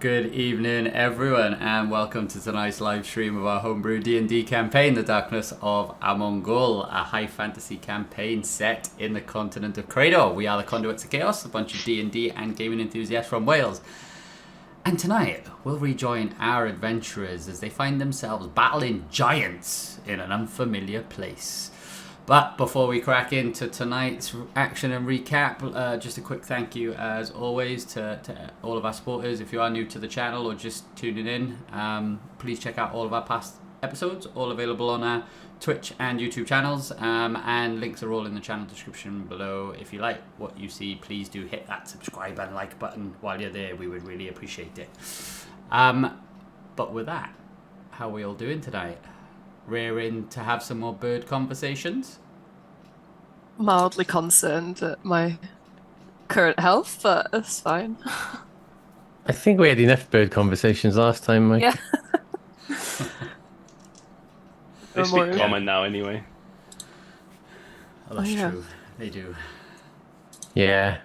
Good evening, everyone, and welcome to tonight's live stream of our homebrew D&D campaign, The Darkness of Amon'Gul, a high fantasy campaign set in the continent of Creydor. We are the Conduits of Chaos, a bunch of D&D and gaming enthusiasts from Wales. And tonight, we'll rejoin our adventurers as they find themselves battling giants in an unfamiliar place. But before we crack into tonight's action and recap, just a quick thank you, as always, to all of our supporters. If you are new to the channel or just tuning in, please check out all of our past episodes, all available on our Twitch and YouTube channels, and links are all in the channel description below. If you like what you see, please do hit that subscribe and like button while you're there. We would really appreciate it. But with that, how are we all doing tonight? Rearing to have some more bird conversations? Mildly concerned at my current health, but it's fine. I think we had enough bird conversations last time, Mike. Yeah. They speak common now anyway. Oh, that's true. They do. Yeah.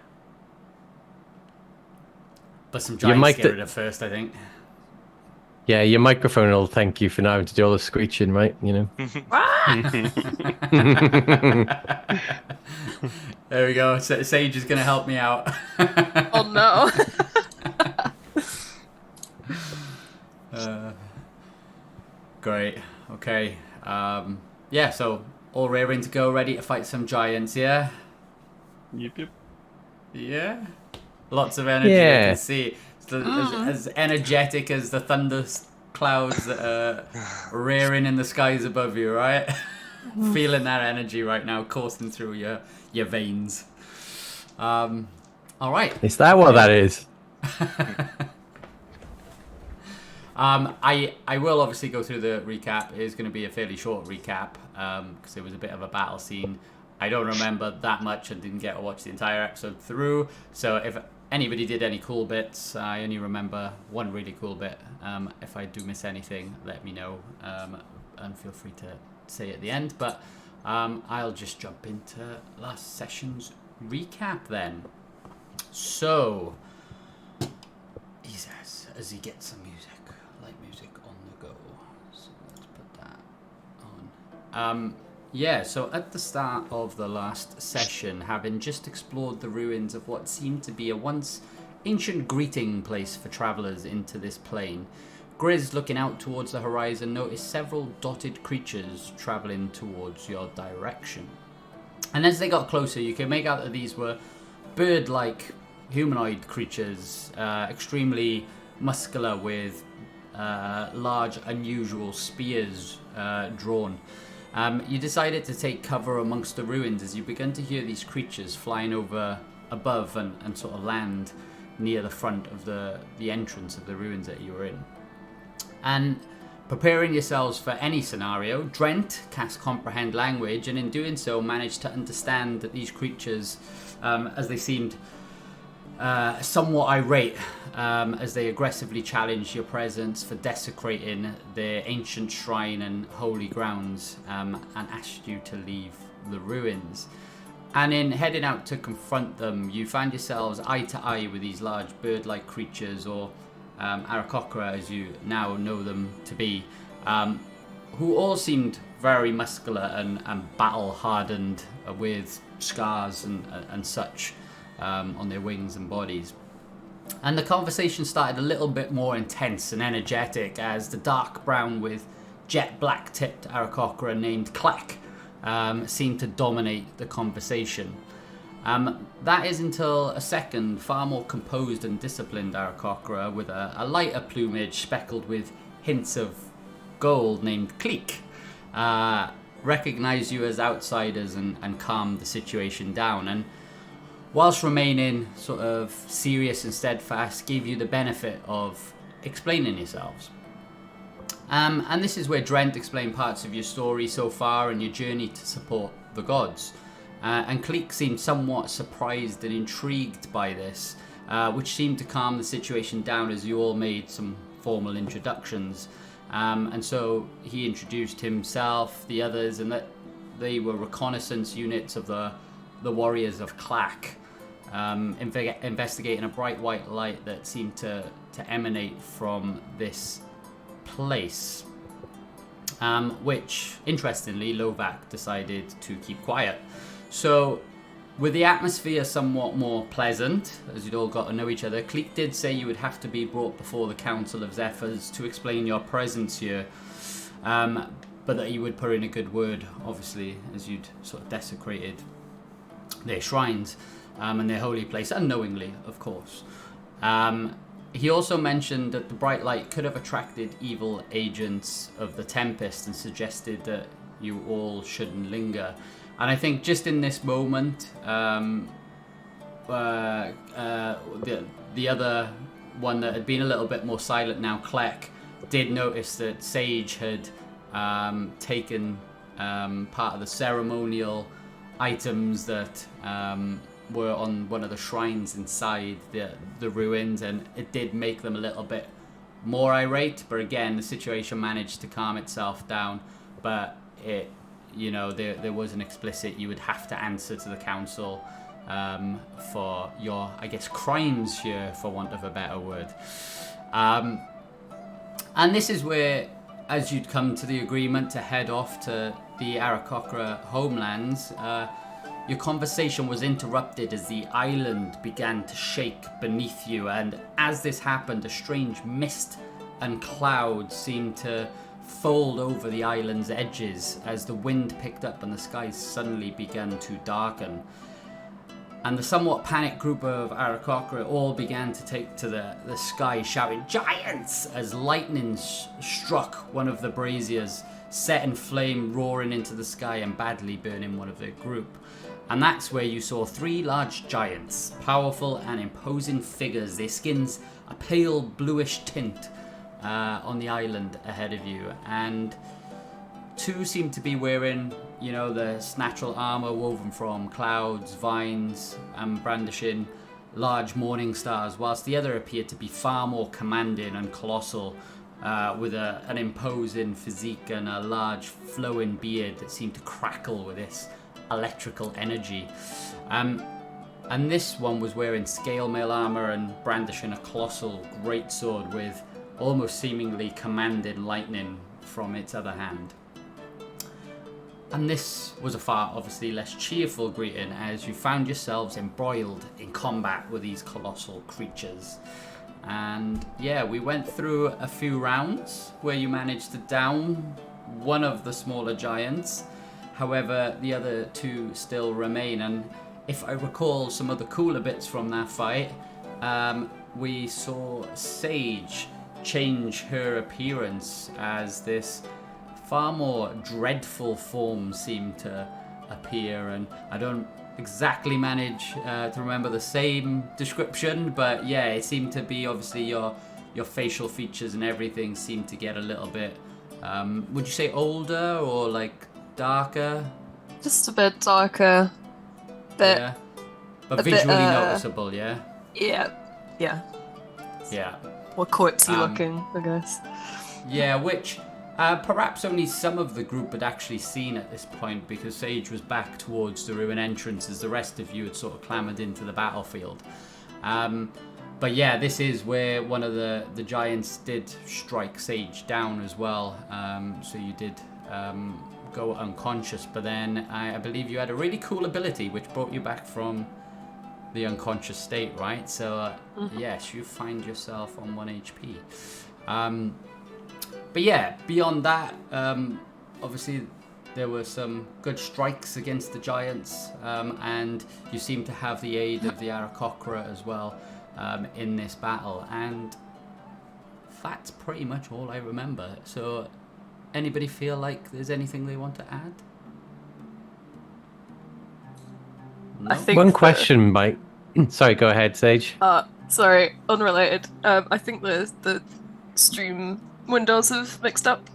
But some giants get rid of first, I think. Yeah, your microphone will thank you for now to do all the screeching, right? You know. There we go. Sage is going to help me out. Oh no. Great. Okay. Yeah. So all raring to go, ready to fight some giants. Yeah. Yep. Yeah. Lots of energy. Yeah. I can see. As energetic as the thunder clouds that are rearing in the skies above you, right? Feeling that energy right now coursing through your veins. All right. Is that what that is? I will obviously go through the recap. It is going to be a fairly short recap because it was a bit of a battle scene. I don't remember that much and didn't get to watch the entire episode through. So if anybody did any cool bits, I only remember one really cool bit. If I do miss anything, let me know, and feel free to say at the end. But I'll just jump into last session's recap then. So, he says, as he gets some music, light music on the go. So let's put that on. Yeah, so at the start of the last session, having just explored the ruins of what seemed to be a once ancient greeting place for travellers into this plane, Grizz, looking out towards the horizon, noticed several dotted creatures travelling towards your direction. And as they got closer, you could make out that these were bird-like humanoid creatures, extremely muscular with large, unusual spears drawn. You decided to take cover amongst the ruins as you began to hear these creatures flying over above and sort of land near the front of the entrance of the ruins that you were in. And preparing yourselves for any scenario, Drent cast Comprehend Language, and in doing so managed to understand that these creatures, as they seemed somewhat irate, as they aggressively challenged your presence for desecrating their ancient shrine and holy grounds, and asked you to leave the ruins. And in heading out to confront them, you find yourselves eye to eye with these large bird-like creatures, or Aarakocra as you now know them to be, who all seemed very muscular and battle-hardened, with scars and such on their wings and bodies. And the conversation started a little bit more intense and energetic as the dark brown with jet black tipped Aarakocra named Clack seemed to dominate the conversation. That is until a second, far more composed and disciplined Aarakocra with a lighter plumage speckled with hints of gold named Cleek recognized you as outsiders and calmed the situation down. And whilst remaining sort of serious and steadfast, gave you the benefit of explaining yourselves. And this is where Drent explained parts of your story so far and your journey to support the gods. And Cleek seemed somewhat surprised and intrigued by this, which seemed to calm the situation down as you all made some formal introductions. And so he introduced himself, the others, and that they were reconnaissance units of the warriors of Clack, investigating a bright white light that seemed to to emanate from this place, which, interestingly, Lovak decided to keep quiet. So, with the atmosphere somewhat more pleasant, as you'd all got to know each other, Cleek did say you would have to be brought before the Council of Zephyrs to explain your presence here, but that you would put in a good word, obviously, as you'd sort of desecrated their shrines and their holy place, unknowingly, of course. He also mentioned that the bright light could have attracted evil agents of the Tempest and suggested that you all shouldn't linger. And I think just in this moment, the other one that had been a little bit more silent now, Kleck, did notice that Sage had taken part of the ceremonial items that were on one of the shrines inside the ruins, and it did make them a little bit more irate. But again, the situation managed to calm itself down. But there was an explicit, you would have to answer to the council for your, I guess, crimes here, for want of a better word. And this is where, as you'd come to the agreement to head off to the Aarakocra homelands, your conversation was interrupted as the island began to shake beneath you, and as this happened, a strange mist and cloud seemed to fold over the island's edges as the wind picked up and the skies suddenly began to darken. And the somewhat panicked group of Aarakocra all began to take to the sky, shouting, "Giants!" as lightning struck one of the braziers, set in flame, roaring into the sky and badly burning one of their group. And that's where you saw 3 large giants, powerful and imposing figures, their skins a pale bluish tint, on the island ahead of you. And 2 seemed to be wearing, the natural armor woven from clouds, vines, and brandishing large morning stars, whilst the other appeared to be far more commanding and colossal, with an imposing physique and a large flowing beard that seemed to crackle with this electrical energy. And this one was wearing scale mail armor and brandishing a colossal greatsword with almost seemingly commanding lightning from its other hand. And this was a far, obviously, less cheerful greeting, as you found yourselves embroiled in combat with these colossal creatures. And yeah, we went through a few rounds where you managed to down one of the smaller giants. However, the other 2 still remain. And if I recall some of the cooler bits from that fight, we saw Sage change her appearance as this far more dreadful form seemed to appear, and I don't exactly manage to remember the same description, but yeah, it seemed to be, obviously, your facial features and everything seemed to get a little bit, would you say older or like darker? Just a bit darker. Yeah. But visually noticeable, yeah? Yeah. Yeah. More corpsey looking, I guess. Yeah, which perhaps only some of the group had actually seen at this point, because Sage was back towards the ruin entrance as the rest of you had sort of clambered into the battlefield. But yeah, this is where one of the giants did strike Sage down as well. So you did go unconscious, but then I believe you had a really cool ability which brought you back from the unconscious state, right? So yes, you find yourself on 1 HP. But yeah, beyond that, obviously there were some good strikes against the giants, and you seem to have the aid of the Aarakocra as well in this battle, and that's pretty much all I remember. So anybody feel like there's anything they want to add? No? I think One question, Mike. Sorry, go ahead, Sage. Sorry, unrelated. I think the stream windows have mixed up.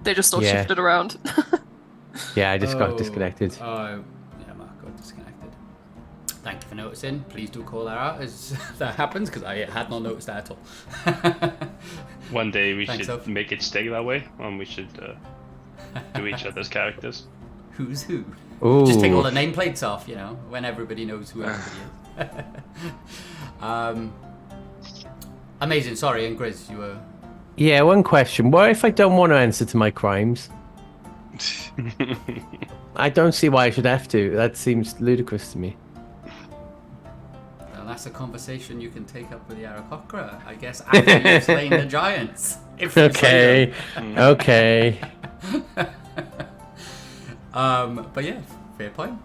They just all shifted around. Yeah, I just got disconnected. Oh, yeah, Mark got disconnected. Thank you for noticing. Please do call that out as that happens, because I had not noticed that at all. One day we Thanks, should Soph. make it stay that way, and we should do each other's characters. Who's who? Ooh. Just take all the nameplates off, when everybody knows who everybody is. Amazing. Sorry, and Grizz, you were. Yeah, one question. What if I don't want to answer to my crimes? I don't see why I should have to. That seems ludicrous to me. Well, that's a conversation you can take up with the Aarakocra, I guess, after you've slain the giants. If you Okay. Okay. But yeah, fair point.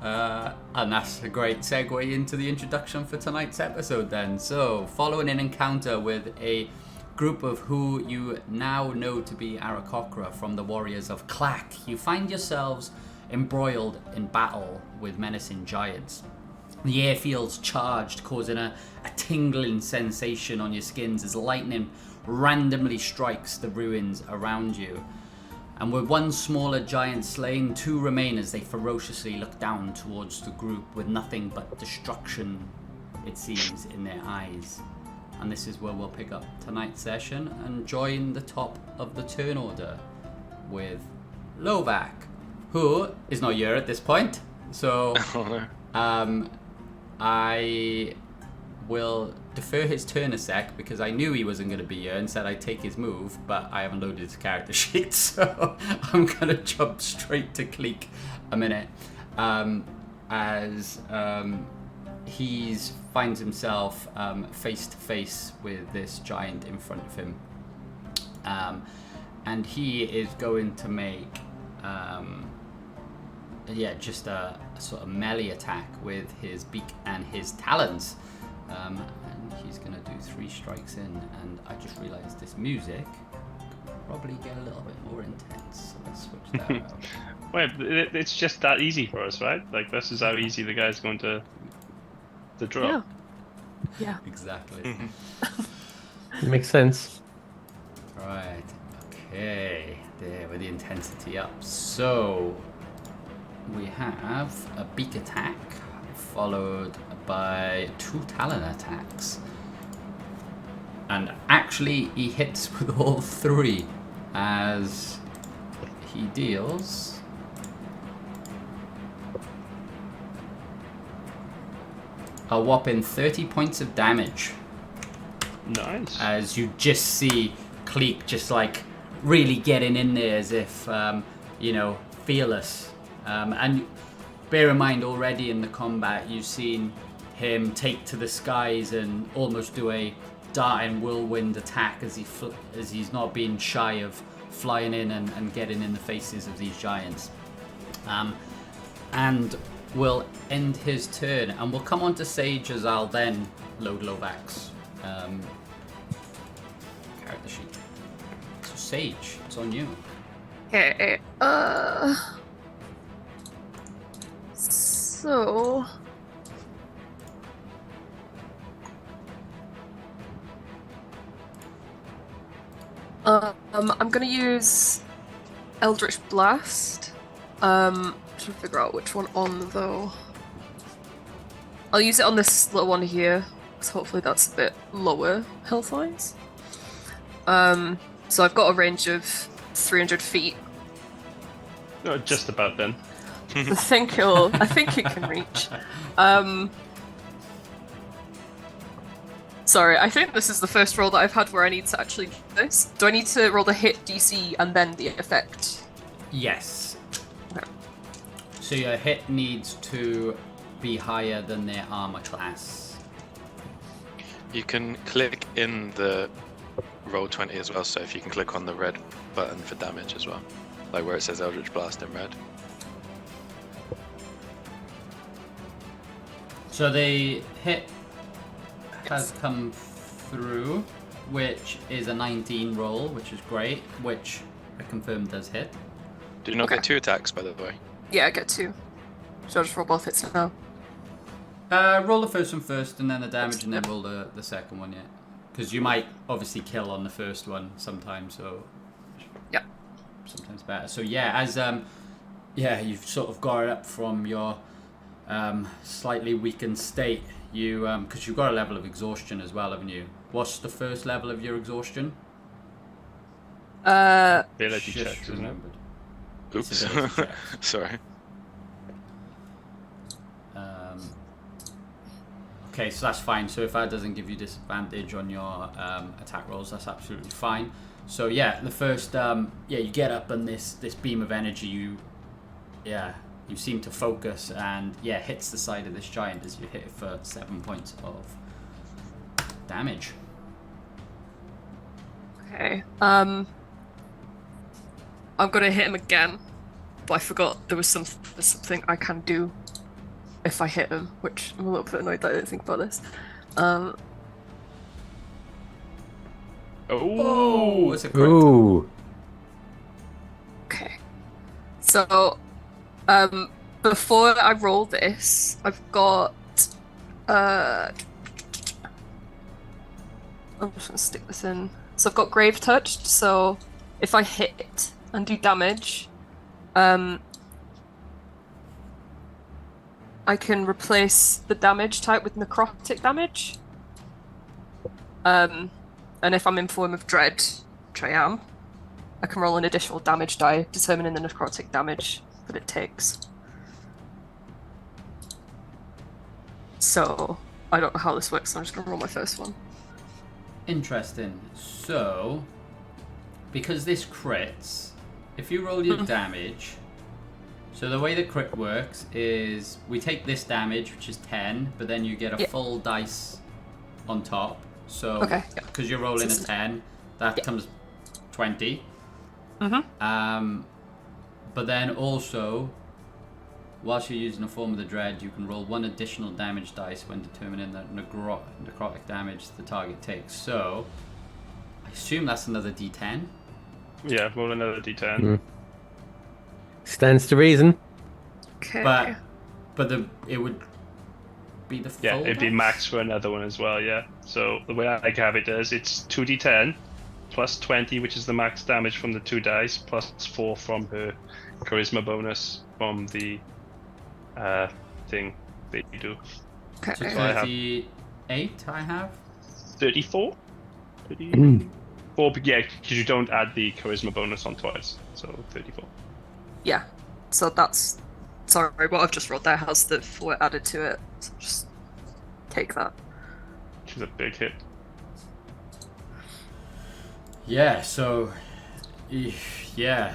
And that's a great segue into the introduction for tonight's episode then. So, following an encounter with a group of who you now know to be Aarakocra from the warriors of Clack, you find yourselves embroiled in battle with menacing giants. The air feels charged, causing a tingling sensation on your skins as lightning randomly strikes the ruins around you. And with one smaller giant slain, 2 remain as they ferociously look down towards the group with nothing but destruction, it seems, in their eyes. And this is where we'll pick up tonight's session and join the top of the turn order with Lovak, who is not here at this point. So I will defer his turn a sec because I knew he wasn't going to be here and said I'd take his move, but I haven't loaded his character sheet, so I'm going to jump straight to Cleek a minute as he finds himself face to face with this giant in front of him, and he is going to make just a sort of melee attack with his beak and his talons. And he's going to do 3 strikes in, and I just realised this music could probably get a little bit more intense, so let's switch that out. Wait, it's just that easy for us, right? Like, this is how easy the guy's going to draw. Yeah. Exactly. Makes sense. Right, okay, there with the intensity up. So, we have a beak attack, followed by 2 talon attacks. And actually, he hits with all 3 as he deals a whopping 30 points of damage. Nice. As you just see Cleek just like really getting in there as if, fearless. And bear in mind, already in the combat, you've seen him take to the skies and almost do a darting whirlwind attack as he's not being shy of flying in and getting in the faces of these giants. And we'll end his turn, and we'll come on to Sage as I'll then load Lovak's character sheet. So Sage, it's on you. Okay. So I'm gonna use Eldritch Blast. Trying to figure out which one on though. I'll use it on this little one here, because hopefully that's a bit lower health wise. So I've got a range of 300 feet. No, just about then. I think it can reach. Sorry, I think this is the first roll that I've had where I need to actually do this. Do I need to roll the hit DC and then the effect? Yes. Okay. So your hit needs to be higher than their armor class. You can click in the roll 20 as well, so if you can click on the red button for damage as well, like where it says Eldritch Blast in red. So the hit has come through, which is a 19 roll, which is great, which I confirm does hit. Do you not Okay. get 2 attacks, by the way? Yeah, I get 2. So I'll just roll both hits now. Roll the first one first, and then the damage, and then roll the second one, yeah. Because you might obviously kill on the first one sometimes, so Yeah. sometimes better. So yeah, as you've sort of got it up from your slightly weakened state. You because you've got a level of exhaustion as well, haven't you? What's the first level of your exhaustion? Ability Just checks, isn't it? remembered. Oops. It's ability checks. Sorry. Okay, so that's fine. So if that doesn't give you disadvantage on your attack rolls, that's absolutely fine. So yeah, the first you get up and this beam of energy, you seem to focus and hits the side of this giant as you hit it for 7 points of damage. Okay. I'm gonna hit him again, but I forgot there's something I can do if I hit him, which I'm a little bit annoyed that I didn't think about this. Oh, it's a crit. Ooh. Okay. So, before I roll this, I've got I'm just gonna stick this in. So I've got Grave Touched, so if I hit and do damage, I can replace the damage type with necrotic damage. And if I'm in form of dread, which I am, I can roll an additional damage die, determining the necrotic damage that it takes. So, I don't know how this works, so I'm just going to roll my first one. Interesting. So, because this crits, if you roll your damage, so the way the crit works is we take this damage, which is 10, but then you get a full dice on top. So, because you're rolling a 10, that comes 20. But then also, whilst you're using a form of the dread, you can roll one additional damage dice when determining the necrotic damage the target takes. So, I assume that's another D10. Yeah, roll another D10. Stands to reason. Okay. But it would be the full Yeah, it'd be dice? max for another one as well, yeah. So the way I have it is it's 2d10 plus 20, which is the max damage from the 2 dice, plus 4 from her charisma bonus from the thing that you do. Okay. So I have 38 I have? 34? 34, but yeah, because you don't add the charisma bonus on twice, so 34. Yeah. So that's... Sorry, what I've just rolled there has the 4 added to it. So just take that. Which is a big hit. Yeah, so... Yeah,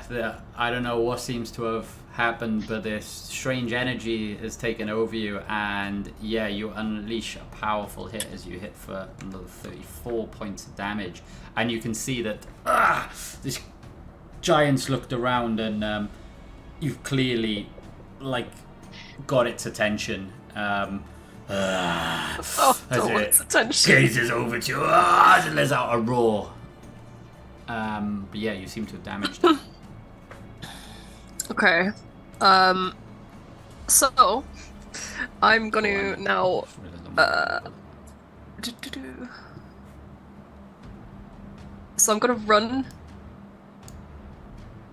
I don't know what seems to have happened, but this strange energy has taken over you, and yeah, you unleash a powerful hit as you hit for another 34 points of damage. And you can see that this giant's looked around, and you've clearly got its attention. Oh, as its it attention. gazes over to you and lets out a roar. But yeah, you seem to have damaged it. Okay. So I'm gonna now so I'm gonna run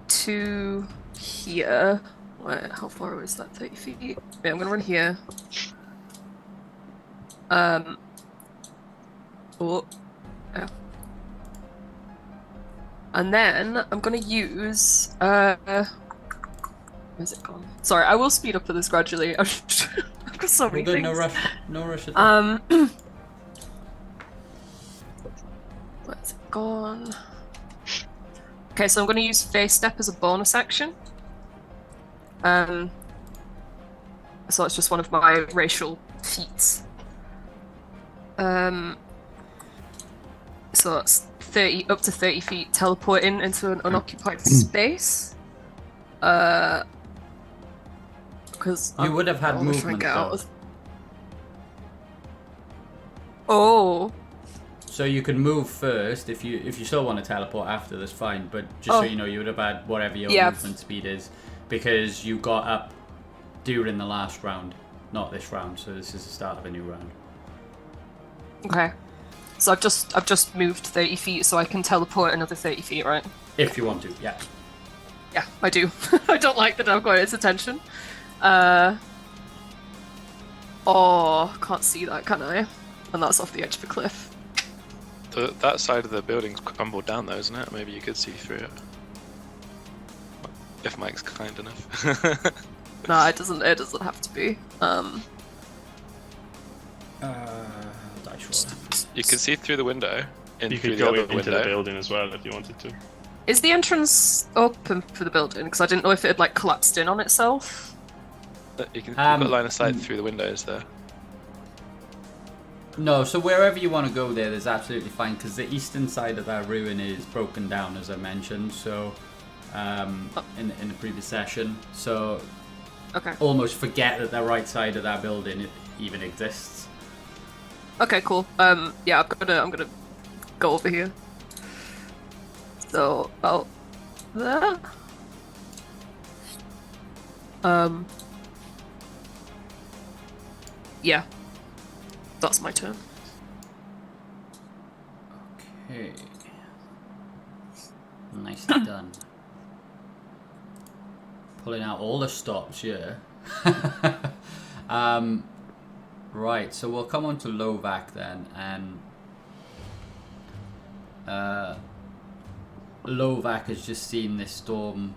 to here. Wait, how far away is that? 30 feet? Yeah, I'm gonna run here. Yeah. And then I'm gonna use where's it gone? Sorry, I will speed up for this gradually. I've got so many Good, things. no rush at all. Where's it gone? Okay, so I'm gonna use Face Step as a bonus action. So it's just one of my racial feats. So it's up to 30 feet teleporting into an unoccupied space. Because You would have had movement, though. Oh. So you could move first if you still want to teleport after. That's fine. But just so you know, you would have had whatever your movement speed is, because you got up during the last round, not this round. So this is the start of a new round. Okay. So I've just moved 30 feet, so I can teleport another 30 feet, right? If you want to, yeah. Yeah, I do. I don't like that I've got its attention. Oh, can't see that, can I? And that's off the edge of a cliff. That side of the building's crumbled down though, isn't it? Maybe you could see through it. If Mike's kind enough. No, it doesn't have to be. sure. You can see through the window. You through could go other into window. the building as well if you wanted to. Is the entrance open for the building? Because I didn't know if it had like collapsed in on itself. You've got line of sight through the windows there. No, so wherever you want to go there's absolutely fine, because the eastern side of that ruin is broken down, as I mentioned, so in the previous session. So Okay. almost forget that the right side of that building even exists. Okay, cool. Yeah, I'm gonna go over here. So about there. Yeah. That's my turn. Okay. Nicely done. Pulling out all the stops here. Right, so we'll come on to Lovac then, and Lovac has just seen this storm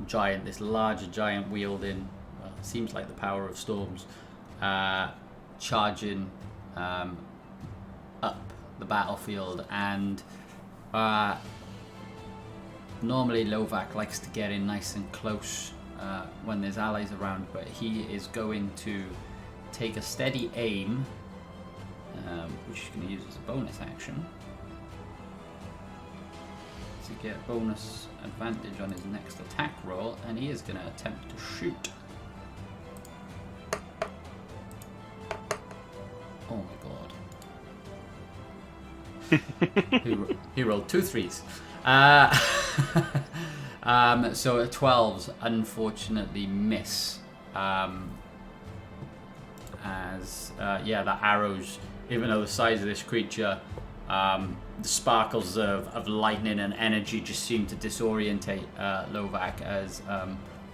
giant, this larger giant wielding, well, it seems like the power of storms, charging up the battlefield, and normally Lovac likes to get in nice and close when there's allies around, but he is going to take a steady aim, which he's going to use as a bonus action to get bonus advantage on his next attack roll, and he is going to attempt to shoot. Oh my god. He rolled 2 3s. So a 12s unfortunately miss. The arrows, even though the size of this creature, the sparkles of lightning and energy just seem to disorientate Lovac as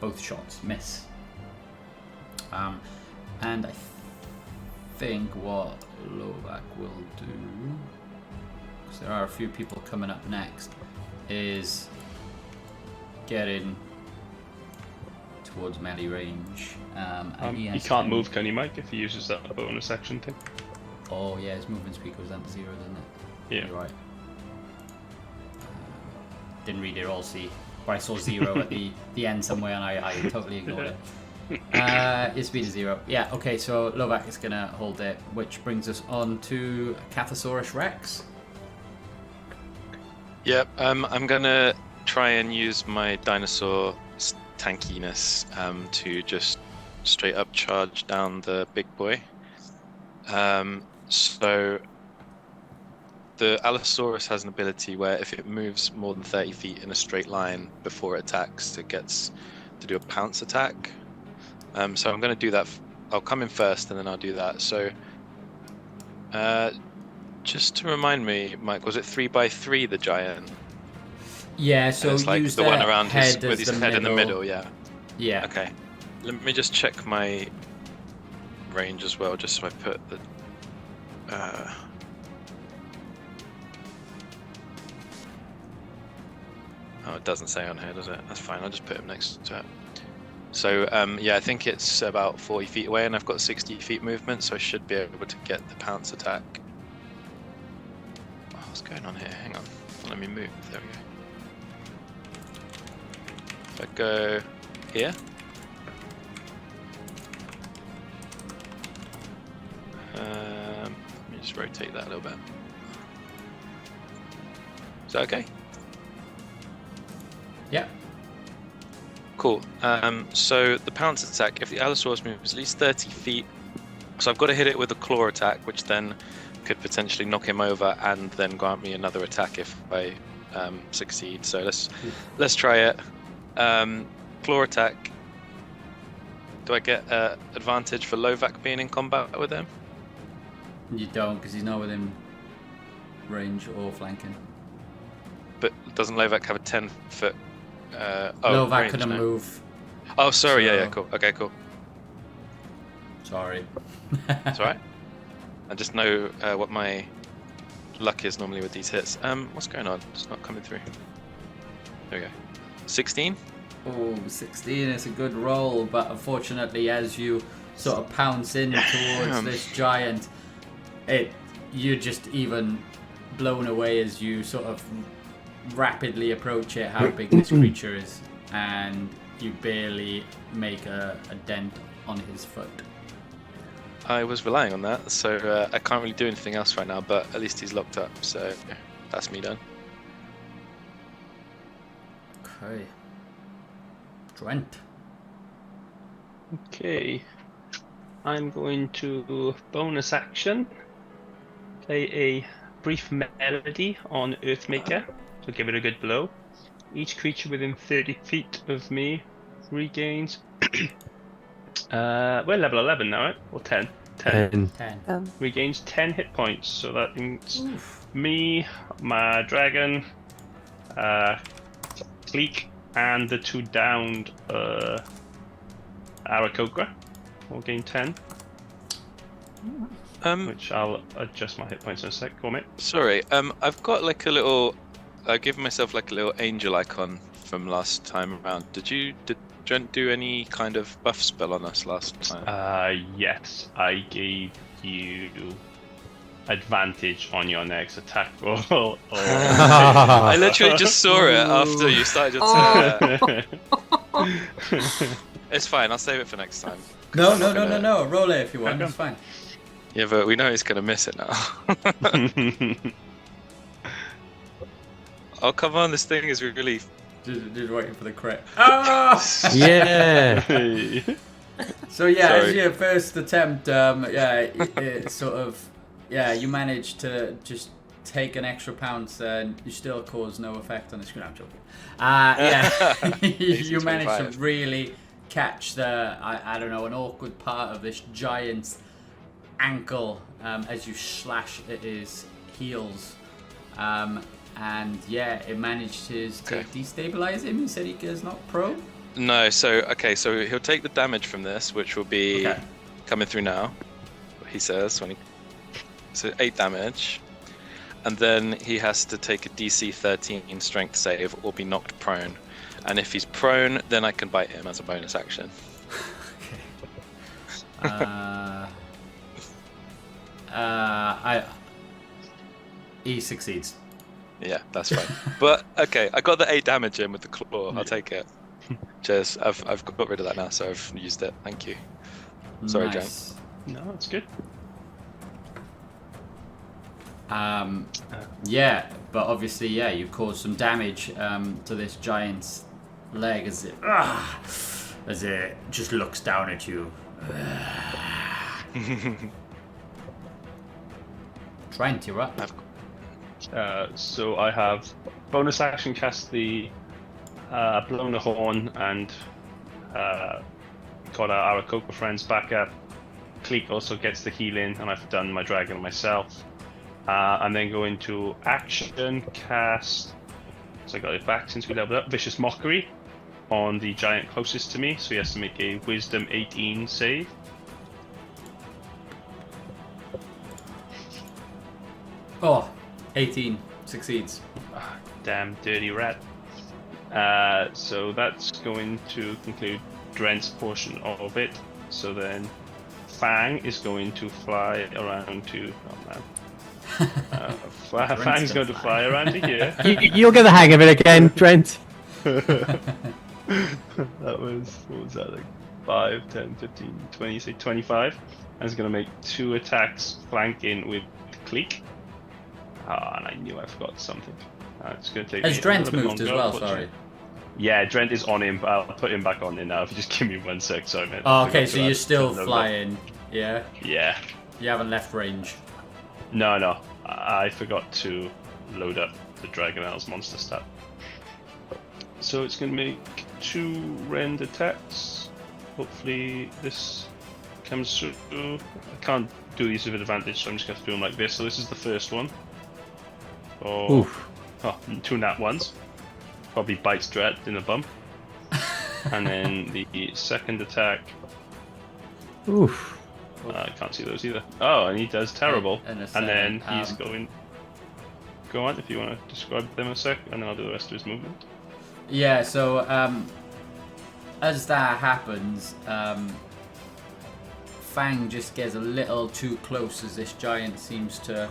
both shots miss. And I think what Lovac will do, because there are a few people coming up next, is get in towards melee range. And He can't move, can he, Mike, if he uses that bonus action thing? Oh yeah, his movement speed goes down to 0, doesn't it? Yeah. You're right. Didn't read it all, see. But I saw 0 at the end somewhere, and I totally ignored it. His speed is 0. Yeah, okay, so Lovac is going to hold it, which brings us on to Cathosaurus Rex. Yep, I'm gonna try and use my dinosaur tankiness to just straight up charge down the big boy. So the Allosaurus has an ability where if it moves more than 30 feet in a straight line before it attacks, it gets to do a pounce attack. So I'm going to do that. I'll come in first and then I'll do that. So just to remind me, Mike, was it 3x3 the giant? Yeah, so and it's like use the one around head with his as the head in the middle, yeah. Yeah. Okay. Let me just check my range as well, just so I put the oh, it doesn't say on here, does it? That's fine, I'll just put him next to it. So, yeah, I think it's about 40 feet away, and I've got 60 feet movement, so I should be able to get the pounce attack. Oh, what's going on here? Hang on. Let me move. There we go. If I go here. Let me just rotate that a little bit. Is that okay? Yeah. Cool. So the pounce attack, if the Allosaurus moves at least 30 feet, so I've got to hit it with a claw attack, which then could potentially knock him over and then grant me another attack if I succeed. So let's try it. Claw attack. Do I get advantage for Lovac being in combat with him? You don't, because he's not within range or flanking. But doesn't Lovac have a 10-foot? Lovac range, couldn't no? move. Oh, sorry. So- Yeah. Cool. Okay. Cool. Sorry. That's all right. I just know what my luck is normally with these hits. What's going on? It's not coming through. There we go. 16. Oh, 16 is a good roll, but unfortunately, as you sort of pounce in towards this giant, you're just even blown away as you sort of rapidly approach it, how big this creature is, and you barely make a dent on his foot. I was relying on that, so I can't really do anything else right now, but at least he's locked up, so that's me done. Okay. Trent. Okay. I'm going to bonus action play a brief melody on Earthmaker to give it a good blow. Each creature within 30 feet of me regains. We're level 11 now, right? Or 10? 10. 10. Regains 10 hit points. So that means me, my dragon, Cleek, and the 2 downed Aarakocra will gain 10. Which I'll adjust my hit points in a sec. Go on, mate. Sorry, I've got like a little. I've given myself like a little angel icon from last time around. Did Trent do any kind of buff spell on us last time? Yes, I gave you advantage on your next attack roll. I literally just saw it after you started your turn. It's fine. I'll save it for next time. No. Roll it if you want. It's fine. Yeah, but we know he's gonna miss it now. Oh, come on, this thing is really... Just waiting for the crit. Oh! Yeah! So yeah, Sorry. as your first attempt, it sort of, you managed to just take an extra pounce and you still cause no effect on the screen. I'm joking. You managed to really catch the, I don't know, an awkward part of this giant's ankle as you slash at his heels. And it managed to destabilize him. You said he is not prone? No, so he'll take the damage from this, which will be coming through now. He says so 8 damage, and then he has to take a DC 13 strength save or be knocked prone. And if he's prone, then I can bite him as a bonus action. He succeeds. Yeah, that's fine. But okay, I got the 8 damage in with the claw. I'll take it. Cheers. I've got rid of that now, so I've used it. Thank you. Sorry, Nice. No, that's good. But obviously, you caused some damage to this giant's leg as it just looks down at you. Trent, you're up. So I have bonus action cast the blown the horn and got our Aarakocra friends back up. Cleek also gets the healing, and I've done my dragon myself. And then go into action cast. So I got it back since we leveled up. Vicious Mockery on the giant closest to me, so he has to make a Wisdom 18 save. Oh, 18 succeeds. Damn dirty rat. So that's going to conclude Drent's portion of it. So then Fang is going to fly around to... Oh man. Fang's going to fly around to here. You'll get the hang of it again, Trent. That was, what was that, like 5, 10, 15, 20, say 25. And it's going to make 2 attacks flanking with Cleek. And I knew I forgot something. It's going to take Has me a Drent little bit moved as longer, well, but- sorry? Yeah, Drent is on him, but I'll put him back on there now if you just give me 1 sec. Sorry, mate. Oh, okay, so you're still flying, yeah? Yeah. You haven't left range. No. I forgot to load up the Dragonel's monster stat. So it's going to make 2 rend attacks. Hopefully this comes through. I can't do these with advantage, so I'm just going to do them like this. So this is the first one. Oh, 2 nat ones. Probably bites Dread in the bum. And then the second attack. Oof. I can't see those either. Oh, and he does terrible. And And then he's going. Go on if you want to describe them a sec, and then I'll do the rest of his movement. Yeah, so as that happens, fang just gets a little too close as this giant seems to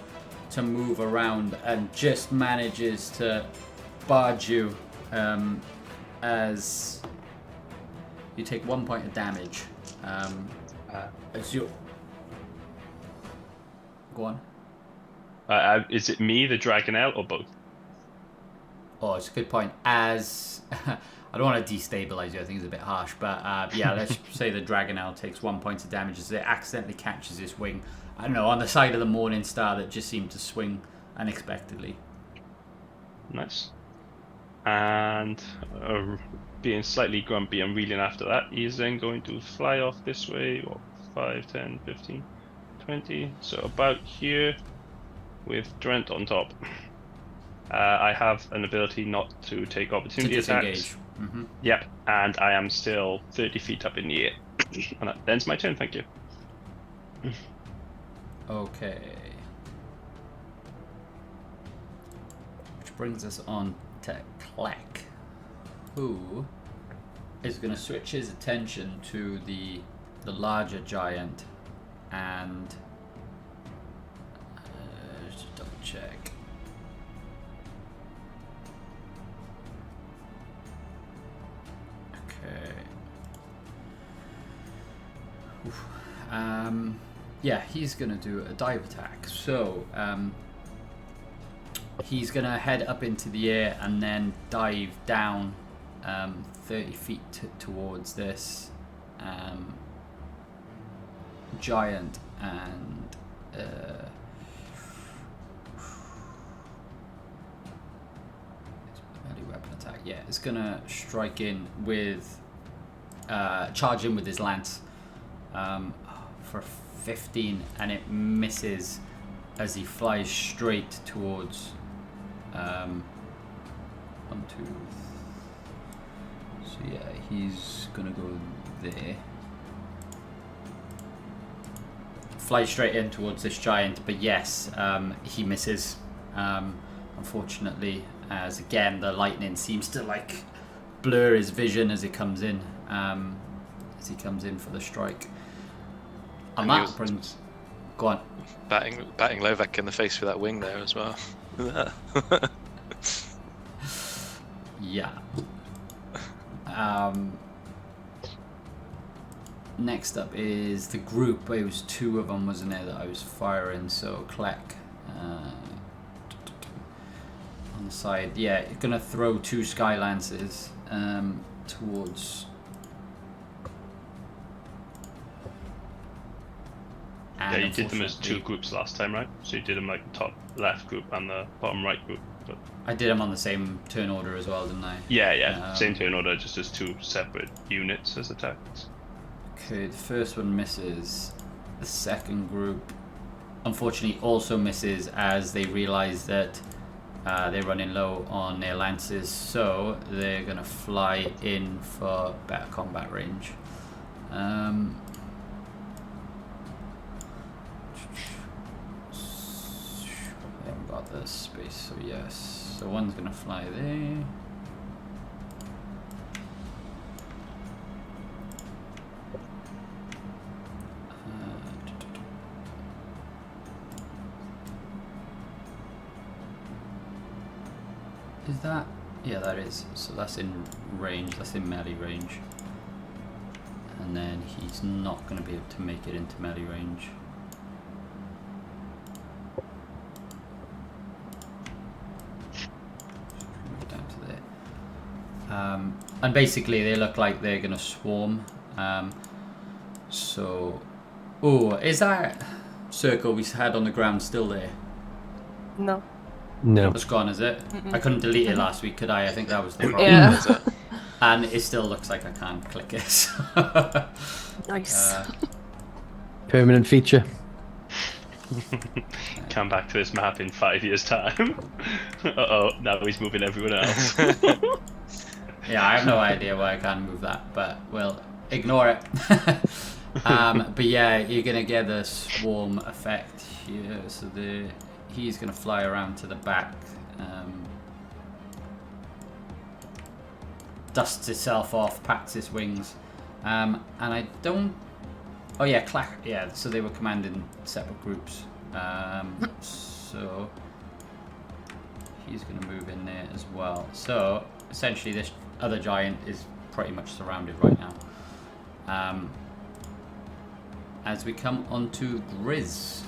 move around and just manages to barge you as you take 1 point of damage. As you go on. Is it me, the Dragonelle, or both? Oh, it's a good point. As I don't want to destabilize you, I think it's a bit harsh, but yeah, let's say the Dragonelle takes 1 point of damage as it accidentally catches this wing. I don't know, on the side of the Morning Star that just seemed to swing unexpectedly. Nice. And being slightly grumpy and reeling after that, he's then going to fly off this way, or 5, 10, 15, 20. So about here with Drent on top. I have an ability not to take opportunity attacks. Mm-hmm. Yep, and I am still 30 feet up in the air. And that ends my turn, thank you. Okay. Which brings us on to Kleck, who is going to switch his attention to the larger giant and just double check. Okay. Oof. Yeah, he's gonna do a dive attack. So he's gonna head up into the air and then dive down 30 feet towards this giant and melee weapon attack. Yeah, it's gonna strike in with charge in with his lance for 15, and it misses as he flies straight towards 1, 2. So yeah, he's gonna go there. Fly straight in towards this giant, but yes, he misses. Unfortunately, as again the lightning seems to like blur his vision as it comes in, as he comes in for the strike. And that brings. Go on. Batting Lovek in the face with that wing there as well. Yeah. Next up is the group. It was 2 of them, wasn't it, that I was firing? So Kleck on the side. Yeah, gonna throw 2 Sky Lances towards. Yeah, you did them as 2 groups last time, right? So you did them like the top left group and the bottom right group. But I did them on the same turn order as well, didn't I? Yeah, same turn order, just as 2 separate units as attacks. Okay, the first one misses. The second group, unfortunately, also misses as they realise that they're running low on their lances, so they're gonna fly in for better combat range. I haven't got the space, so yes. So one's gonna fly there. Is that? Yeah, that is. So that's in range. That's in melee range. And then he's not going to be able to make it into melee range. Down to there. And basically, they look like they're going to swarm. So, oh, is that circle we had on the ground still there? No. No. It's gone, is it? I couldn't delete it last week, could I? I think that was the problem. Yeah. And it still looks like I can't click it. Nice. Permanent feature. Come back to this map in 5 years' time. Uh-oh, now he's moving everyone else. Yeah, I have no idea why I can't move that, but we'll ignore it. But yeah, you're going to get the swarm effect here. So he's going to fly around to the back. Dusts itself off, pats its wings. And I don't... Oh yeah, yeah. So they were commanding separate groups. So he's going to move in there as well. So essentially, this other giant is pretty much surrounded right now. As we come onto Grizz.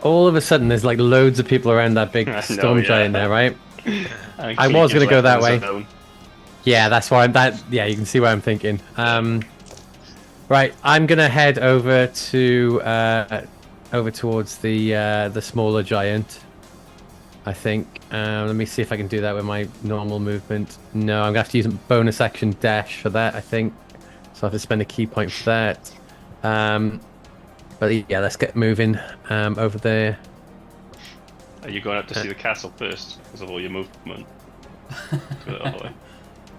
All of a sudden, there's like loads of people around that big storm giant there, right? I was going to go that way. Yeah, that's why yeah, you can see what I'm thinking. Right, I'm going to head over to over towards the smaller giant. I think. Let me see if I can do that with my normal movement. No, I'm going to have to use a bonus action dash for that, I think. So I have to spend a key point for that. But yeah, let's get moving over there. Are you going up to see the castle first because of all your movement?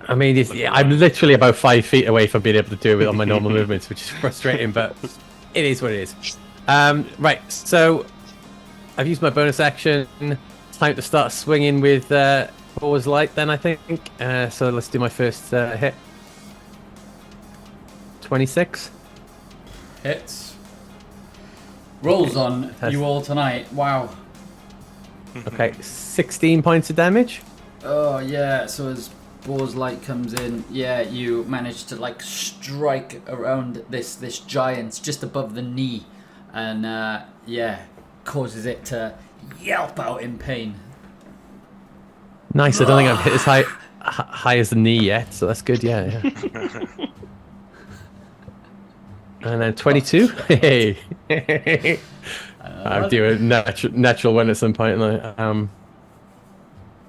I mean, I'm literally about 5 feet away from being able to do it on my normal movements, which is frustrating, but it is what it is. Right, so I've used my bonus action. It's time to start swinging with Boar's Light then, I think. So let's do my first hit. 26. Hits. Rolls on you all tonight. Wow. Okay, 16 points of damage. Oh yeah, so as Boar's Light comes in, yeah, you manage to like strike around this giant just above the knee, and yeah, causes it to yelp out in pain. Nice. I don't think I've hit as high as the knee yet, so that's good. Yeah. And then 22. Hey. I'll do a natural one at some point.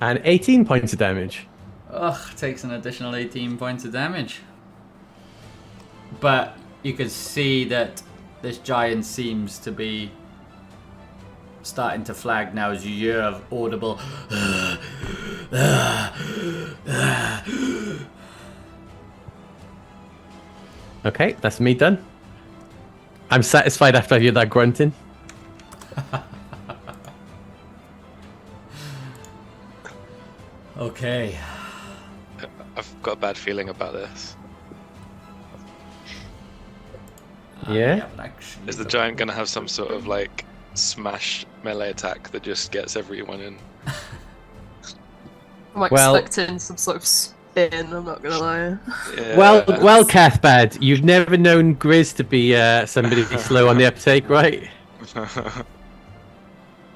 And 18 points of damage. Ugh, takes an additional 18 points of damage. But you can see that this giant seems to be starting to flag now as you hear of audible. Okay, that's me done. I'm satisfied after I hear that grunting. Okay. I've got a bad feeling about this. Yeah? Is the giant going to have some sort of like smash melee attack that just gets everyone in? I'm expecting some sort of spin, I'm not gonna lie. Yeah. Well, Cathbad, you've never known Grizz to be somebody slow on the uptake, right?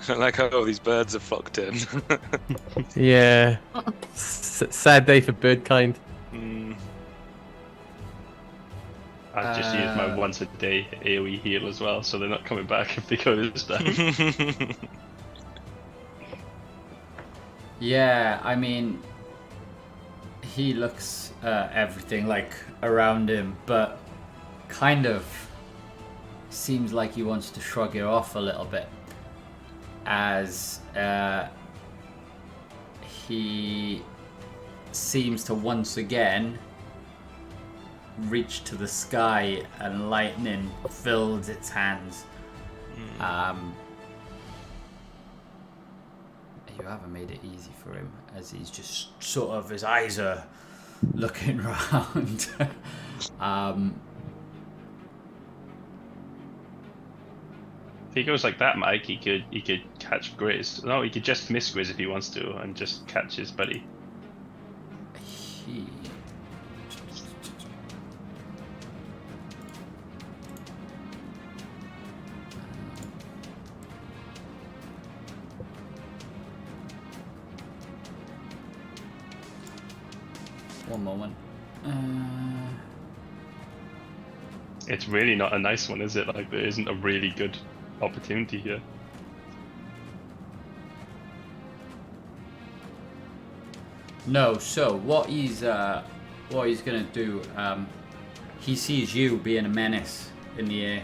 I like how all these birds are flocked in. Yeah. Sad day for bird kind. I've just used my once a day AoE heal as well, so they're not coming back if they go this time. Yeah, I mean, he looks everything like around him, but kind of seems like he wants to shrug it off a little bit as he seems to once again reach to the sky and lightning fills its hands. You haven't made it easy for him as he's just sort of, his eyes are looking around. If he goes like that, Mike, he could catch Grizz. No, he could just miss Grizz if he wants to and just catch his buddy. One moment. It's really not a nice one, is it? Like, there isn't a really good opportunity here. No, so what he's gonna do, he sees you being a menace in the air.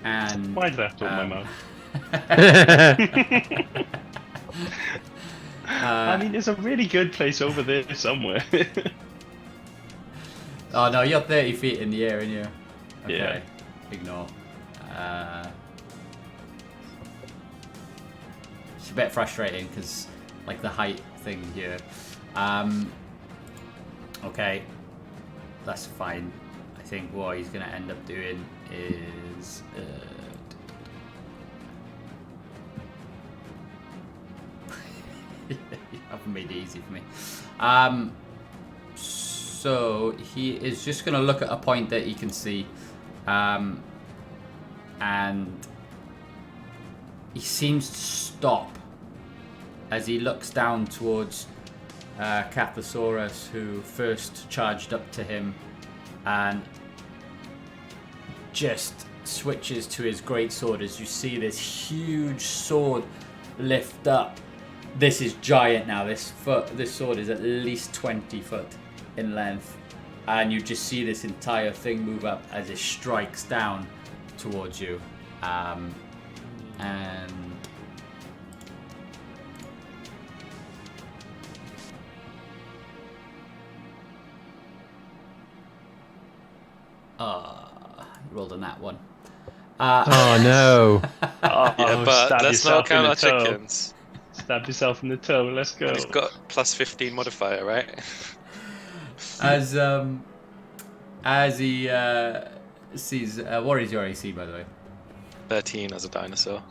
And why did I have to open my mouth? I mean, there's a really good place over there somewhere. Oh no, you're 30 feet in the air, aren't you? Okay. Yeah. Ignore. It's a bit frustrating because, like, the height thing here. Okay, that's fine. I think what he's going to end up doing is... you haven't made it easy for me. So he is just going to look at a point that he can see. And he seems to stop as he looks down towards Cathosaurus, who first charged up to him, and just switches to his greatsword as you see this huge sword lift up. This is giant now. This sword is at least 20 foot in length, and you just see this entire thing move up as it strikes down towards you. And you rolled on that one. Oh no! Yeah, but let's not count our chickens. Stab yourself in the toe. Let's go. He's got plus 15 modifier, right? As he sees, what is your AC, by the way? 13 as a dinosaur.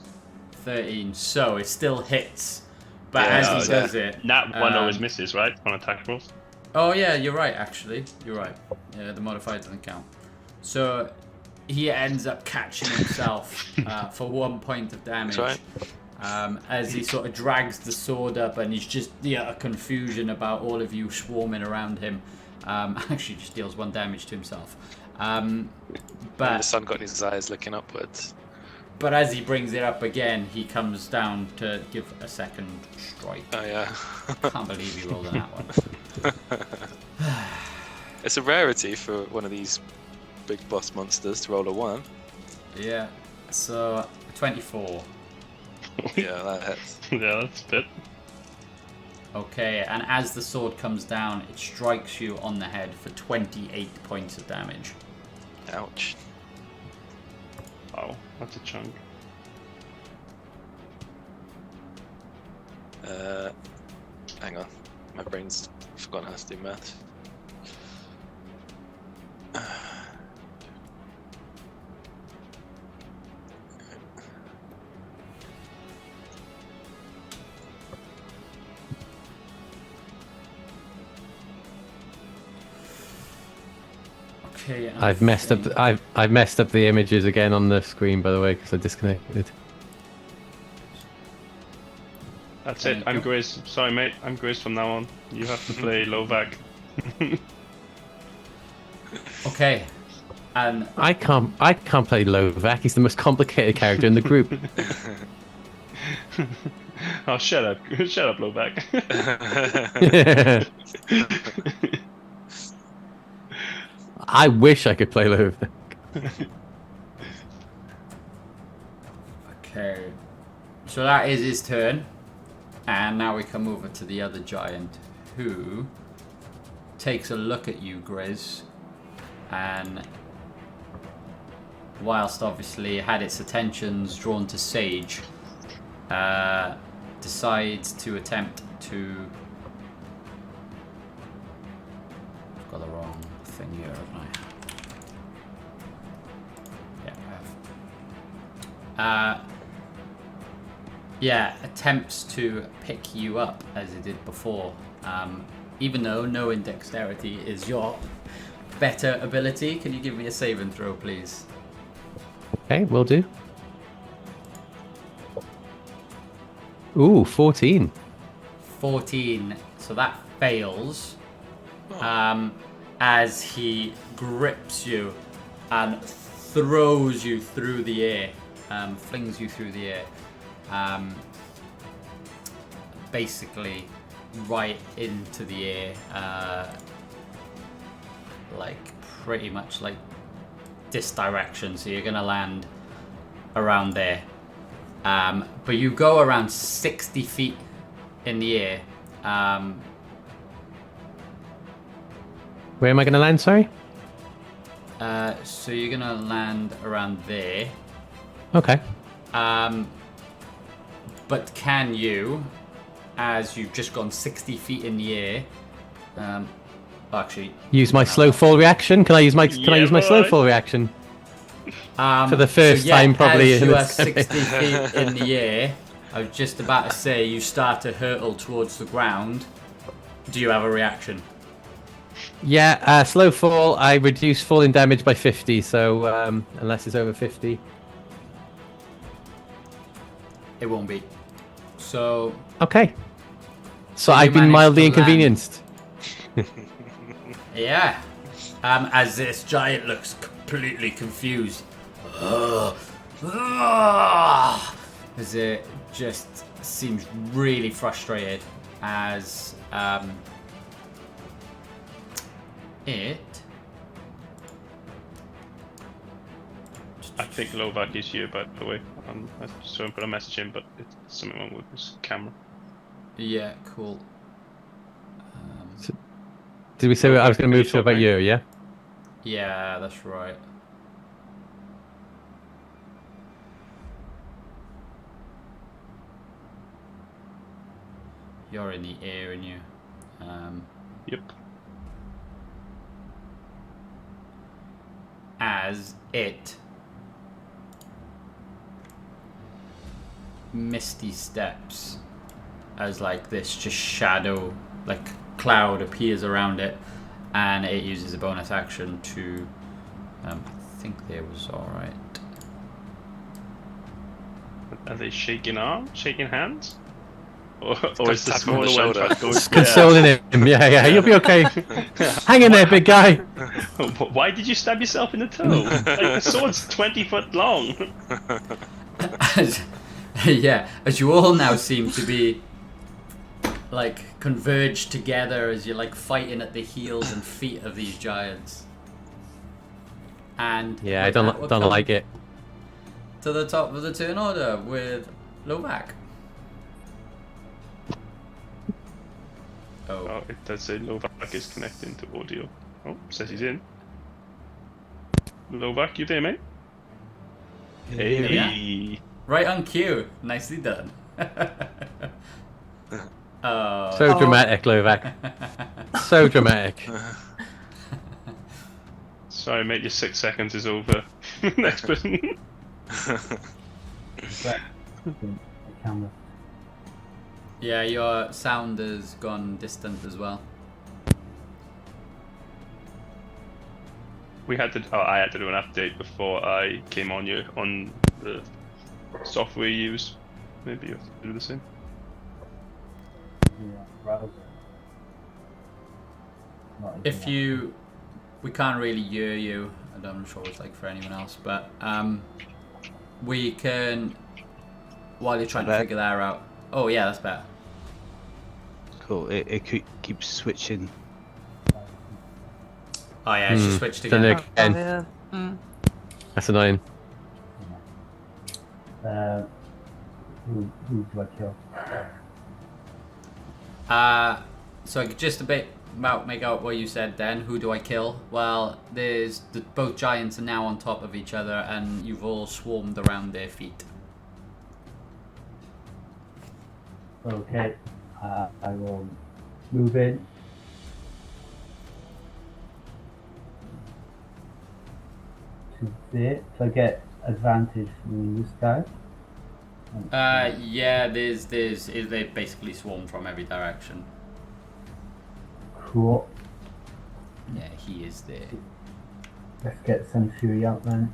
13. So it still hits, but as he does it, Nat 1 always misses, right, on attack rolls? Oh yeah, you're right. Actually, you're right. Yeah, the modifier doesn't count. So he ends up catching himself for 1 point of damage. That's right. As he sort of drags the sword up, and he's just a confusion about all of you swarming around him. Actually, just deals 1 damage to himself. But And the sun got his eyes looking upwards. But as he brings it up again, he comes down to give a second strike. Oh yeah. Can't believe he rolled on that one. It's a rarity for one of these big boss monsters to roll a 1. Yeah. So 24. Yeah, that hits. Yeah, that's a bit. Okay, and as the sword comes down, it strikes you on the head for 28 points of damage. Ouch. Wow, that's a chunk. Hang on. My brain's forgotten how to do maths. Okay. I've messed up. I've messed up the images again on the screen, by the way, because I disconnected. That's it. I'm Grizz. Sorry, mate. I'm Grizz from now on. You have to play Lovac. Okay. And I can't play Lovac. He's the most complicated character in the group. Oh, shut up. Shut up, Lovac. I wish I could play Lovac. okay. So that is his turn. And now we come over to the other giant, who takes a look at you, Grizz, and whilst obviously had its attentions drawn to Sage, decides to attempt to... I've got the wrong thing here, haven't I? Yeah, I have. Yeah, attempts to pick you up as it did before. Even though knowing dexterity is your better ability, can you give me a save and throw, please? Okay, will do. Ooh, 14. 14. So that fails. As he grips you and throws you through the air, flings you through the air. Basically right into the air, like pretty much like this direction, so you're gonna land around there, but you go around 60 feet in the air. Where am I going to land, sorry? So you're gonna land around there. Okay. But can you, as you've just gone 60 feet in the air, Actually, use my slow fall reaction. Can I use my slow fall reaction? For the first time, probably. As in you are this 60 feet in the air, I was just about to say you start to hurtle towards the ground. Do you have a reaction? Yeah, slow fall. I reduce falling damage by 50. So unless it's over 50, it won't be. So okay. So you I've been managed mildly to inconvenienced. yeah. As this giant looks completely confused. As it just seems really frustrated as it. I think Lovak is here, by the way. I just want to put a message in, but it's something wrong with his camera. Yeah, cool. Did we say I was going to move to about you? Yeah. Yeah, that's right. You're in the air, and you. Yep. As it misty steps, as like this just shadow, like cloud appears around it, and it uses a bonus action to. I think there was all right. Are they shaking arms, shaking hands? Or is the tap him on smaller the one shoulder. just going, Consoling him. Yeah, you'll be okay. Hang in there, big guy. Why did you stab yourself in the toe? Like, the sword's 20 foot long. As you all now seem to be like converged together as you're like fighting at the heels and feet of these giants. And yeah, I don't like it. To the top of the turn order with Lovak. Oh, it does say Lovak is connecting to audio. Oh, says he's in. Lovak, you there, mate? Hey. Yeah. Right on cue. Nicely done. So dramatic, Lovak. So dramatic. Sorry, mate, your 6 seconds is over. Next person. Camera. Yeah, your sound has gone distant as well. I had to do an update before I came on you on the software you use. Maybe you have to do the same. Yeah, browser. We can't really hear you. I'm not sure what it's like for anyone else, but we can, while you're trying to figure that out. Oh yeah, that's better. Cool. It keeps switching. Oh yeah, she switched again. Again. That's annoying. Who do I kill? So I could just make out what you said then. Who do I kill? Well, both giants are now on top of each other, and you've all swarmed around their feet. Okay, I will move in. To there, so I get advantage from this guy. Yeah, they basically swarm from every direction. Cool. Yeah, he is there. Let's get some fury out then.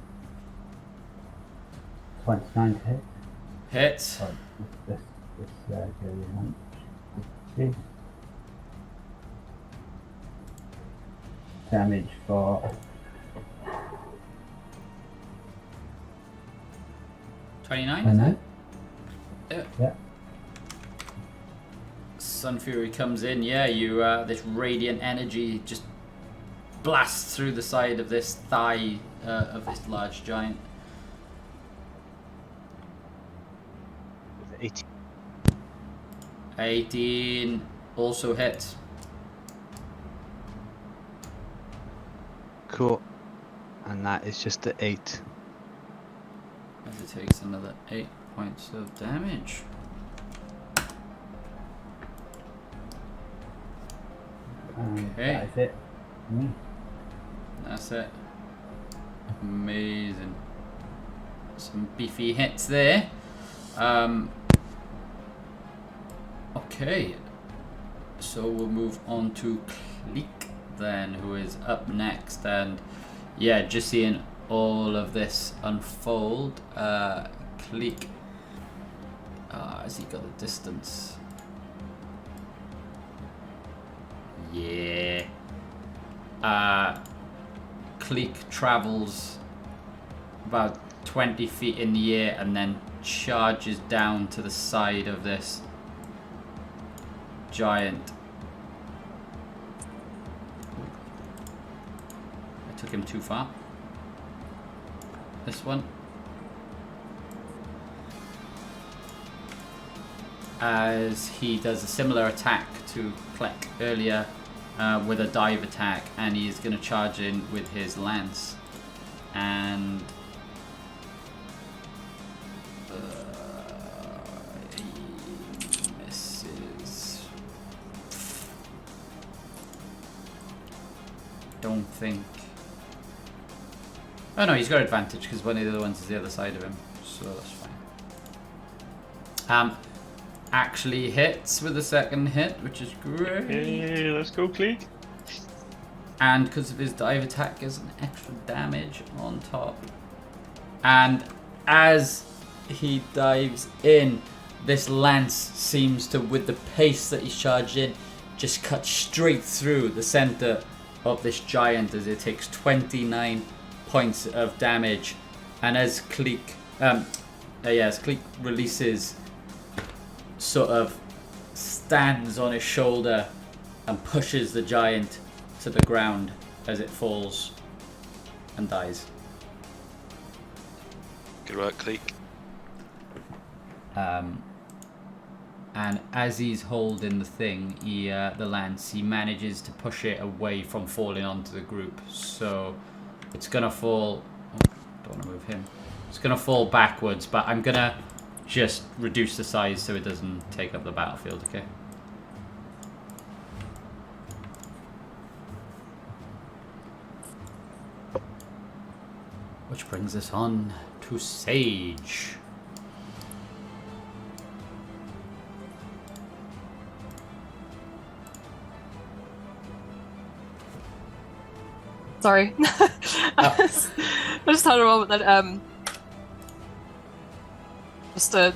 29 to hit. Hits. Oh, this go in. Okay. Damage for 29, is it? Yeah. Sun Fury comes in. Yeah, you this radiant energy just blasts through the side of this thigh of this large giant. 18. 18 also hits. Cool. And that is just the 8. As it takes another 8 points of damage. That is it. That's it. Amazing. Some beefy hits there. Okay. So we'll move on to Kleek then, who is up next. And yeah, just seeing all of this unfold. Kleek. Has he got the distance? Yeah. Kleek travels about 20 feet in the air and then charges down to the side of this giant. I took him too far. This one. As he does a similar attack to Kleek earlier with a dive attack, and he's going to charge in with his lance. And he misses. Don't think. Oh no, he's got advantage because one of the other ones is the other side of him, so that's fine. Actually hits with the second hit, which is great. Hey, let's go, Kleek. And because of his dive attack, gives an extra damage on top. And as he dives in, this lance seems to, with the pace that he's charged in, just cut straight through the center of this giant as it takes 29 points of damage. And as Kleek, as Kleek releases, sort of stands on his shoulder and pushes the giant to the ground as it falls and dies. Good work, Kleek. And as he's holding the thing, the lance, he manages to push it away from falling onto the group. So it's gonna fall. Oh, don't want to move him. It's gonna fall backwards, but I'm gonna just reduce the size so it doesn't take up the battlefield. Okay. Which brings us on to Sage. Sorry. I just had a moment that just a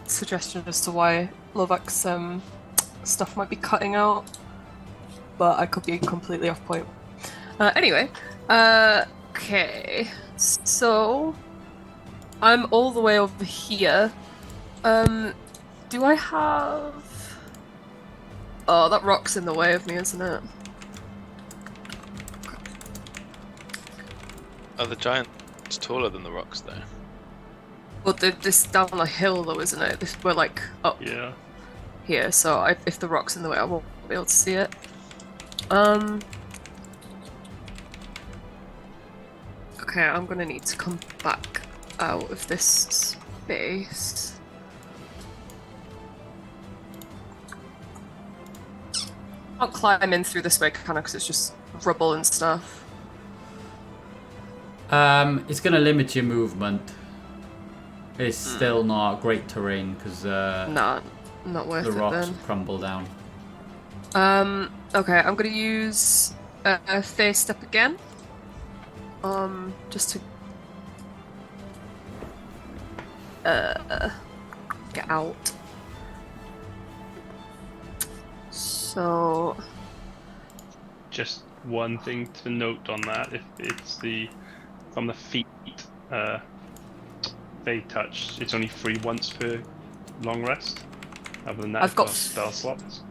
suggestion as to why Lovak's stuff might be cutting out, but I could be completely off point. Anyway, okay, so I'm all the way over here. Do I have? Oh, that rock's in the way of me, isn't it? Oh, the giant's taller than the rocks, though. Well, this down a hill, though, isn't it? We're like up here, so if the rock's in the way, I won't be able to see it. Okay, I'm gonna need to come back out of this space. I'll climb in through this way, kind of, because it's just rubble and stuff. It's going to limit your movement. It's still not great terrain because not worth the it rocks then. crumble down. Okay, I'm gonna use a phase step again. Just to get out. So Just one thing to note on that: if it's from the feet, they touch. It's only free once per long rest. Other than that, I've got spell slots.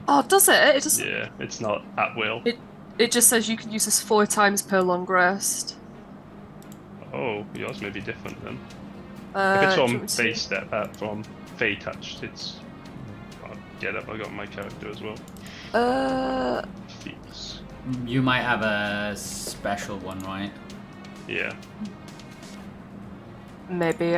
Oh, does it? It just Yeah, it's not at will. It just says you can use this 4 times per long rest. Oh, yours may be different then. do If it's you from want me to Fey see? step, from Fey touched, it's. I'll get up. I got my character as well. Feats. You might have a special one, right? Yeah. Maybe,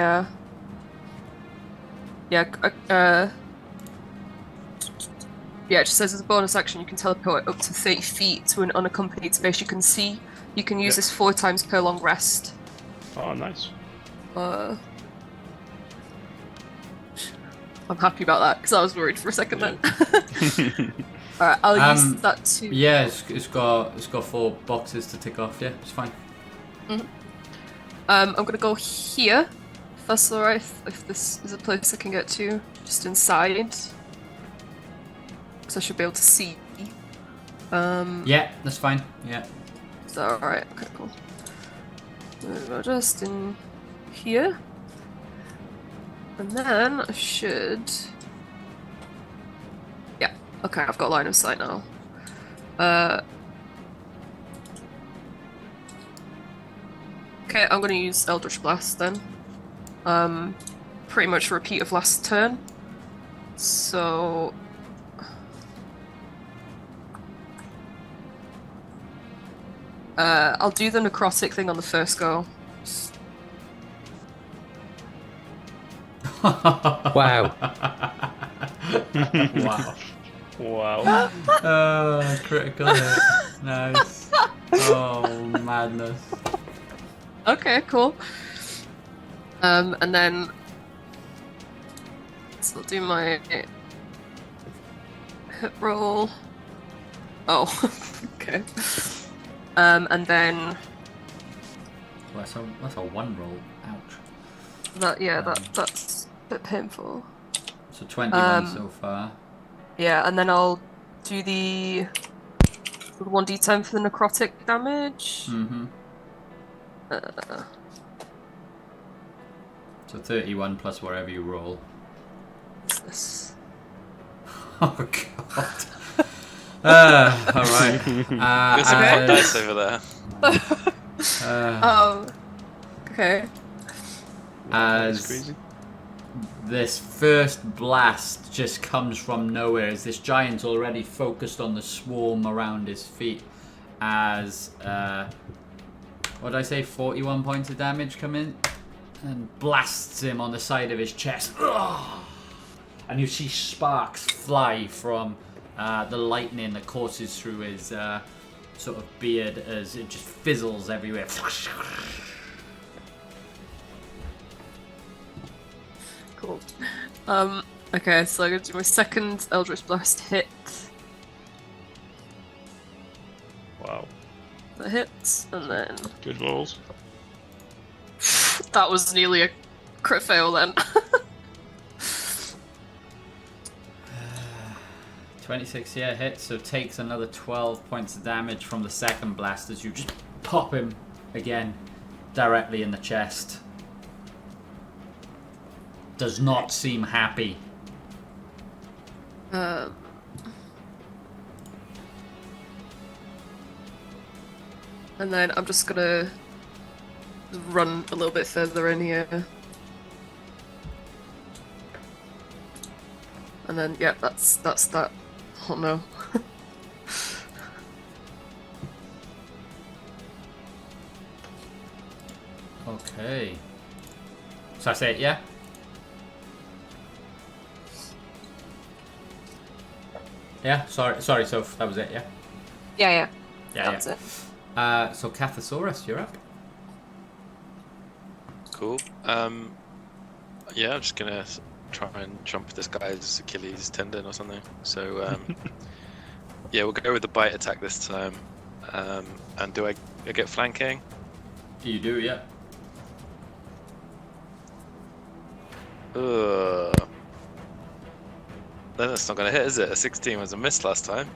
Yeah, it just says as a bonus action you can teleport up to 30 feet to an unaccompanied space you can see. You can use this 4 times per long rest. Oh, nice. I'm happy about that because I was worried for a second then. Alright, I'll use that to. Yeah, it's got 4 boxes to tick off. Yeah, it's fine. I'm gonna go here. If that's alright, if this is a place I can get to, just inside. Because I should be able to see. Yeah, that's fine. Yeah. Is that alright? Okay, cool. We're just in here. And then I should. Yeah, okay, I've got line of sight now. Okay, I'm gonna use Eldritch Blast then. Pretty much a repeat of last turn. So. I'll do the necrotic thing on the first go. Wow. Wow. Wow. Critical hit. Nice. Oh, madness. Okay, cool. And then so I'll do my hit roll. Oh, okay. And then That's a 1 roll. Ouch. that's a bit painful. So 21 so far. Yeah, and then I'll do the 1d10 for the necrotic damage. Mm-hmm. So 31 plus whatever you roll. What's this? Oh god. Alright. There's some hot dice over there. Okay. As crazy. this first blast just comes from nowhere, as this giant's already focused on the swarm around his feet, as what did I say, 41 points of damage come in and blasts him on the side of his chest. Ugh! And you see sparks fly from the lightning that courses through his sort of beard as it just fizzles everywhere. Cool. Okay, so I'm gonna do my second Eldritch Blast hit. Wow. That hits, and then Good rolls. that was nearly a crit fail then. 26, yeah, hits, so takes another 12 points of damage from the second blast as you just pop him again directly in the chest. Does not seem happy. And then I'm just gonna run a little bit further in here. And then, yeah, that's that. Oh no. Okay. So I say it, yeah? Yeah, sorry, Soph, that was it, yeah? Yeah. Yeah, That's it. So Cathosaurus, you're up. Cool. Yeah, I'm just gonna try and jump this guy's Achilles tendon or something. So, yeah, we'll go with the bite attack this time. And do I get flanking? You do, yeah. That's not gonna hit, is it? A 16 was a miss last time.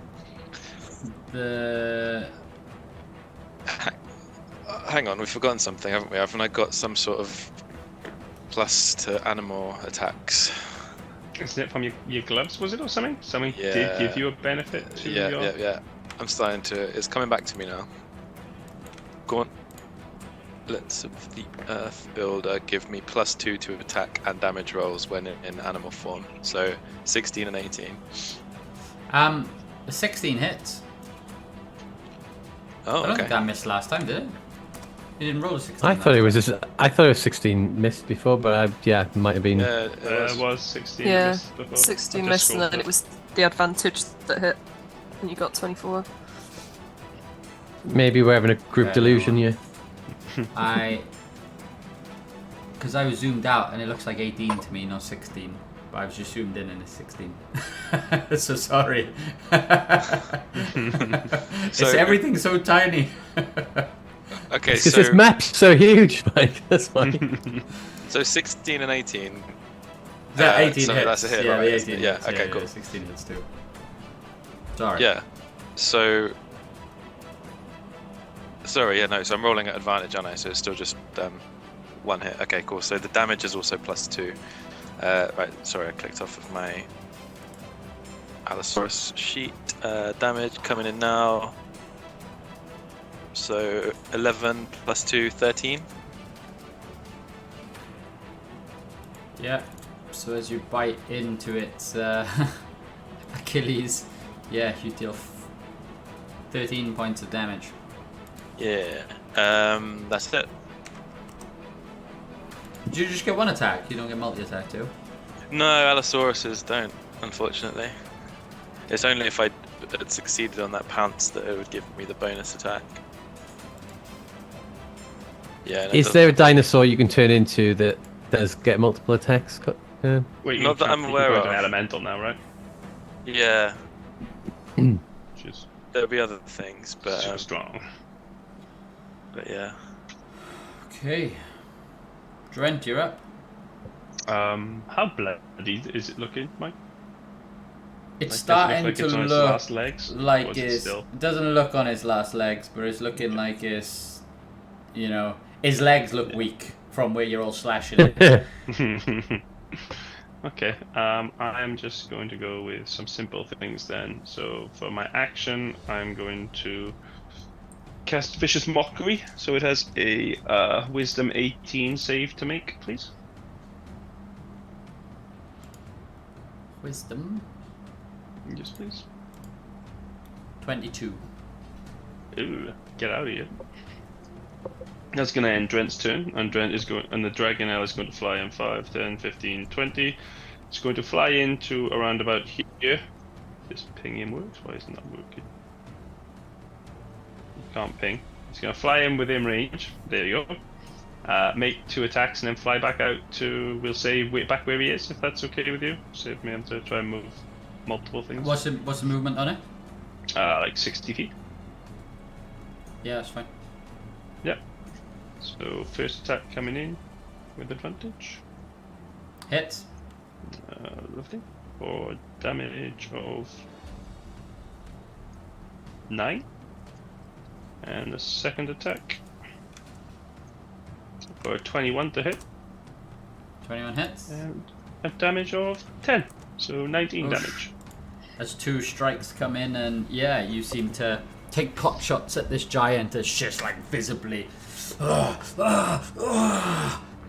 Hang on, we've forgotten something, haven't we? Haven't I got some sort of plus to animal attacks? Isn't it from your gloves, was it, or something? Something Yeah. did give you a benefit to your... Yeah. I'm starting to... It's coming back to me now. Go on. Let's of the Earth Builder give me +2 to attack and damage rolls when in animal form. So 16 and 18. The 16 hits. Oh, I don't okay. think that missed last time, did it? You didn't roll a 16. I thought it was I thought it was 16 missed before, but yeah, it might have been. It It was 16 Yeah, missed before. 16 I've just missed, and scrolled then up. it was the advantage that hit, and you got 24. Maybe we're having a group delusion here. Because I was zoomed out and it looks like 18 to me, not 16. But I was just zoomed in and it's 16. So sorry. Everything's so tiny. Okay, because this map's so huge, Mike. That's why. So 16 and 18. That 18 so hits. That's a hit, yeah, right? The 18 yeah. hits. Okay, yeah, cool. Yeah, 16 hits too. Sorry. Yeah. So. Sorry, yeah, no. So I'm rolling at advantage, aren't I? So it's still just 1 hit. Okay, cool. So the damage is also +2. Right. Sorry, I clicked off of my Allosaurus sheet. Damage coming in now. So 11 + 2, 13. Yeah. So as you bite into its Achilles, yeah, you deal 13 points of damage. Yeah. That's it. Do you just get one attack? You don't get multi-attack too? No, Allosauruses don't, unfortunately. It's only if I had succeeded on that pounce that it would give me the bonus attack. Yeah. No, Is there a dinosaur you can turn into that does get multiple attacks? Yeah. Wait, Not that I'm aware of. An elemental now, right? Yeah. Which is There'll be other things, but super strong. But yeah. Okay. Drent, you're up. How bloody is it looking, Mike? It's Like, starting does it to look like it's on its look last legs, like or is it it's. still? It doesn't look on its last legs, but it's looking like it's. You know, his legs look weak from where you're all slashing it. Okay, I'm just going to go with some simple things then. So for my action, I'm going to cast Vicious Mockery. So it has a Wisdom 18 save to make, please. Wisdom Yes, please. 22. Ooh, get out of here. That's going to end Drent's turn, and Drent is going, and the dragon now is going to fly in 5, 10, 15, 20. It's going to fly into around about here. This pinging works. Why isn't that working? You can't ping. It's going to fly in within range. There you go. Make 2 attacks and then fly back out to, we'll say, back where he is, if that's okay with you. Save me having to try and move multiple things. What's the movement on it? Like 60 feet. Yeah, that's fine. Yep. So first attack coming in with advantage. Hits. Lovely. For damage of 9. And the second attack for 21 to hit. 21 hits. And a damage of 10. So 19 Oof. damage. As 2 strikes come in, and yeah, you seem to take pot shots at this giant that's just like visibly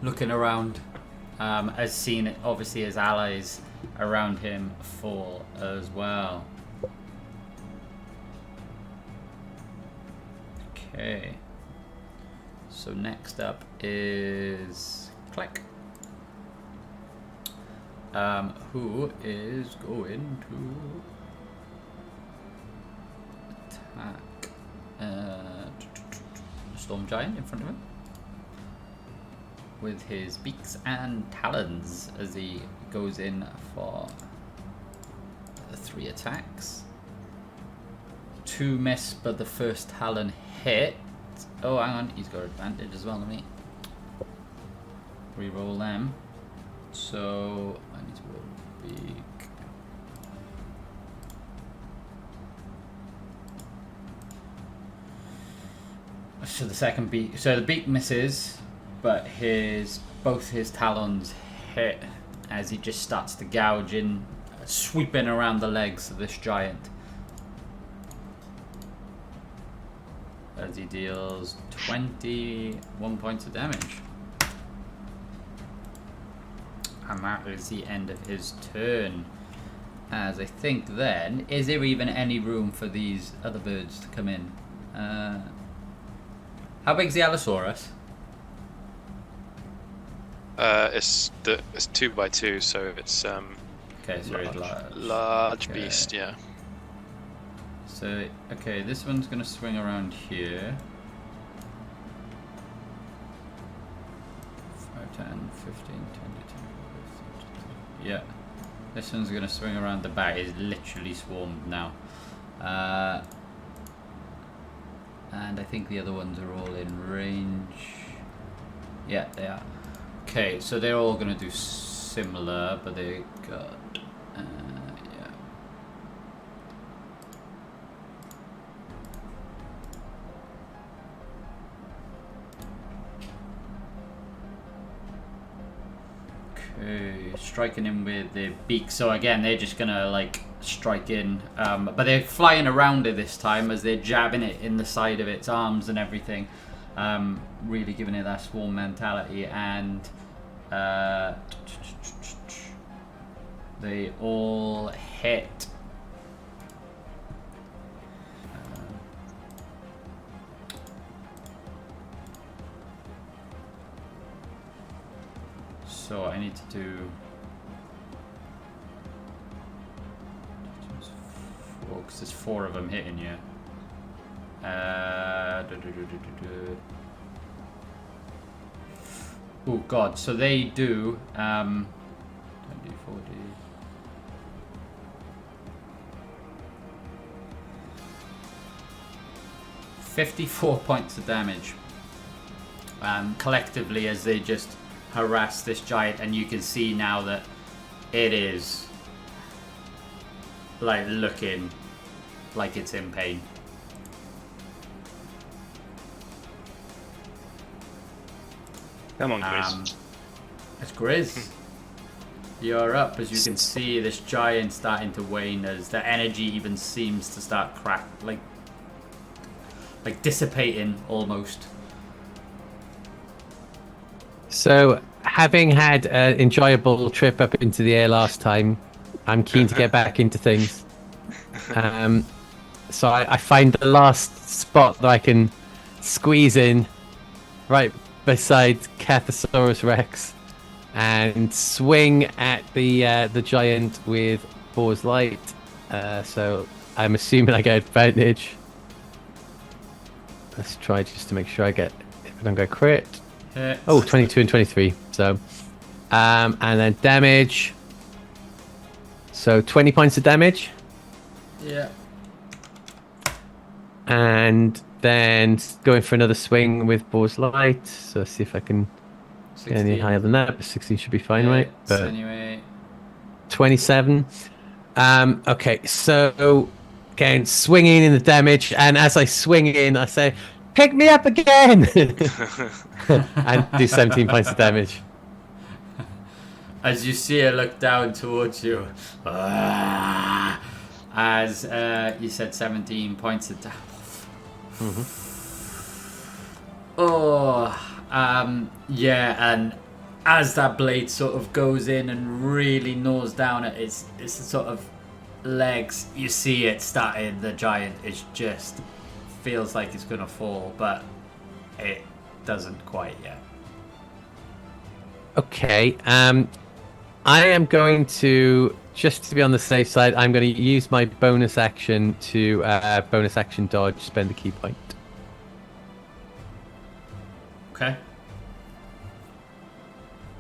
looking around, as seen obviously his allies around him fall as well. Okay, so next up is Kleck, who is going to attack Storm Giant in front of him with his beaks and talons as he goes in for 3 attacks. 2 miss, but the first talon hit. Oh, hang on, he's got advantage as well. Let me re-roll them. So I need to roll beak. So the second beak, so the beak misses, but both his talons hit as he just starts to gouge in, sweeping around the legs of this giant. As he deals 21 points of damage. And that is the end of his turn. As I think then, is there even any room for these other birds to come in? How big's the Allosaurus? It's 2 by 2, so it's Okay, so it's large okay. beast, yeah. So, okay, this one's going to swing around here. 5, 10, 15, 10, 10, yeah. This one's going to swing around the back. It's literally swarmed now. And I think the other ones are all in range. Yeah, they are. Okay, so they're all going to do similar, but they got... yeah. Okay, striking him with the beak. So again, they're just gonna like strike in, but they're flying around it this time as they're jabbing it in the side of its arms and everything, really giving it that swarm mentality. And they all hit. So I need to do 4, because there's 4 of them hitting you. Oh god, so they do 20, 40. $54 points of damage collectively as they just harass this giant, and you can see now that it is like looking like it's in pain. Come on, Grizz. It's Grizz. You're up. As you can see, this giant starting to wane as the energy even seems to start like dissipating almost. So, having had an enjoyable trip up into the air last time, I'm keen to get back into things. So I find the last spot that I can squeeze in, right beside Cathosaurus Rex, and swing at the giant with Boar's Light. So I'm assuming I get advantage. Let's try just to make sure I get, if I don't go crit. Oh, 22 and 23. So, and then damage. So 20 points of damage. Yeah. And then going for another swing with Boar's Light. So let's see if I can get any higher than that. But 16 should be fine, right? But anyway. 27. Okay, so again, swinging in the damage. And as I swing in, I say, pick me up again! And do 17 points of damage. As you see her look down towards you. As you said, 17 points of damage. Yeah, and as that blade sort of goes in and really gnaws down at its sort of legs, you see it starting, the giant is just feels like it's gonna fall, but it doesn't quite yet. Okay, I am going to, just to be on the safe side, I'm going to use my bonus action to bonus action dodge, spend a key point. Okay.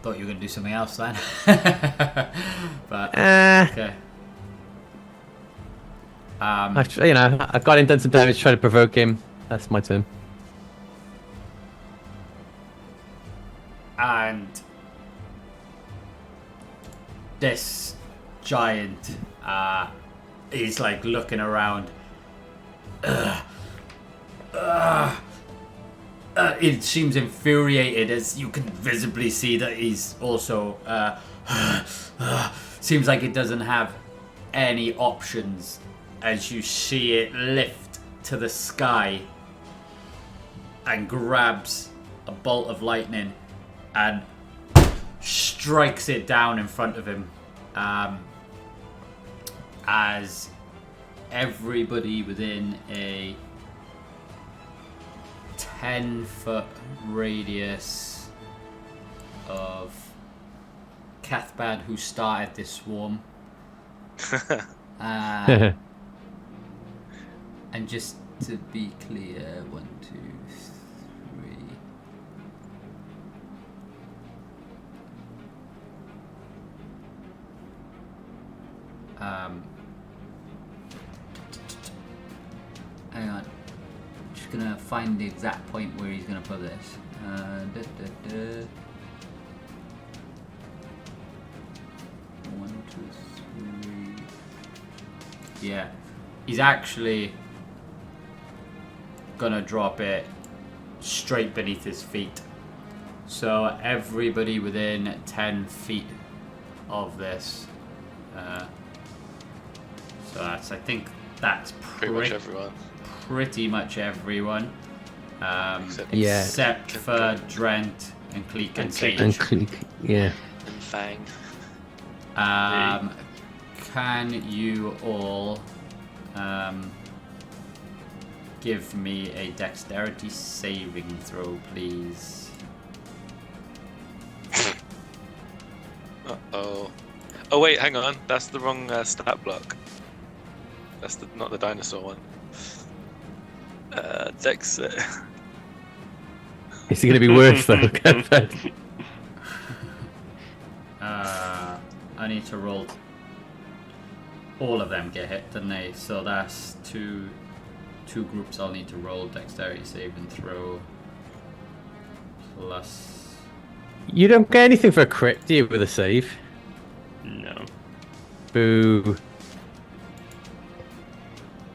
Thought you were going to do something else then. But okay. I've got him, done some damage, try to provoke him. That's my turn. And this giant is like looking around. It seems infuriated, as you can visibly see that he's also seems like it doesn't have any options, as you see it lift to the sky and grabs a bolt of lightning and strikes it down in front of him, as everybody within a 10-foot radius of Cathbad, who started this swarm, And just to be clear, 1, 2, 3. Hang on. Just gonna find the exact point where he's gonna put this. 1, 2, 3. Yeah, he's actually gonna drop it straight beneath his feet. So everybody within 10 feet of this. So that's, I think that's Pretty much everyone. Pretty much everyone. Yeah. Except for Drent and Cleek and Sage. And Cleek, yeah. And Fang. Can you all give me a dexterity saving throw, please? Uh-oh. Oh wait, hang on. That's the wrong stat block. That's not the dinosaur one. Dex. Is it going to be worse though? I need to roll. All of them get hit, didn't they? So that's two groups. I'll need to roll dexterity saving throw. Plus. You don't get anything for a crit, do you, with a save? No. Boo.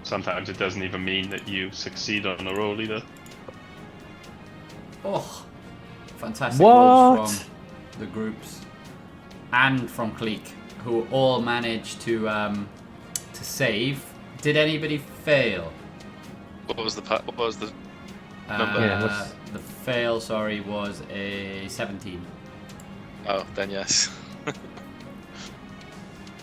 Sometimes it doesn't even mean that you succeed on a roll either. Oh, fantastic What? rolls from the groups and from Cleek, who all managed to save. Did anybody fail? What was the number? Yeah, The fail, sorry, was a 17. Oh, then yes.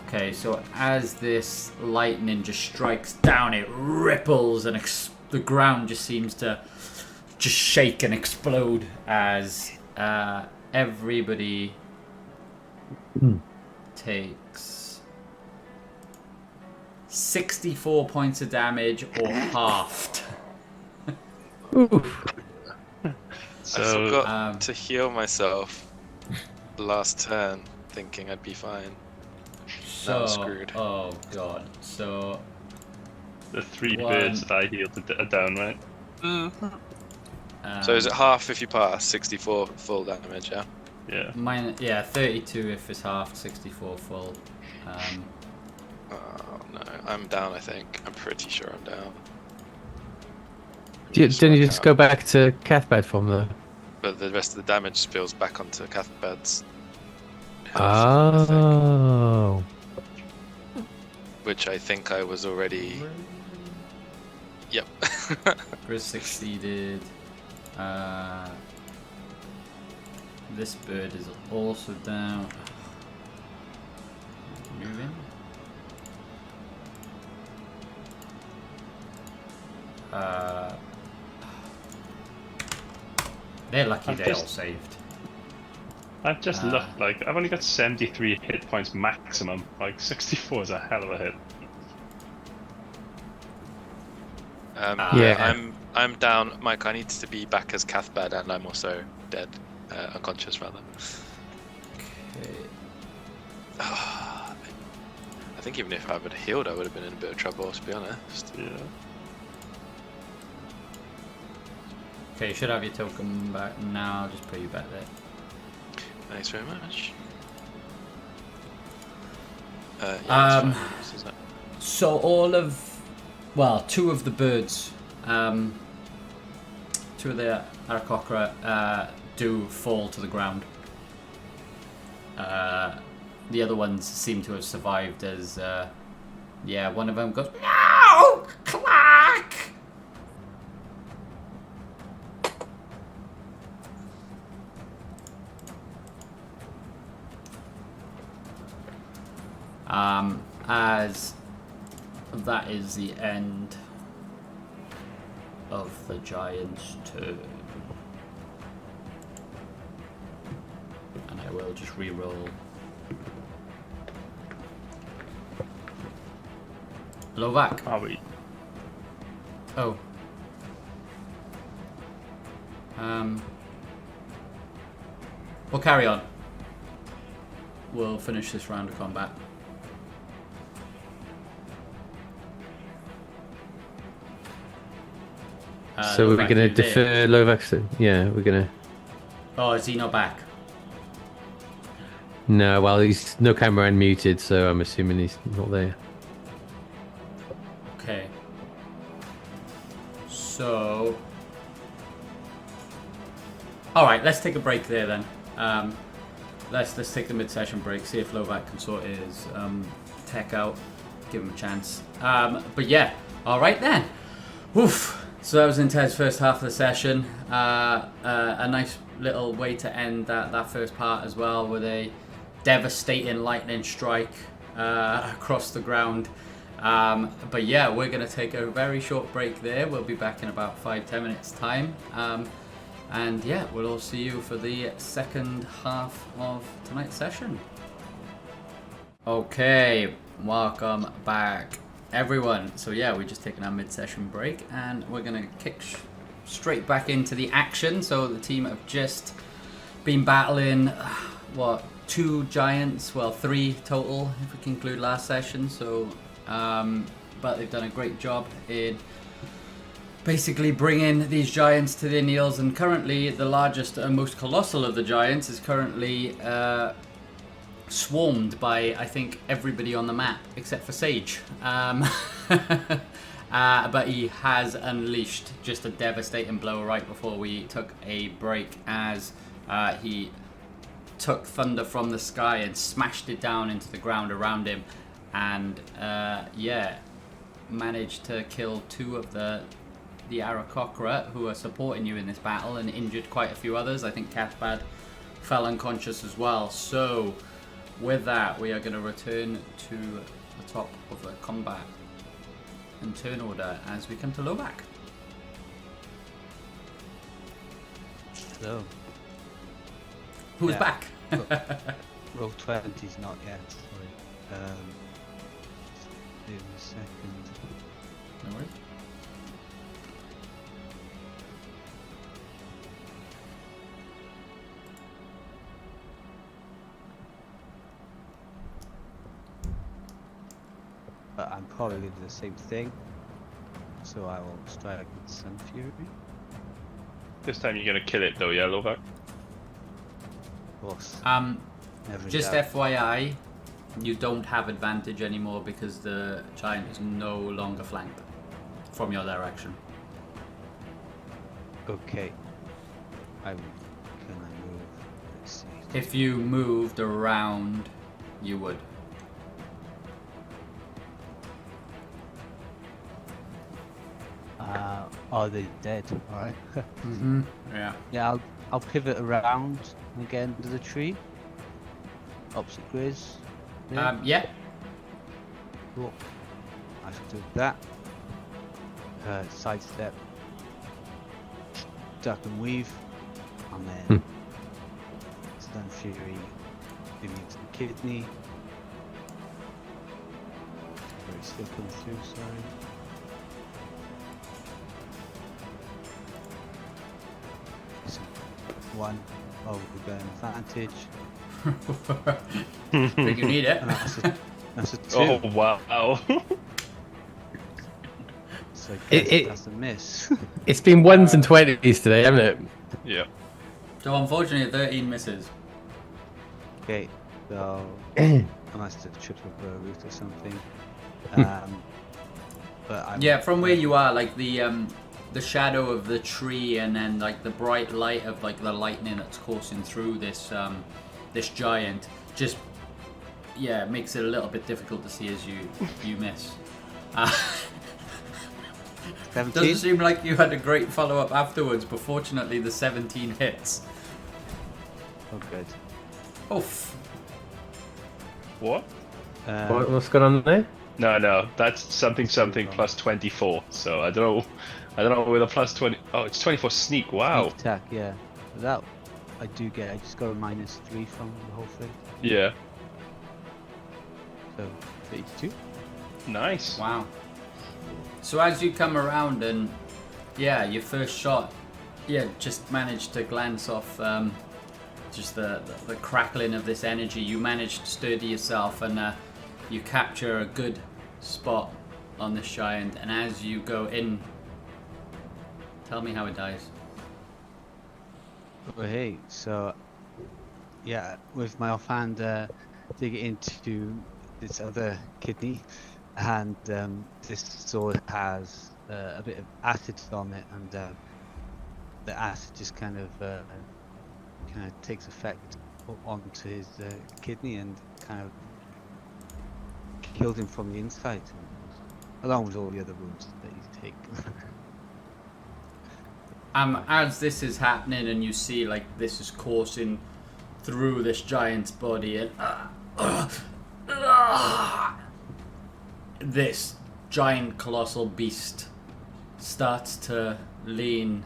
Okay, so as this lightning just strikes down, it ripples and the ground just seems to just shake and explode as everybody takes 64 points of damage or halved. Oof. I forgot to heal myself last turn, thinking I'd be fine. Now I'm screwed. Oh god. So The 3 birds that I healed are down, right? So is it half if you pass? 64 full damage, yeah? Yeah. 32 if it's half, 64 full. Oh no, I'm down, I think. I'm pretty sure I'm down. Didn't you just go back to Cathbad from there? But the rest of the damage spills back onto Cathbad's health, Oh. which I think I was already. Yep. Chris succeeded. This bird is also down. Moving. They're lucky they all saved. I've just looked, like, I've only got 73 hit points maximum. Like, 64 is a hell of a hit. Yeah. I'm down, Mike. I need to be back as Cathbad, and I'm also dead, unconscious rather. Okay. I think even if I would have healed, I would have been in a bit of trouble, to be honest. Yeah. Okay, you should have your token back now. I'll just put you back there. Thanks very much. Yeah, that's fine, isn't it? So two of the birds, two of the Aarakocra do fall to the ground. The other ones seem to have survived as, one of them goes, "No! Clack!" As that is the end of the giant's turn. And I will just re-roll. Lovak. Are we? Oh. We'll carry on. We'll finish this round of combat. So we're Lovak, going to you there? defer Lovax? Yeah, we're going to... Oh, is he not back? No, well, he's no camera and muted, so I'm assuming he's not there. Okay. So... Alright, let's take a break there then. Let's take the mid-session break, see if Lovak can sort his tech out. Give him a chance. But yeah, alright then. Oof. So that was Inted's first half of the session. A nice little way to end that first part as well, with a devastating lightning strike across the ground. But yeah, we're going to take a very short break there. We'll be back in about 5-10 minutes time. And yeah, we'll all see you for the second half of tonight's session. Okay, welcome back, everyone. So yeah, we're just taking our mid-session break, and we're gonna kick straight back into the action. So the team have just been battling, what, 2 giants? Well, 3 total if we can include last session. So, but they've done a great job in basically bringing these giants to their knees, and currently the largest and most colossal of the giants is currently swarmed by, I think, everybody on the map except for Sage. But he has unleashed just a devastating blow right before we took a break, as he took thunder from the sky and smashed it down into the ground around him, and yeah, managed to kill 2 of the Aarakocra who are supporting you in this battle, and injured quite a few others. I think Cathbad fell unconscious as well. So with that, we are going to return to the top of the combat and turn order as we come to Lovak. So, Who's yeah. back? roll 20's not yet. Sorry. Give me a second. No worries. But I'm probably going to do the same thing. So I will strike with Sun Fury. This time you're gonna kill it though, yeah, Lovak? Of course. Never in Just doubt. FYI, you don't have advantage anymore because the giant is no longer flanked from your direction. Okay. Can I move? Let's see. If you moved around, you would. Oh, they're dead. Alright. Mm-hmm. Yeah. Yeah, I'll pivot around and get into the tree. Opposite Grizz. Yeah. Cool. I should do that. Sidestep. Duck and weave. And then Stun Fury. Give me to the kidney. Very still coming through, sorry. One. Oh, we've got an advantage. Think you need it. And that's a 2. Oh wow. So I guess that's a miss. It's been 1s and 20s today, hasn't it? Yeah. So unfortunately, 13 misses. Okay, so unless it's a triple bow route or something. But I'm, Yeah, from where you are, like the shadow of the tree, and then like the bright light of like the lightning that's coursing through this this giant, just makes it a little bit difficult to see as you miss. 17? Doesn't seem like you had a great follow up afterwards, but fortunately the 17 hits. Oh, good. Oof. What? What's going on there? No, that's something plus 24. So I don't know with a plus 20. Oh, it's 24 sneak. Wow. Sneak attack, yeah. That I do get. I just got a -3 from the whole thing. Yeah. So 32. Nice. Wow. So as you come around and, yeah, your first shot, yeah, just managed to glance off just the crackling of this energy. You manage to sturdy yourself and you capture a good spot on this giant. And as you go in, tell me how it dies. Well, hey, so yeah, with my offhand, dig into this other kidney, and this sword has a bit of acid on it, and the acid just kind of takes effect onto his kidney and kind of killed him from the inside, along with all the other wounds that he's taken. As this is happening and you see like this is coursing through this giant's body and this giant colossal beast starts to lean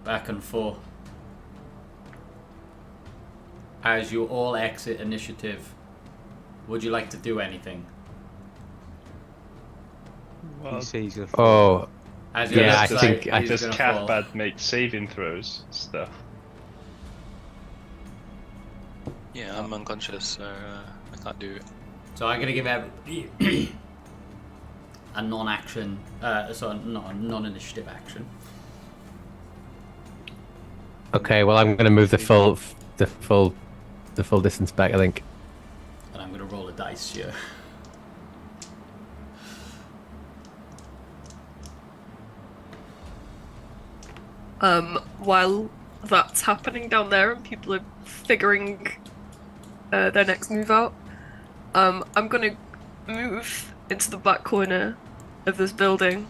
back and forth. As you all exit initiative, would you like to do anything? Well, You say he's gonna Oh, As Yeah, I looks think- like I he's does gonna fall. Cathbad make saving throws stuff? Yeah, I'm unconscious, so I can't do it. So I'm gonna give everybody a non-action, so not a non-initiative action. okay. Well, I'm going to move the full distance back, I think. And I'm gonna roll a dice here. While that's happening down there and people are figuring their next move out, I'm gonna move into the back corner of this building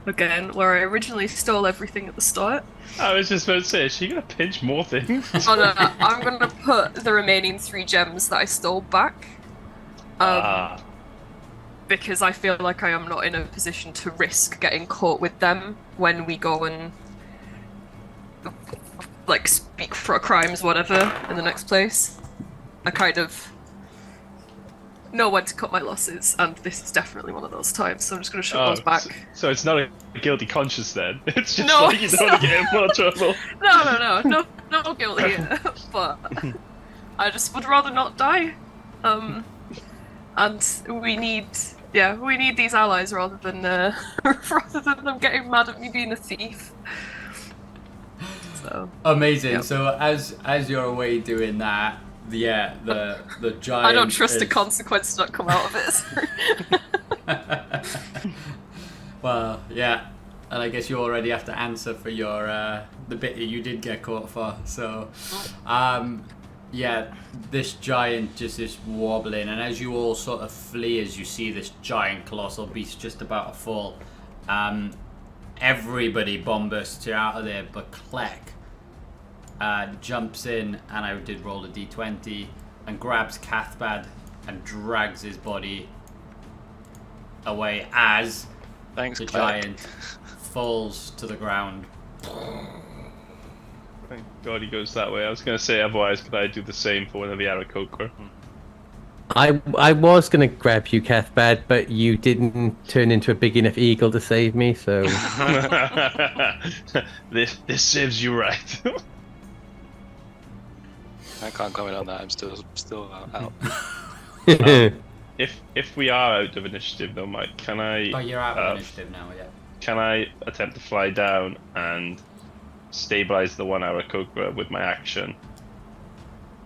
again, where I originally stole everything at the start. I was just about to say, is she gonna pinch more things? Oh no, I'm gonna put the remaining 3 gems that I stole back. Because I feel like I am not in a position to risk getting caught with them when we go and like speak for our crimes, whatever, in the next place. I kind of know when to cut my losses, and this is definitely one of those times, so I'm just gonna shove those back. So it's not a guilty conscience then. It's just No, like you don't want to get in more trouble. No guilt here. But I just would rather not die. And we need these allies rather than them getting mad at me being a thief. So Amazing. Yep. So as you're away doing that, the giant. I don't trust is... the consequence to not come out of it. Well, yeah, and I guess you already have to answer for your the bit that you did get caught for. So, yeah, this giant just is wobbling, and as you all sort of flee, as you see this giant colossal beast just about to fall, everybody bomb bursts you out of there, but Kleck jumps in, and I did roll a d20, and grabs Cathbad and drags his body away as Thanks, the Clark. giant falls to the ground. Thank God he goes that way. I was gonna say otherwise could I do the same for one of the Aarakocra? I was going to grab you, Cathbad, but you didn't turn into a big enough eagle to save me, so... This serves you right. I can't comment on that. I'm still out. If we are out of initiative though, Mike, can I? Oh, you're out of initiative now, yeah. Can I attempt to fly down and stabilize the one Aarakocra with my action,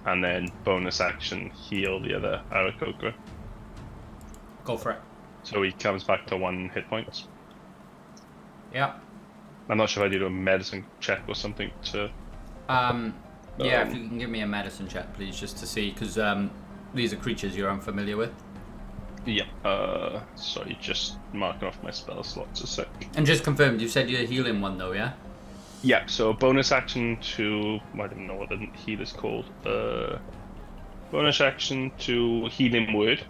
and then bonus action heal the other Aarakocra? Go for it. So he comes back to 1 hit points. Yeah. I'm not sure if I do a medicine check or something to. Yeah, if you can give me a medicine check, please, just to see, because these are creatures you're unfamiliar with. Yeah. Sorry, just marking off my spell slots a sec. And just confirmed, you said you're healing one though, yeah? Yeah. So bonus action to. I don't know what the heal is called. Bonus action to healing word.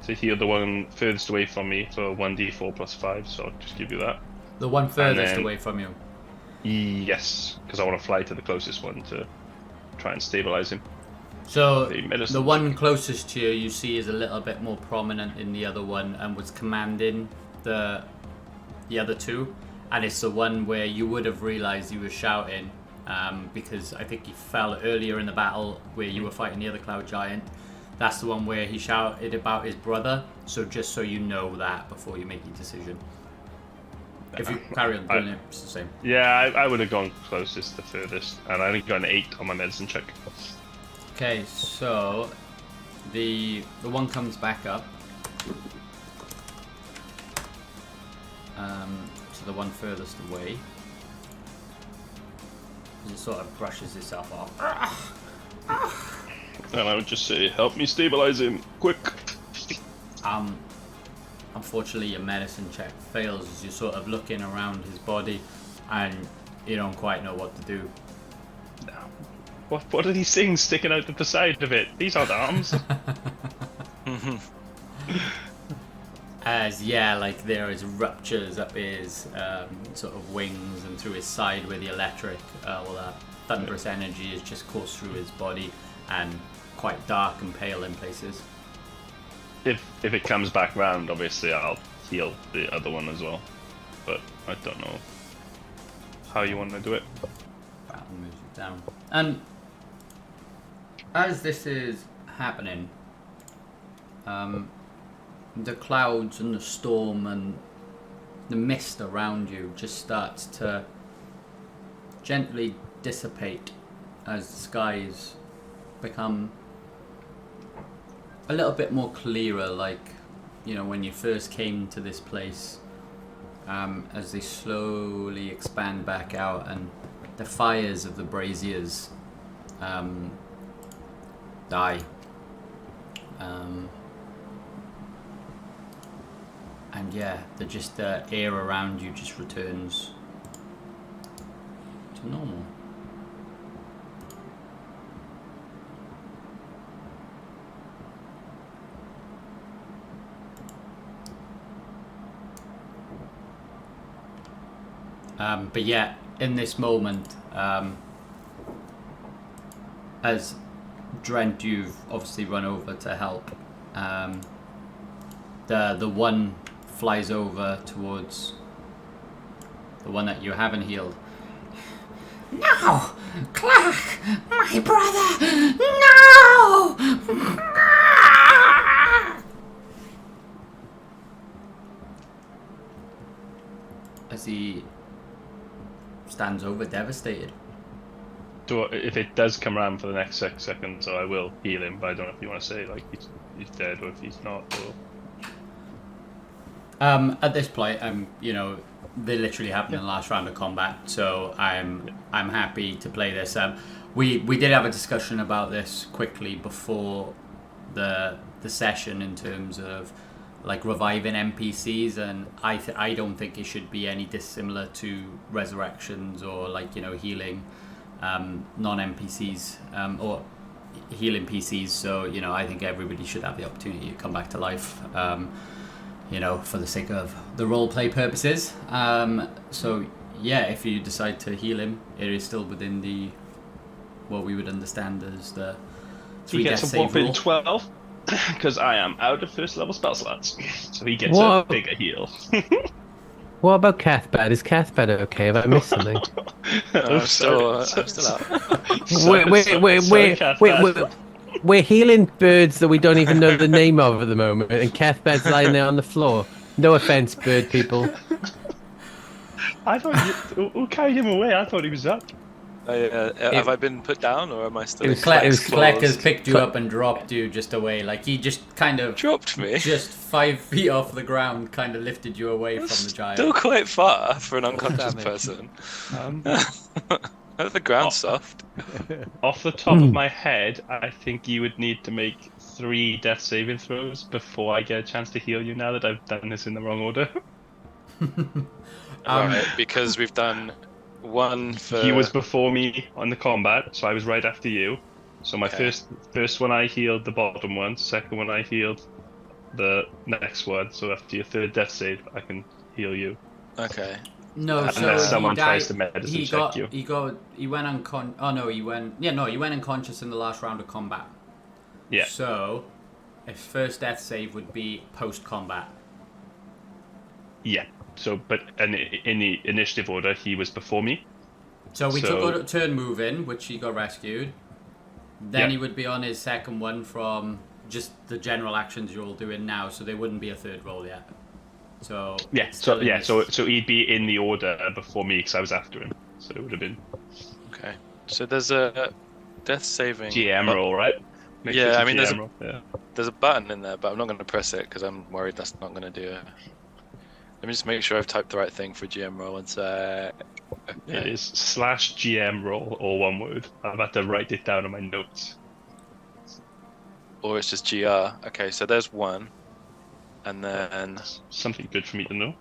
To heal the one furthest away from me for 1d4 plus 5. So I'll just give you that. The one furthest then- away from you. Yes, because I want to fly to the closest one to try and stabilize him. So The medicine the one closest to you, you see, is a little bit more prominent in the other one, and was commanding the other two, and it's the one where you would have realised he was shouting, because I think he fell earlier in the battle where you were fighting the other Cloud Giant. That's the one where he shouted about his brother, so just so you know that before you make your decision. If you carry on doing it, it's the same. Yeah, I would have gone closest to furthest, and I only got an 8 on my medicine check. Okay, so the one comes back up. To the one furthest away. It sort of brushes itself off. And I would just say, help me stabilize him, quick. Unfortunately, your medicine check fails as you're sort of looking around his body, and you don't quite know what to do. What are these things sticking out the side of it? These aren't arms. As like there is ruptures up his sort of wings and through his side where the electric, or that thunderous energy has just coursed through his body, and quite dark and pale in places. If it comes back round, obviously I'll heal the other one as well. But I don't know how you want to do it. That moves it down. And as this is happening, the clouds and the storm and the mist around you just starts to gently dissipate as the skies become a little bit more clearer, like, you know, when you first came to this place, as they slowly expand back out and the fires of the braziers die. And yeah, the air around you just returns to normal. But yeah, in this moment, as Drent, you've obviously run over to help. The one flies over towards the one that you haven't healed. No! Clark! My brother! No! As he stands over, devastated. So if it does come around for the next 6 seconds, so I will heal him, but I don't know if you want to say like he's dead or if he's not. Or... At this point, you know, they literally happened in the last round of combat, so I'm happy to play this. We did have a discussion about this quickly before the session in terms of like reviving NPCs, and I don't think it should be any dissimilar to resurrections or like, you know, healing non-NPCs or healing PCs. So, you know, I think everybody should have the opportunity to come back to life. You know, for the sake of the roleplay purposes. So yeah, if you decide to heal him, it is still within the what we would understand as the 3 death save rule. He gets a whopping 12 because I am out of first level spell slots, so he gets a bigger heal. What about Cathbad? Is Cathbad okay? Have I missed something? I'm still out. We're healing birds that we don't even know the name of at the moment, and Cathbad's lying there on the floor. No offense, bird people. I thought who carried him away? I thought he was up. Have I been put down, or am I still? It was Kleck has picked you up and dropped you just away. Like he just kind of dropped me, just 5 feet off the ground, kind of lifted you away from the giant. Still quite far for an unconscious person. The ground's soft. Off the top of my head, I think you would need to make 3 death saving throws before I get a chance to heal you. Now that I've done this in the wrong order. Right, because we've done one for. He was before me on the combat, so I was right after you. So my first one I healed the bottom one. Second one I healed the next one. So after your 3rd death save, I can heal you. Okay. No, unless so someone he died, tries to medicine check you. He went unconscious. Oh no, he went unconscious in the last round of combat. Yeah. So, his first death save would be post combat. Yeah. So, but in the initiative order, he was before me. So we took a turn move in, which he got rescued. Then Yep. he would be on his second one from just the general actions you're all doing now, so there wouldn't be a third roll yet. So Yeah. So he'd be in the order before me because I was after him. So it would have been. Okay. So there's a death saving GM roll, right? Make sure Yeah, it's I mean, GM roll. Yeah. there's a button in there, but I'm not going to press it because I'm worried that's not going to do it. Let me just make sure I've typed the right thing for GM roll and say. It is /GM roll, all one word. I've had to write it down on my notes. Or it's just GR. Okay, so there's one. And then. Something good for me to know.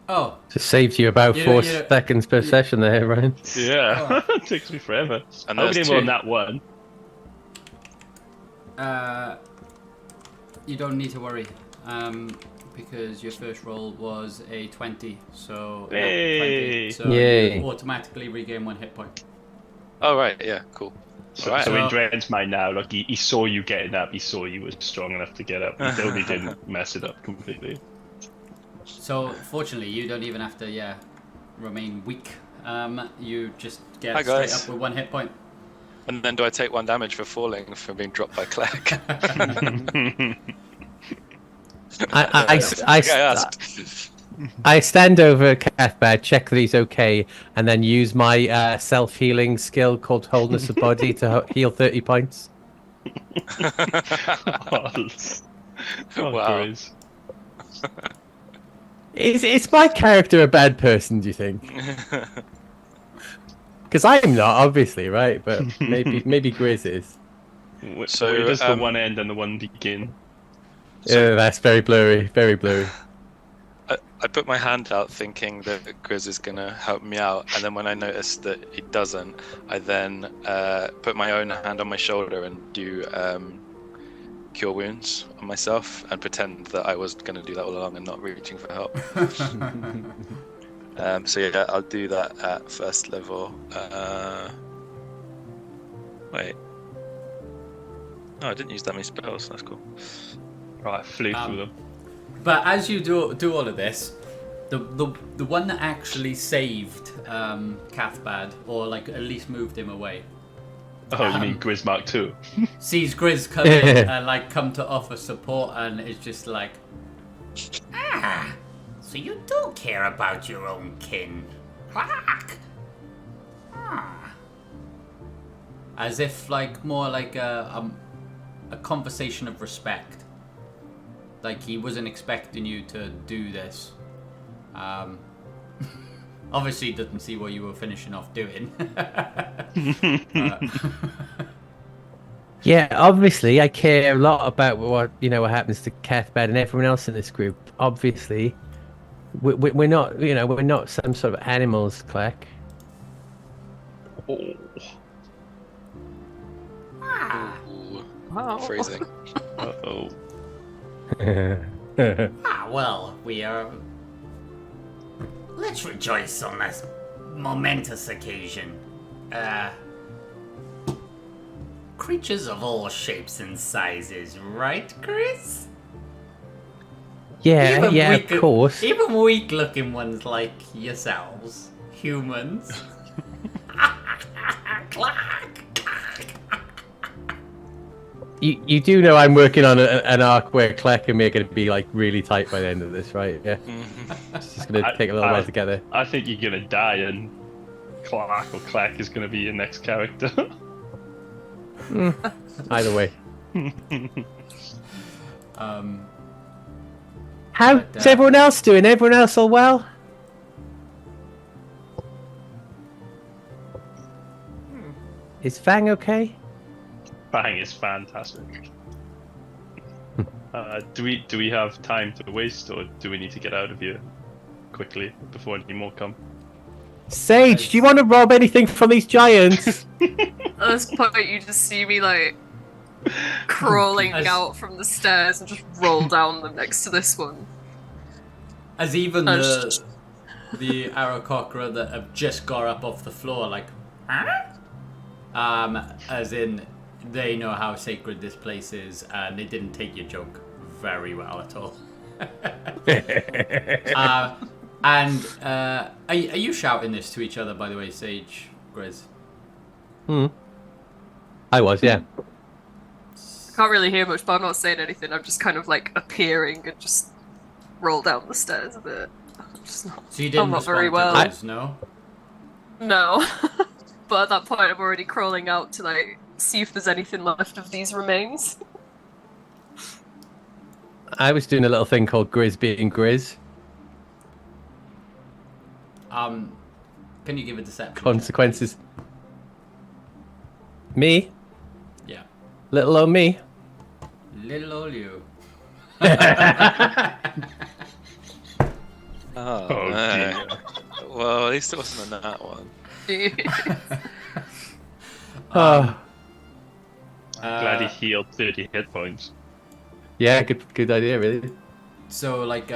Oh, Just saved you about 4 seconds per session there, Ryan. Yeah, it takes me forever. And How there's many two. were on that one? you don't need to worry, because your first roll was a 20, so Hey! 20, so Yay. you automatically regain 1 hit point. Oh, right, yeah, cool. So, Alright. so in Dren's mind now, like he saw you getting up, he saw you were strong enough to get up. He totally didn't mess it up completely. So fortunately, you don't even have to remain weak. You just get Hi, straight guys. up with 1 hit point. And then do I take 1 damage for falling from being dropped by Clegg? I asked. I stand over Cathbad, check that he's okay, and then use my self-healing skill called Wholeness of Body to heal 30 points. Wow. Grizz. Is my character a bad person, do you think? Because I'm not, obviously, right? But maybe Grizz is. So, Where does the one end and the one begin? Yeah, that's very blurry, very blurry. I put my hand out thinking that Grizz is going to help me out, and then when I noticed that he doesn't, I then put my own hand on my shoulder and do cure wounds on myself and pretend that I was going to do that all along and not reaching for help. So yeah, I'll do that at first level. Wait. Oh, I didn't use that many spells. That's cool. Right, I flew through them. But as you do all of this, the one that actually saved Cathbad, or like at least moved him away, Oh, you mean Grizz Mark 2? sees Grizz come in and like come to offer support, and is just like, so you do care about your own kin. Quack. As if like more like a conversation of respect. Like he wasn't expecting you to do this. Obviously doesn't see what you were finishing off doing. Yeah, obviously, I care a lot about what happens to Cathbad and everyone else in this group. Obviously, we're not, we're not some sort of animals, Clack. Ooh, phrasing. Uh-oh. Well, we are. Let's rejoice on this momentous occasion. Creatures of all shapes and sizes, right, Chris? Yeah, of course. Even weak-looking ones like yourselves, humans. Clack. You do know I'm working on an arc where Clack and me are going to be like really tight by the end of this, right? Yeah. It's just going to take a little while together. I think you're going to die and Clack is going to be your next character. Either way. How's everyone else doing? Everyone else all well? Is Fang okay? Bang is fantastic. Do we have time to waste, or do we need to get out of here quickly before any more come? Sage, do you want to rob anything from these giants? At this point, you just see me like crawling out from the stairs and just roll down them next to this one. As even the Aarakocra that have just got up off the floor, like, huh? As in, they know how sacred this place is, and they didn't take your joke very well at all. Are you shouting this to each other, by the way, Sage, Grizz? I was, yeah. Can't really hear much, but I'm not saying anything. I'm just kind of like appearing and just roll down the stairs a bit. I'm just not, So you didn't I'm not respond very to well. Grizz, no? No. But at that point, I'm already crawling out to like see if there's anything left of these remains. I was doing a little thing called Grizz being Grizz. Can you give a deception check, Consequences. Me? please? Yeah. Little old me? Little old you. Oh, Oh, no. dear. Well, at least it wasn't on that one. Glad he healed 30 hit points. Yeah, good idea, really. So, like,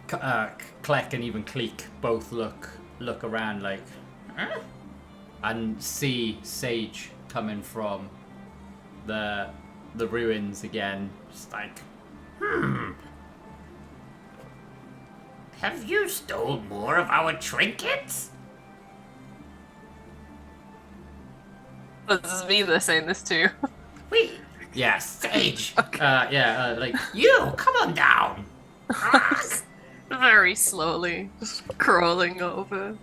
Kleck and even Cleek both look around like, huh? And see Sage coming from the ruins again, just like, have you stole more of our trinkets? This is me they're saying this to. Yeah, Sage. Like, you, come on down. Very slowly, just crawling over.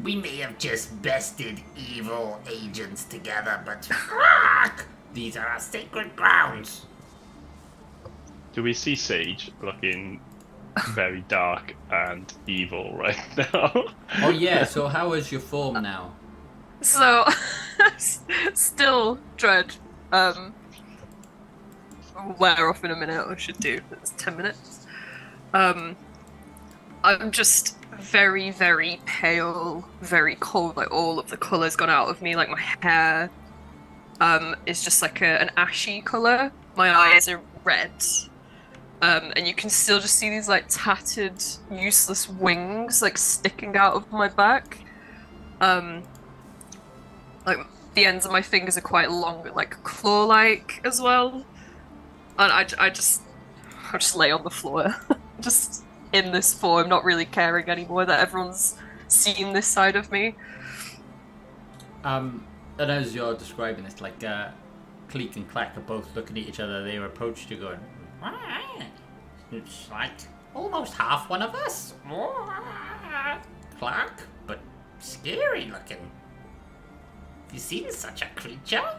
We may have just bested evil agents together, but these are our sacred grounds. Do we see Sage looking very dark and evil right now? Oh yeah, so how is your form now? So, still dread. Wear off in a minute, I should do. It's 10 minutes. I'm just very, very pale, very cold. Like all of the colour's gone out of me. Like my hair, is just like an ashy colour. My eyes are red. And you can still just see these like tattered, useless wings like sticking out of my back. Like the ends of my fingers are quite long, like claw-like as well. And I just lay on the floor, just in this form, not really caring anymore that everyone's seen this side of me. And as you're describing this, like Cleek and Clack are both looking at each other. They approached you, going, "It's like almost half one of us." Clack, but scary looking. Have you seen such a creature?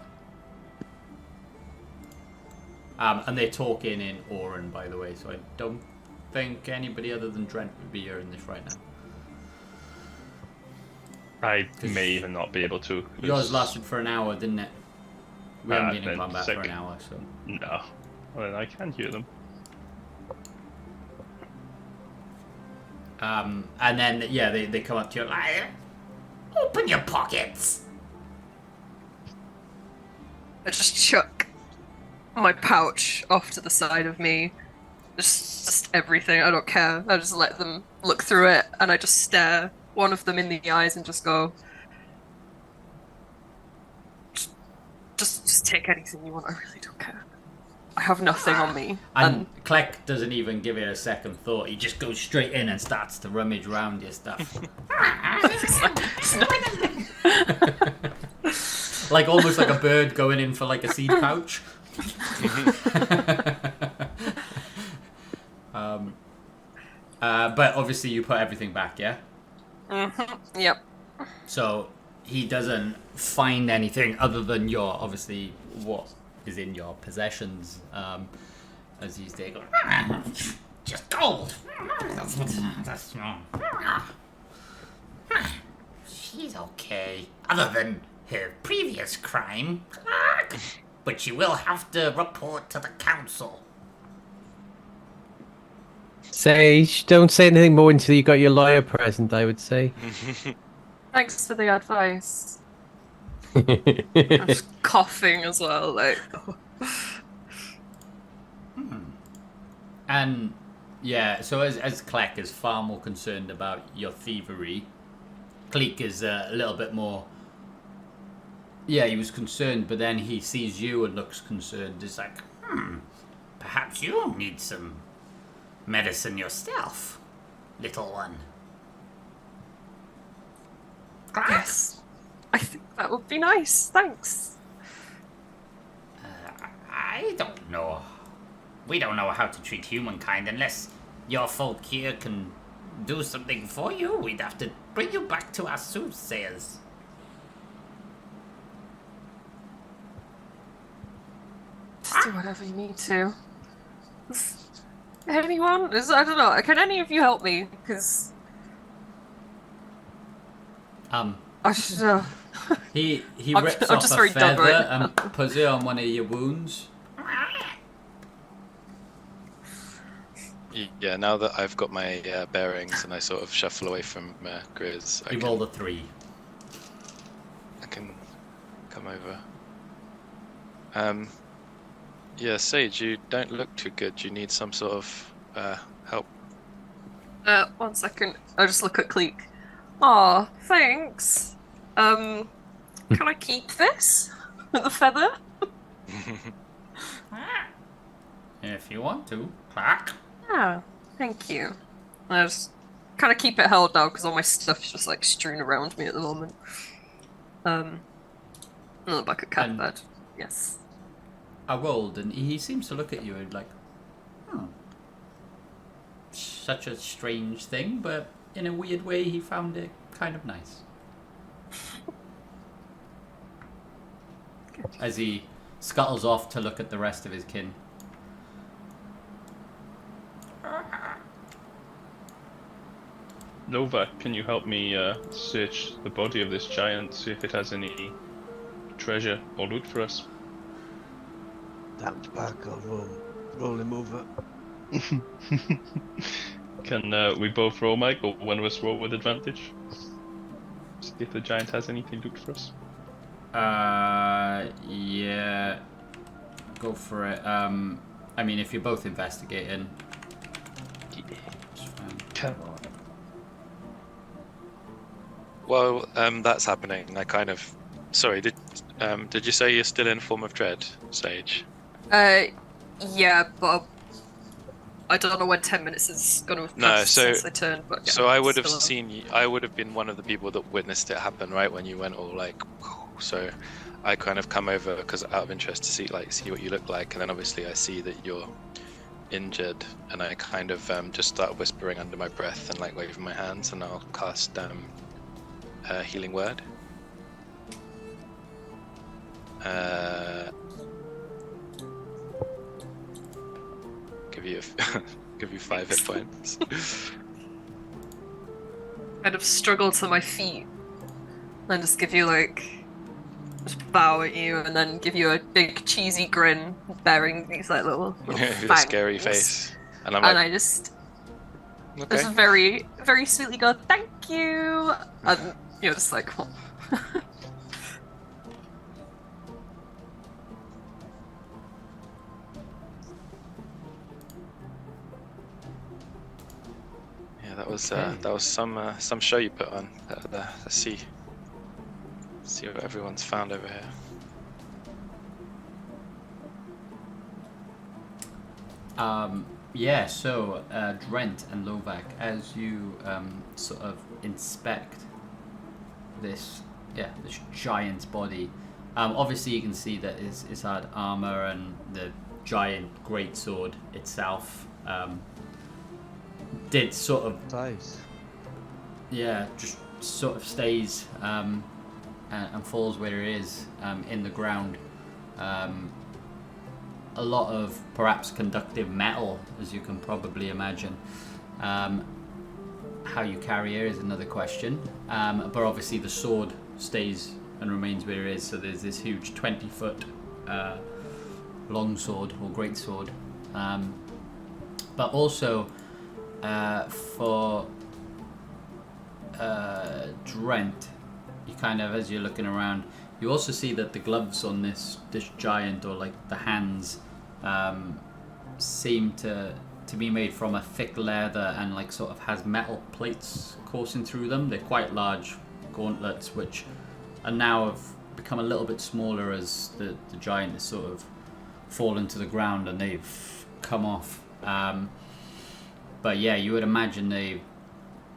And they're talking in Oran, by the way, so I don't think anybody other than Drent would be hearing this right now. I may even not be able to. Yours lasted for an hour, didn't it? We haven't been in combat for an hour, so... No. Well, I can hear them. And then, yeah, they come up to you like, open your pockets! I just chuck my pouch off to the side of me. Just everything, I don't care. I just let them look through it, and I just stare one of them in the eyes and just go, just take anything you want, I really don't care. I have nothing on me. And Kleck doesn't even give it a second thought. He just goes straight in and starts to rummage around your stuff. Like almost like a bird going in for like a seed pouch. But obviously you put everything back, yeah? Mm-hmm. Yep. So he doesn't find anything other than your, obviously, what is in your possessions, as he's there going, just gold. That's she's okay, other than her previous crime, but she will have to report to the council. Sage, don't say anything more until you got your lawyer present, I would say. Thanks for the advice. I'm just coughing as well, like. And yeah, so as Kleck is far more concerned about your thievery, Cleek is a little bit more. Yeah, he was concerned, but then he sees you and looks concerned. It's like, perhaps you need some medicine yourself, little one. Yes. I think that would be nice. Thanks. I don't know. We don't know how to treat humankind unless your folk here can do something for you. We'd have to bring you back to our soothsayers. Just do whatever you need to. Anyone? I don't know. Can any of you help me? Because I should. He I'm rips just off a very dumb feather right now. and puts it on one of your wounds. Yeah, now that I've got my bearings and I sort of shuffle away from Grizz, You roll a 3. I can come over. Yeah, Sage, you don't look too good. You need some sort of help. 1 second. I'll just look at Cleek. Aw, thanks. Can I keep this? The feather? If you want to. Clack. Yeah, thank you. I just kind of keep it held now because all my stuff's just like strewn around me at the moment. Another bucket cat bed. Yes. I rolled and he seems to look at you and like, such a strange thing, but in a weird way he found it kind of nice. As he scuttles off to look at the rest of his kin. Nova, can you help me search the body of this giant, see if it has any treasure or loot for us? Damned back, I'll roll him over. Can we both roll, Mike, or one of us roll with advantage? See if the giant has anything loot for us. Yeah. Go for it. I mean, if you're both investigating. It's fine. Come on. Well, that's happening. I kind of. Sorry, did you say you're still in form of dread, Sage? Yeah, but I don't know when 10 minutes is going to have passed since I turned. But yeah, so I would have still seen you. I would have been one of the people that witnessed it happen, right? When you went all like. So, I kind of come over because out of interest to see what you look like, and then obviously I see that you're injured, and I kind of just start whispering under my breath and like waving my hands, and I'll cast healing word. Give you 5 hit points. kind of struggle to my feet, and just give you just bow at you, and then give you a big cheesy grin, bearing these little a scary face, and I'm and like, I just okay. very, very sweetly go, thank you, and you're just like, oh. Yeah, that was some show you put on. Let's see what everyone's found over here. Yeah, so Drent and Lovak, as you sort of inspect this giant's body, obviously you can see that it's had armor, and the giant greatsword itself did sort of Nice. Yeah, just sort of stays and falls where it is in the ground. A lot of perhaps conductive metal, as you can probably imagine. How you carry it is another question. But obviously the sword stays and remains where it is. So there's this huge 20-foot long sword or great sword. But also for Drent, you kind of, as you're looking around, you also see that the gloves on this giant, or like the hands, seem to be made from a thick leather, and like sort of has metal plates coursing through them. They're quite large gauntlets, which are now have become a little bit smaller as the giant has sort of fallen to the ground, and they've come off. But yeah, you would imagine they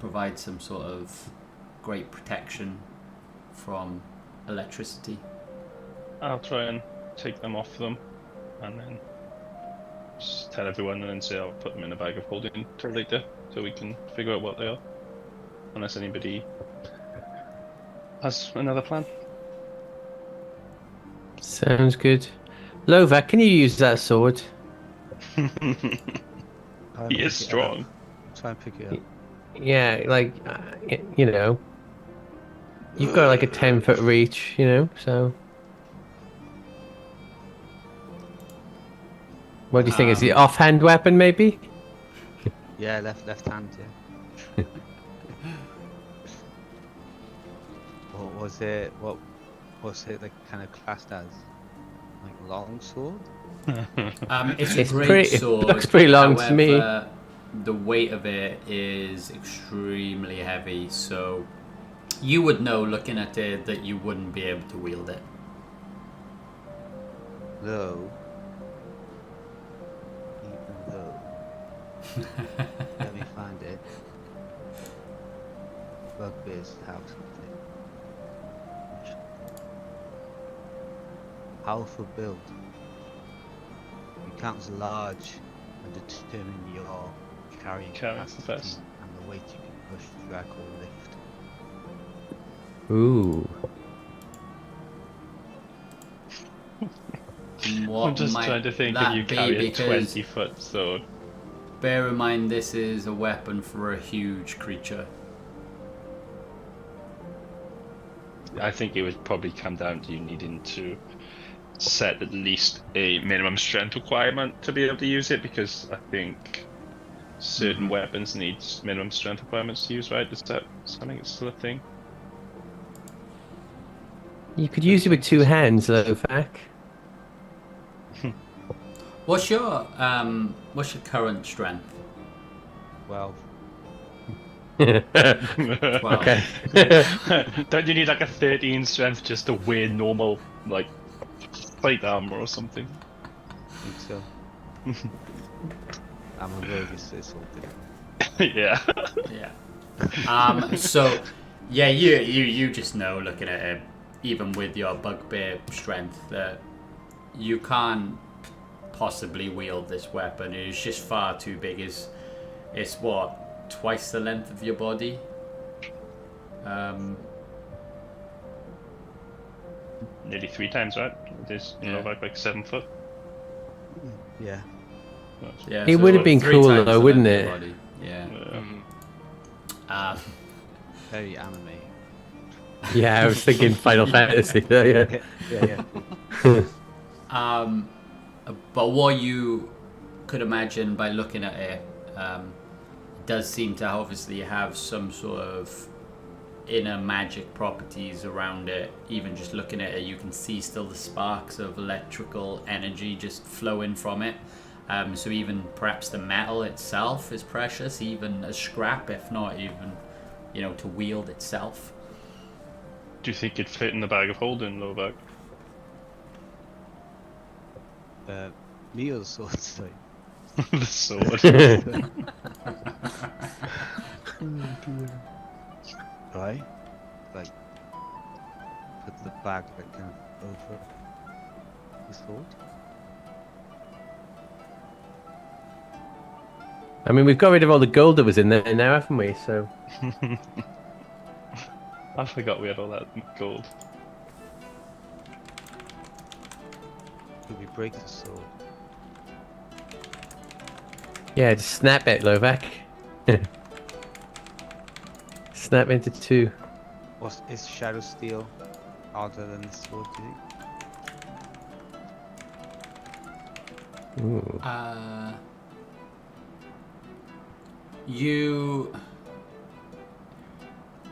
provide some sort of great protection from electricity. I'll try and take them off them, and then just tell everyone, and then say I'll put them in a bag of holding till later, so we can figure out what they are. Unless anybody has another plan. Sounds good. Lovak, can you use that sword? He is strong. Try and pick it up. Yeah, like, you know, you've got like a 10-foot reach, you know, so. What do you think? Is the offhand weapon, maybe? Yeah, left hand, yeah. What was it? What was it like kind of classed as? Like long sword? It's It's a great pretty- it sword. looks pretty long to me. However, the weight of it is extremely heavy, so you would know looking at it that you wouldn't be able to wield it. Though. Even though. Let me find it. Bugbears have something. Powerful build. You count as large and determine your carrying Carrying capacity capacity. and the weight you can push, drag, or lift. Ooh. What I'm just might trying to think that if you be, carry a because 20-foot sword. bear in mind this is a weapon for a huge creature. I think it would probably come down to you needing to set at least a minimum strength requirement to be able to use it, because I think certain weapons need minimum strength requirements to use, right? Is that something that's still a thing? You could use it with two hands, Lovak. What's your current strength? 12. Well, Okay. Don't you need like a 13 strength just to wear normal, like, plate armor or something? I think so. I'm a rogue, it's all good. Yeah. Yeah. So, yeah, you just know looking at it, even with your bugbear strength, that you can't possibly wield this weapon. It is just far too big. It's what, twice the length of your body. Nearly 3 times, right? It is, you know, Yeah. like 7 foot. Yeah. Yeah, It so would have been 3 cool times though, the wouldn't length it? of your body. Yeah. Yeah. Very anime. Yeah, I was thinking Final Fantasy there, yeah. Yeah. But what you could imagine by looking at it, does seem to obviously have some sort of inner magic properties around it. Even just looking at it, you can see still the sparks of electrical energy just flowing from it. So even perhaps the metal itself is precious, even as scrap, if not even, you know, to wield itself. Do you think it'd fit in the bag of holding, Lovak? Me or the sword, sorry. The sword. Right? Like, put the bag like kind of over the sword. I mean, we've got rid of all the gold that was in there now, haven't we? So. I forgot we had all that gold. Could we break the sword? Yeah, just snap it, Lovak. Snap into 2. Is Shadow Steel harder than the sword, do you think? Ooh.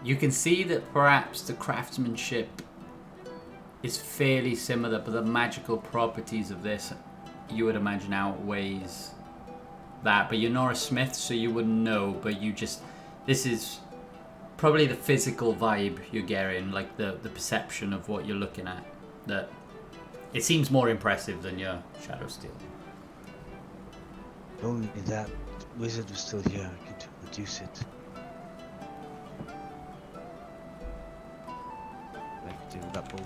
You can see that perhaps the craftsmanship is fairly similar, but the magical properties of this, you would imagine, outweighs that. But you're not a smith, so you wouldn't know. But this is probably the physical vibe you're getting, like the perception of what you're looking at. That it seems more impressive than your Shadow Steel. If only that wizard was still here, I could reduce it. I could do with that boulder.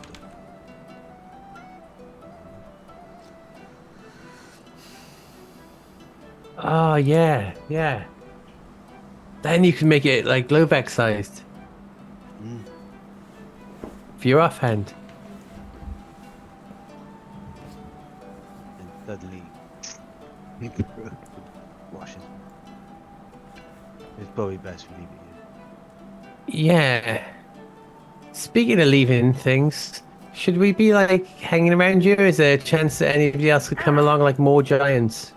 Oh, yeah, yeah. Then you can make it like Glowback sized. For your offhand. And suddenly, washes. It's probably best we leave it here. Yeah. Speaking of leaving things, should we be like hanging around here? Is there a chance that anybody else could come along, like more giants?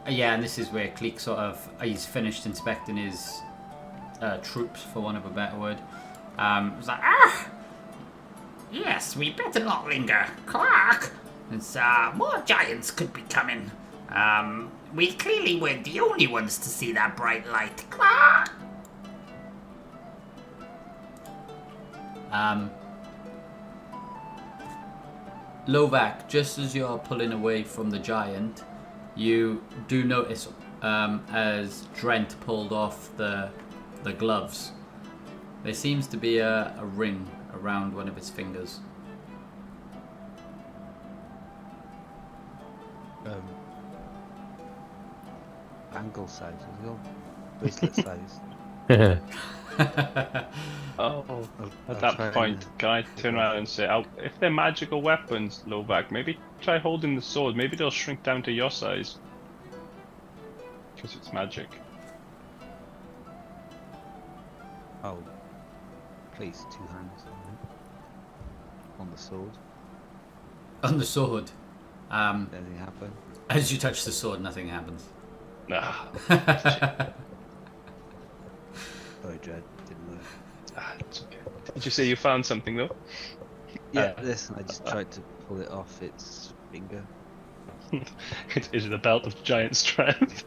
Yeah, and this is where Cleek sort of, he's finished inspecting his troops, for want of a better word. It's like, yes, we better not linger. Clark! It's, more giants could be coming. We clearly weren't the only ones to see that bright light. Clark! Lovak, just as you're pulling away from the giant, you do notice as Drent pulled off the gloves, there seems to be a ring around one of his fingers. Angle size as well. Bracelet size. At that point, can I turn around and say, if they're magical weapons, Lovak, maybe try holding the sword. Maybe they'll shrink down to your size. Because it's magic. I'll place 2 hands on the sword. On the sword. Anything happen? As you touch the sword, nothing happens. Nah. Sorry, Dread. Didn't work. It's okay. Did you say you found something though? Yeah, listen, I just tried to pull it off its finger. Is it a belt of giant strength?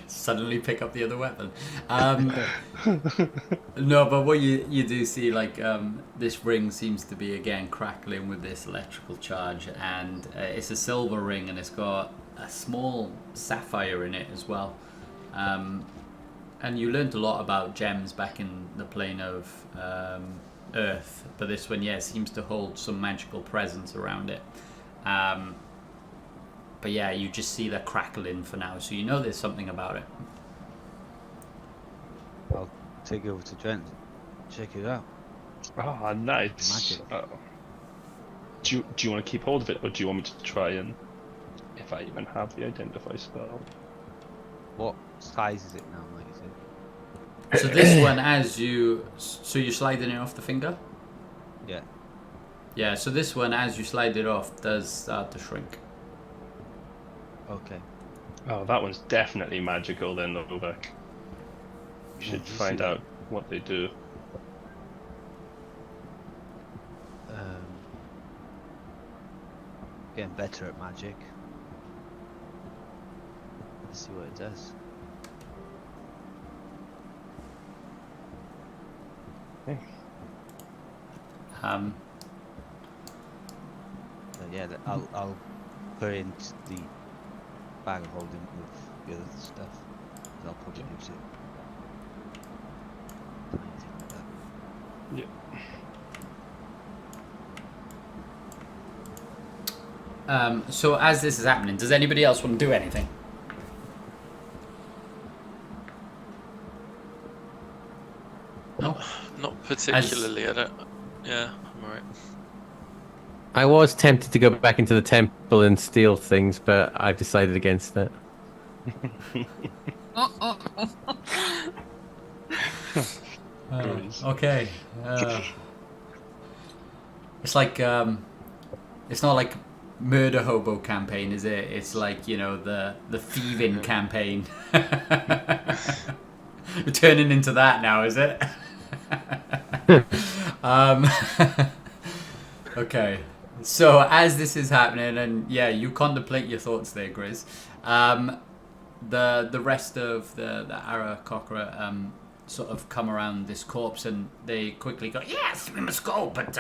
Suddenly pick up the other weapon. No, but what you do see, like, this ring seems to be again crackling with this electrical charge, and it's a silver ring, and it's got a small sapphire in it as well. And you learned a lot about gems back in the plane of Earth, but this one, yeah, seems to hold some magical presence around it. But yeah, you just see that crackling for now, so you know there's something about it. I'll take it over to Trent. Check it out. Oh, nice. Magic. Do you want to keep hold of it, or do you want me to try and, if I even have the identify spell? What size is it now, like you said? So this one, so you're sliding it off the finger? Yeah. Yeah, so this one, as you slide it off, does start to shrink. Okay. Oh, that one's definitely magical then, Novak. We should find out what they do. Getting better at magic. Let's see what it does. Okay. Yeah, I'll put it into the bag of holding with the other stuff. I'll probably use it. Anything like that. Yeah. So as this is happening, does anybody else want to do anything? No? Not particularly, I don't... Yeah, I'm alright. I was tempted to go back into the temple and steal things, but I've decided against it. Okay. It's like it's not like murder hobo campaign, is it? It's like, you know, the thieving campaign. We're turning into that now, is it? Okay. So as this is happening, and yeah, you contemplate your thoughts there, Grizz. The rest of the Arakocra sort of come around this corpse, and they quickly go, yes, we must go, but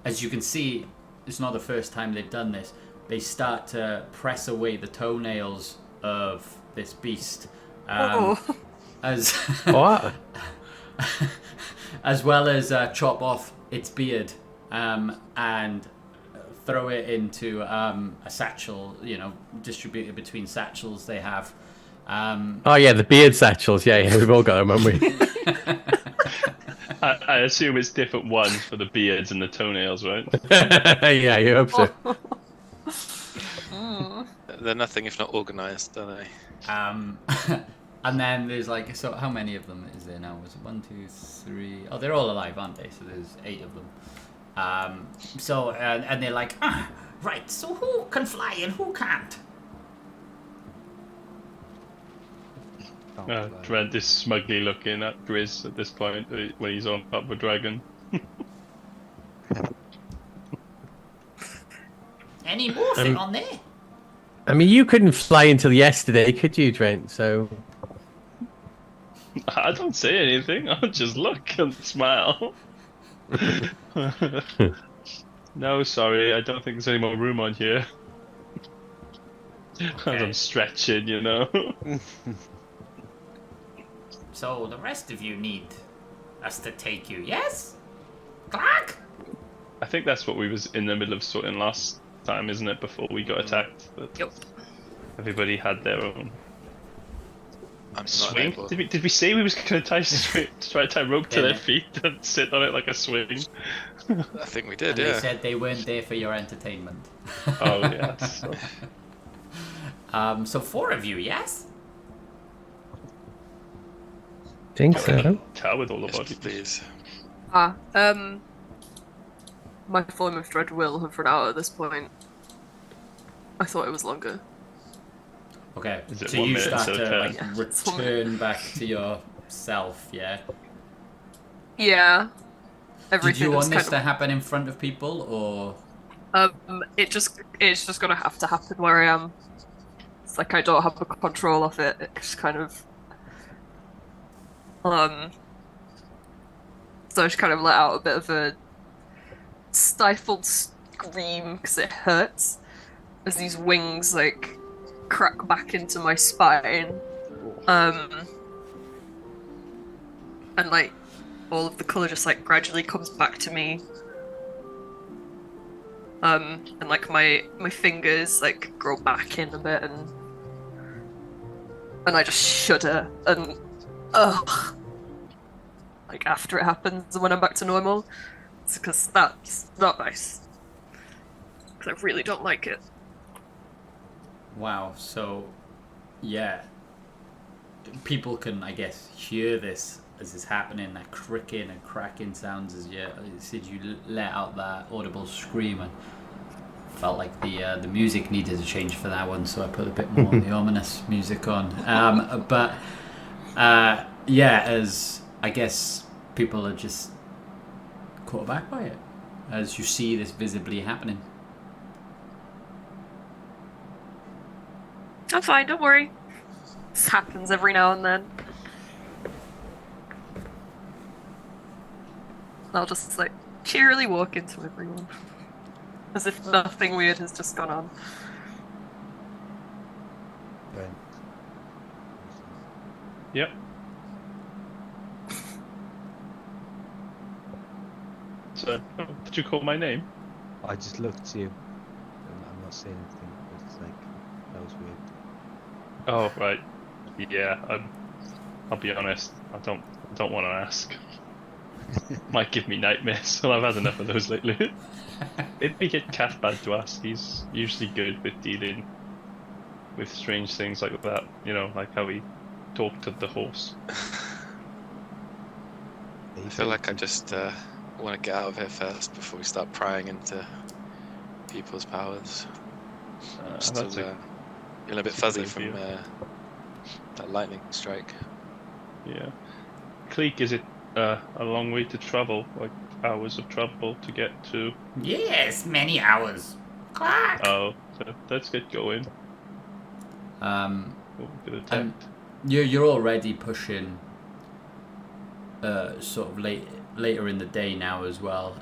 as you can see, it's not the first time they've done this. They start to press away the toenails of this beast, as What? as well as chop off its beard and throw it into a satchel. Distribute it between satchels they have. Oh yeah, the beard satchels. Yeah, we've all got them, haven't we? I assume it's different ones for the beards and the toenails, right? Yeah, you hope so. They're nothing if not organised, are they? And then there's like, so how many of them is there now? Was it 1, 2, 3? Oh, they're all alive, aren't they? So there's 8 of them. And they're like, right, so who can fly and who can't? Trent is smugly looking at Grizz at this point when he's on top of a dragon. Any morphing on there? I mean, you couldn't fly until yesterday, could you, Trent? So. I don't say anything. I'll just look and smile. No, sorry. I don't think there's any more room on here. As I'm stretching, So the rest of you need us to take you, yes? Clark? I think that's what we was in the middle of sorting last time, isn't it? Before we got attacked. But Yep. everybody had their own I'm swing. not able. Did we say we was going to try to tie rope to their feet and sit on it like a swing? I think we did, And yeah. they said they weren't there for your entertainment. Oh yes. So 4 of you, yes? Think so. Tell with all the Yes, bodies. please. My form of dread will have run out at this point. I thought it was longer. Okay, Is it so 1 you minute start instead to of like 10? Yeah, it's 1 return back to yourself, yeah? Yeah. Did Everything you was want this kind to of. happen in front of people, or...? It's just gonna have to happen where I am. It's like I don't have a control of it. It's kind of. So I just kind of let out a bit of a stifled scream because it hurts as these wings like crack back into my spine. And like all of the colour just like gradually comes back to me. And like my fingers like grow back in a bit and I just shudder and like after it happens and when I'm back to normal. It's because that's not nice. Because I really don't like it. Wow, so... Yeah. People can, I guess, hear this as it's happening, that cricking and cracking sounds as you let out that audible scream, and felt like the music needed a change for that one, so I put a bit more of the ominous music on. As I guess people are just caught aback by it as you see this visibly happening. I'm fine, don't worry. This happens every now and then. I'll just like cheerily walk into everyone. As if nothing weird has just gone on. Right. Yep. So, did you call my name? I just looked at you. I'm not saying anything, but it's like that was weird. Oh right. Yeah. I'll be honest. I don't want to ask. Might give me nightmares. Well, I've had enough of those lately. It'd be get Cathbad to ask. He's usually good with dealing with strange things like that. Like how he talked to the horse. I feel like I just want to get out of here first before we start prying into people's powers. I'm still feeling a bit fuzzy from that lightning strike. Yeah. Cleek, is it a long way to travel? Like hours of travel to get to? Yes, many hours. Clark. Oh, so let's get going. You're You're already pushing sort of later in the day now as well.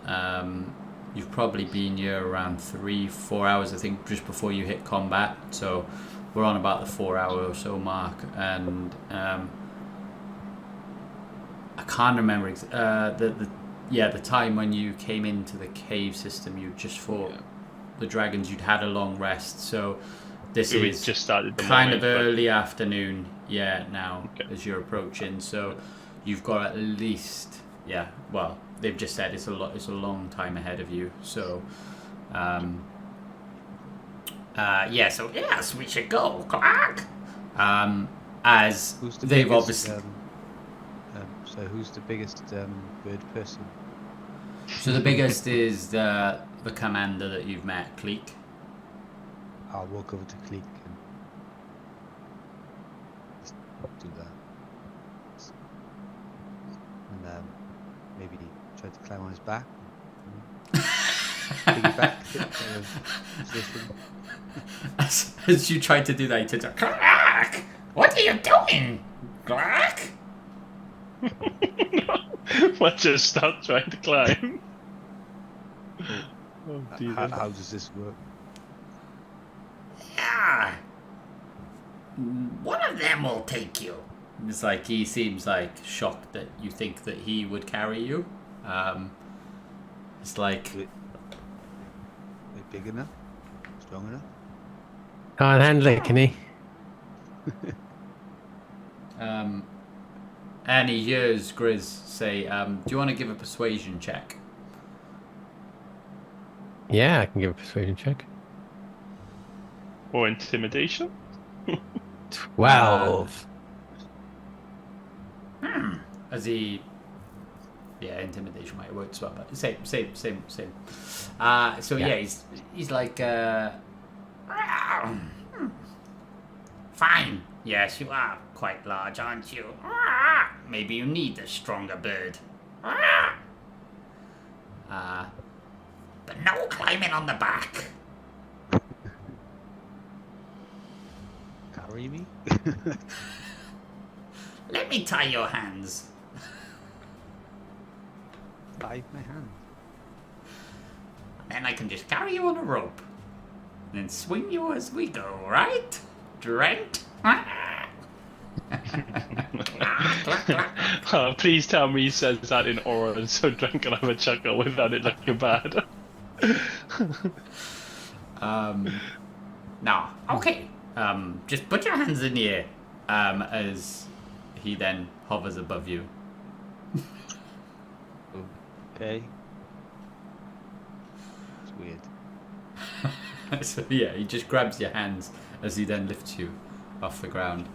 you've probably been here around 3-4 hours, I think, just before you hit combat. So we're on about the 4 hour or so mark, and I can't remember the time when you came into the cave system. You just fought the dragons. You'd had a long rest, so this is just started the kind morning, of early afternoon. Yeah, now as you're approaching, so you've got at least well, they've just said it's a long time ahead of you. So so yes, we should go, Clark. As they've obviously. So who's the biggest bird person? So the biggest is the commander that you've met, Cleek. I'll walk over to Cleek and do that. And maybe try to climb on his back. Piggyback position. As you try to do that, you turn to Clark! What are you doing, Clark? What, just stop trying to climb? Oh, dear. How does this work? Yeah. One of them will take you. It's like he seems like shocked that you think that he would carry you. It's like... Are they big enough? Strong enough? Can't handle it, can he? And he hears Grizz say, do you want to give a persuasion check? Yeah, I can give a persuasion check. Or intimidation? 12. As he... Yeah, intimidation might work as well, but same. He's like, fine. Yes, you are quite large, aren't you? Maybe you need a stronger bird. But no climbing on the back. Carry me? Let me tie your hands. Tie my hand. Then I can just carry you on a rope. And then swing you as we go, right? Drent? Please tell me he says that in Oran so Drent can have a chuckle without it looking bad. No. Okay. Just put your hands in the air. As he then hovers above you. Okay. It's weird. So yeah, he just grabs your hands as he then lifts you off the ground.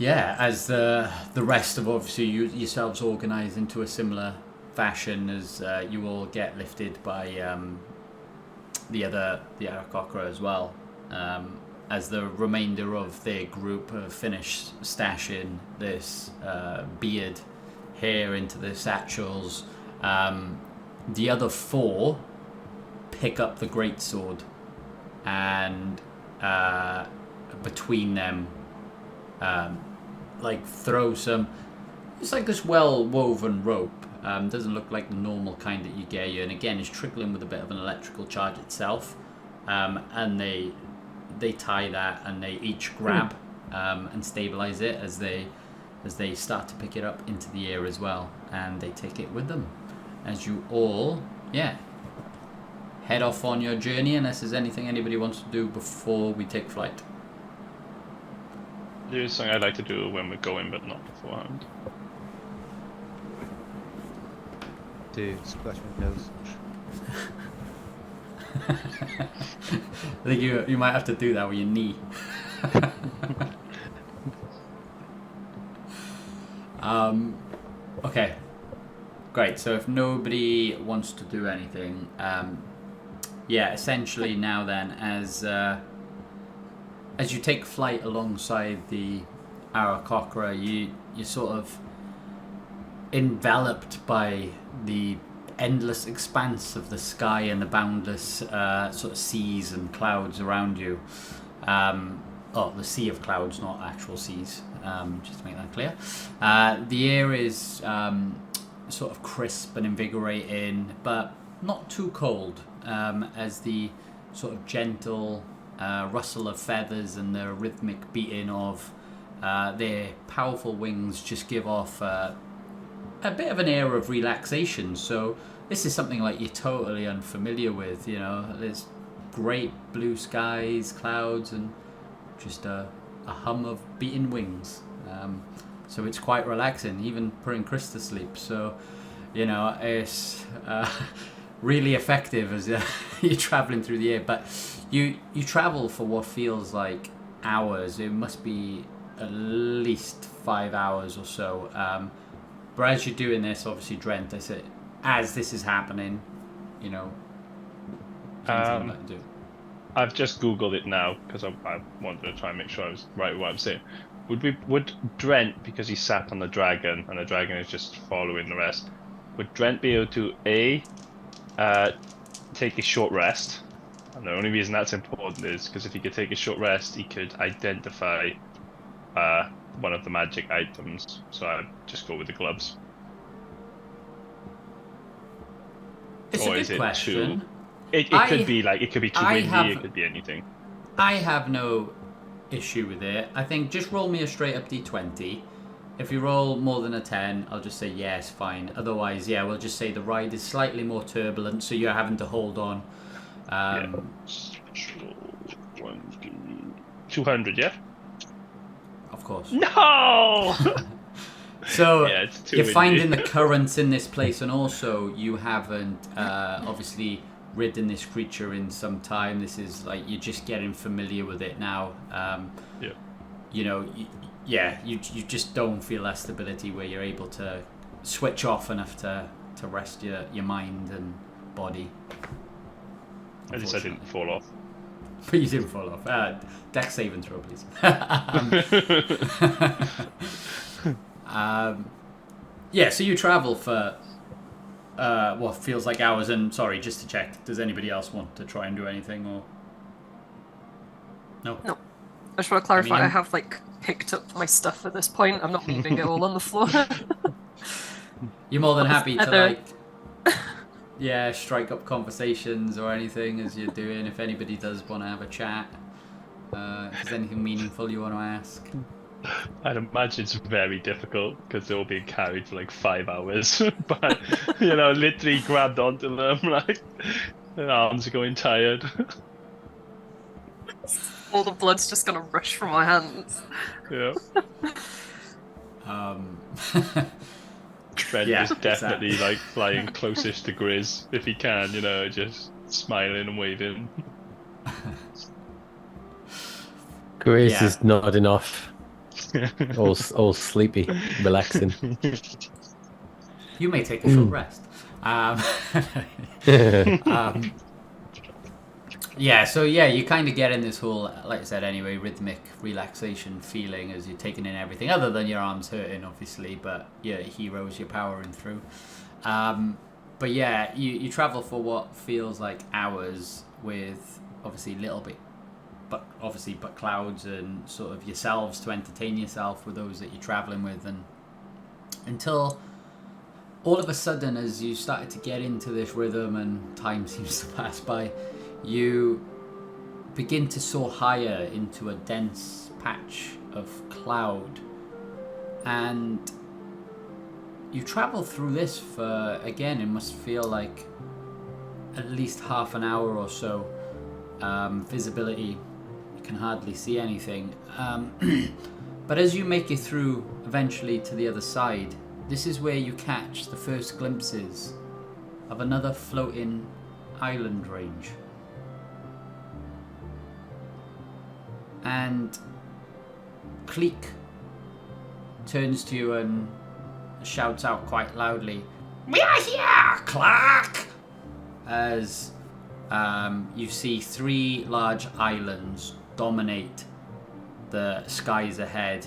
As the rest of obviously yourselves organise into a similar fashion as you all get lifted by the Aarakocra as well. As the remainder of their group have finished stashing this beard hair into their satchels, the other 4 pick up the greatsword and between them throw some... It's like this well-woven rope. Doesn't look like the normal kind that you get here, and again it's trickling with a bit of an electrical charge itself. And they tie that and they each grab and stabilize it as they start to pick it up into the air as well, and they take it with them as you all head off on your journey, unless there's anything anybody wants to do before we take flight. There's something I'd like to do when we're going, but not beforehand. To splash my nose. I think you might have to do that with your knee. Okay, great. So if nobody wants to do anything, essentially now then, as you take flight alongside the Aarakocra, you're sort of enveloped by the endless expanse of the sky and the boundless sort of seas and clouds around you. The sea of clouds, not actual seas, just to make that clear. The air is sort of crisp and invigorating, but not too cold, as the sort of gentle rustle of feathers and the rhythmic beating of their powerful wings just give off a bit of an air of relaxation. So this is something like you're totally unfamiliar with, you know. There's great blue skies, clouds, and just a hum of beating wings. So it's quite relaxing, even putting Chris to sleep. So, you know, it's really effective as you're traveling through the air. But you travel for what feels like hours. It must be at least 5 hours or so. But as you're doing this, obviously, Drent, I said, as this is happening, you know, do. I've just Googled it now because I wanted to try and make sure I was right with what I'm saying. Would Drent, because he sat on the dragon and the dragon is just following the rest, would Drent be able to take a short rest? And the only reason that's important is because if he could take a short rest, he could identify one of the magic items. So I'd just go with the gloves. It's a good question. It could be too windy. It could be anything. I have no issue with it. I think just roll me a straight up d20. If you roll more than a 10, I'll just say yes, fine. Otherwise, yeah, we'll just say the ride is slightly more turbulent, so you're having to hold on. 200, yeah? Of course. No! So yeah, you're finding the currents in this place, and also you haven't obviously ridden this creature in some time. This is like you're just getting familiar with it now. Yeah. You know, you just don't feel that stability where you're able to switch off enough to rest your mind and body. At least I didn't fall off. But you didn't fall off. Dex saving throw, please. Yeah, so you travel for what feels like hours, and sorry, just to check, does anybody else want to try and do anything, or no? No. I just want to clarify, I have like picked up my stuff at this point. I'm not leaving it all on the floor. You're more than happy to like strike up conversations or anything as you're doing, if anybody does want to have a chat. If there's anything meaningful you want to ask. I'd imagine it's very difficult because they're all being carried for like 5 hours. But, you know, literally grabbed onto them, like, their arms are going tired. All the blood's just gonna rush from my hands. Yeah. Trent is definitely like flying closest to Grizz if he can, you know, just smiling and waving. Grizz is nodding off. all sleepy, relaxing. You may take a short rest. So you kind of get in this whole, like I said anyway, rhythmic relaxation feeling as you're taking in everything, other than your arms hurting, obviously, but your heroes you're powering through. But yeah, you travel for what feels like hours with obviously but clouds and sort of yourselves to entertain yourself with those that you're traveling with, and until all of a sudden, as you started to get into this rhythm and time seems to pass by, you begin to soar higher into a dense patch of cloud, and you travel through this for, again, it must feel like at least half an hour or so. Visibility, you can hardly see anything, but as you make it through eventually to the other side, this is where you catch the first glimpses of another floating island range. And Cleek turns to you and shouts out quite loudly, "We are here, Clark!" As you see 3 large islands dominate the skies ahead.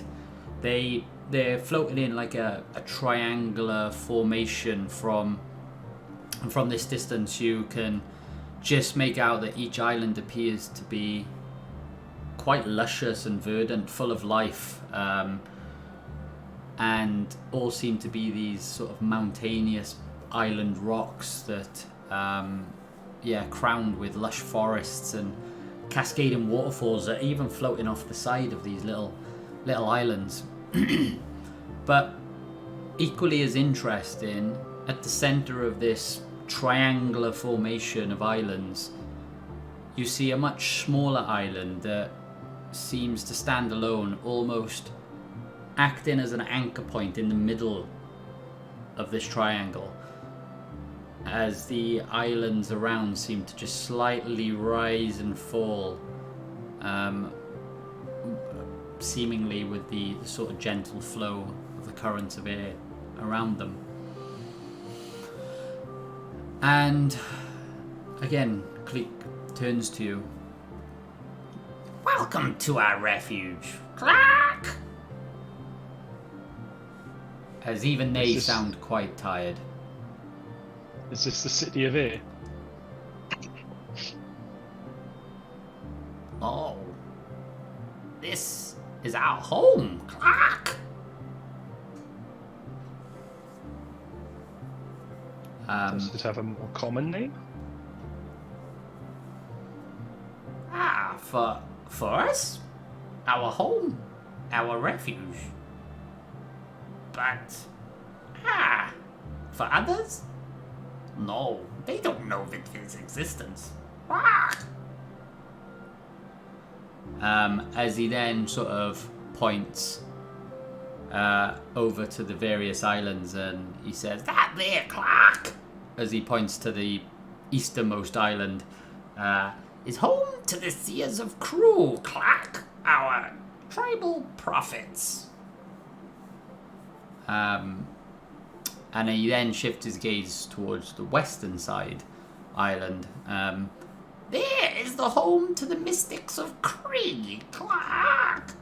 They're floating in like a triangular formation. From this distance, you can just make out that each island appears to be quite luscious and verdant, full of life. and all seem to be these sort of mountainous island rocks that, crowned with lush forests and cascading waterfalls that are even floating off the side of these little islands. But equally as interesting, at the center of this triangular formation of islands, you see a much smaller island that seems to stand alone, almost acting as an anchor point in the middle of this triangle, as the islands around seem to just slightly rise and fall, seemingly with the sort of gentle flow of the currents of air around them. And again, Cleek turns to you. Welcome to our refuge, Clark! As even they sound quite tired. Is this the city of air? Oh, this is our home, Clark! Does it have a more common name? For us, our home, our refuge. But, for others? No, they don't know of its existence. As he then sort of points over to the various islands, and he says, "That there, Clark," as he points to the easternmost island, is home to the Seers of Crew, Clark, our tribal prophets. And he then shifts his gaze towards the western side island. There is the home to the mystics of Creed, Clark.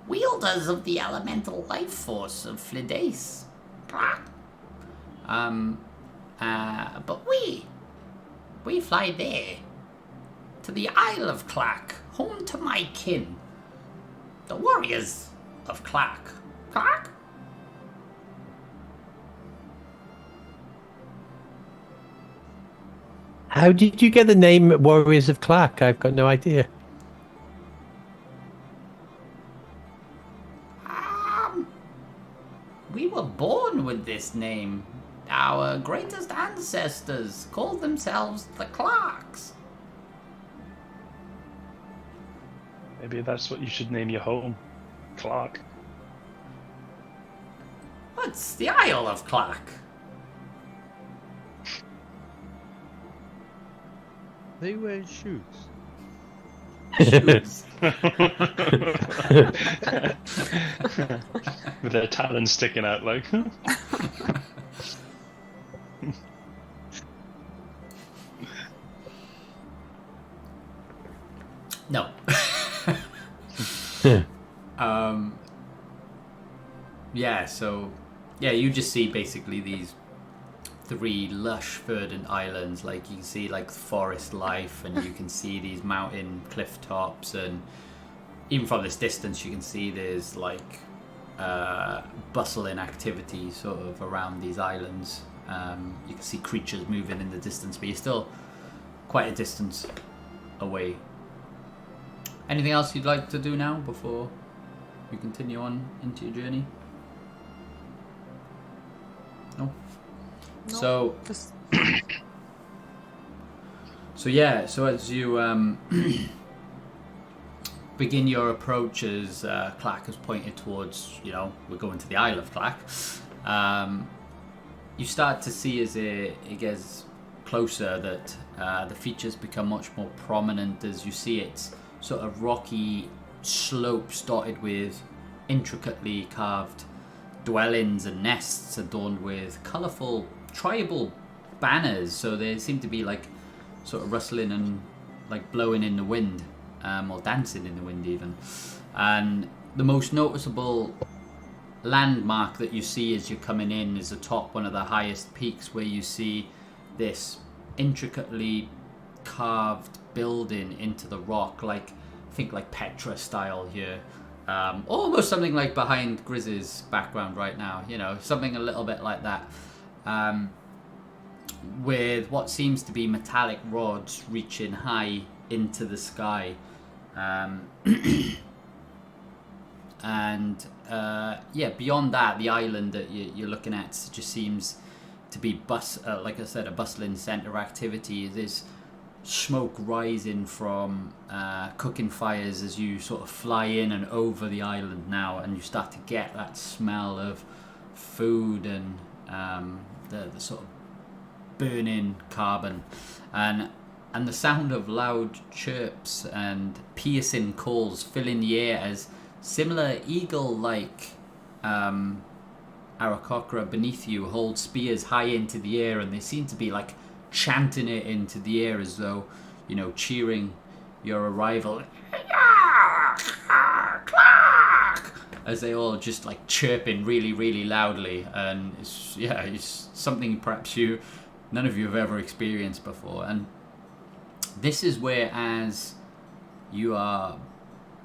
Wielders of the elemental life force of Flidace, Clark. But we fly there, to the Isle of Clark, home to my kin, the warriors of Clark. Clark? How did you get the name Warriors of Clark? I've got no idea. We were born with this name. Our greatest ancestors called themselves the Clarks. Maybe that's what you should name your home, Clark. What's the Isle of Clark? They wear shoes. Shoes. With their talons sticking out like. No. You just see basically these three lush verdant islands. Like, you can see like forest life, and you can see these mountain cliff tops, and even from this distance you can see there's like bustling activity sort of around these islands. You can see creatures moving in the distance, but you're still quite a distance away. Anything else you'd like to do now before we continue on into your journey? No? So as you begin your approach, as Clark has pointed towards, we're going to the Isle of Clark, you start to see as it gets closer that the features become much more prominent, as you see its sort of rocky slopes dotted with intricately carved dwellings and nests adorned with colourful tribal banners. So they seem to be like sort of rustling and like blowing in the wind, or dancing in the wind even. And the most noticeable landmark that you see as you're coming in is atop one of the highest peaks, where you see this intricately carved building into the rock, like think like Petra style here, Almost something like behind Grizz's background right now, something a little bit like that. With what seems to be metallic rods reaching high into the sky. And beyond that, the island that you're looking at just seems to be like I said, a bustling centre of activity. There's smoke rising from cooking fires as you sort of fly in and over the island now, and you start to get that smell of food and the sort of burning carbon, and the sound of loud chirps and piercing calls filling the air as similar eagle-like Aarakocra beneath you hold spears high into the air, and they seem to be like chanting it into the air as though, cheering your arrival. As they all just like chirping really, really loudly, and it's something perhaps none of you have ever experienced before. And this is where, as you are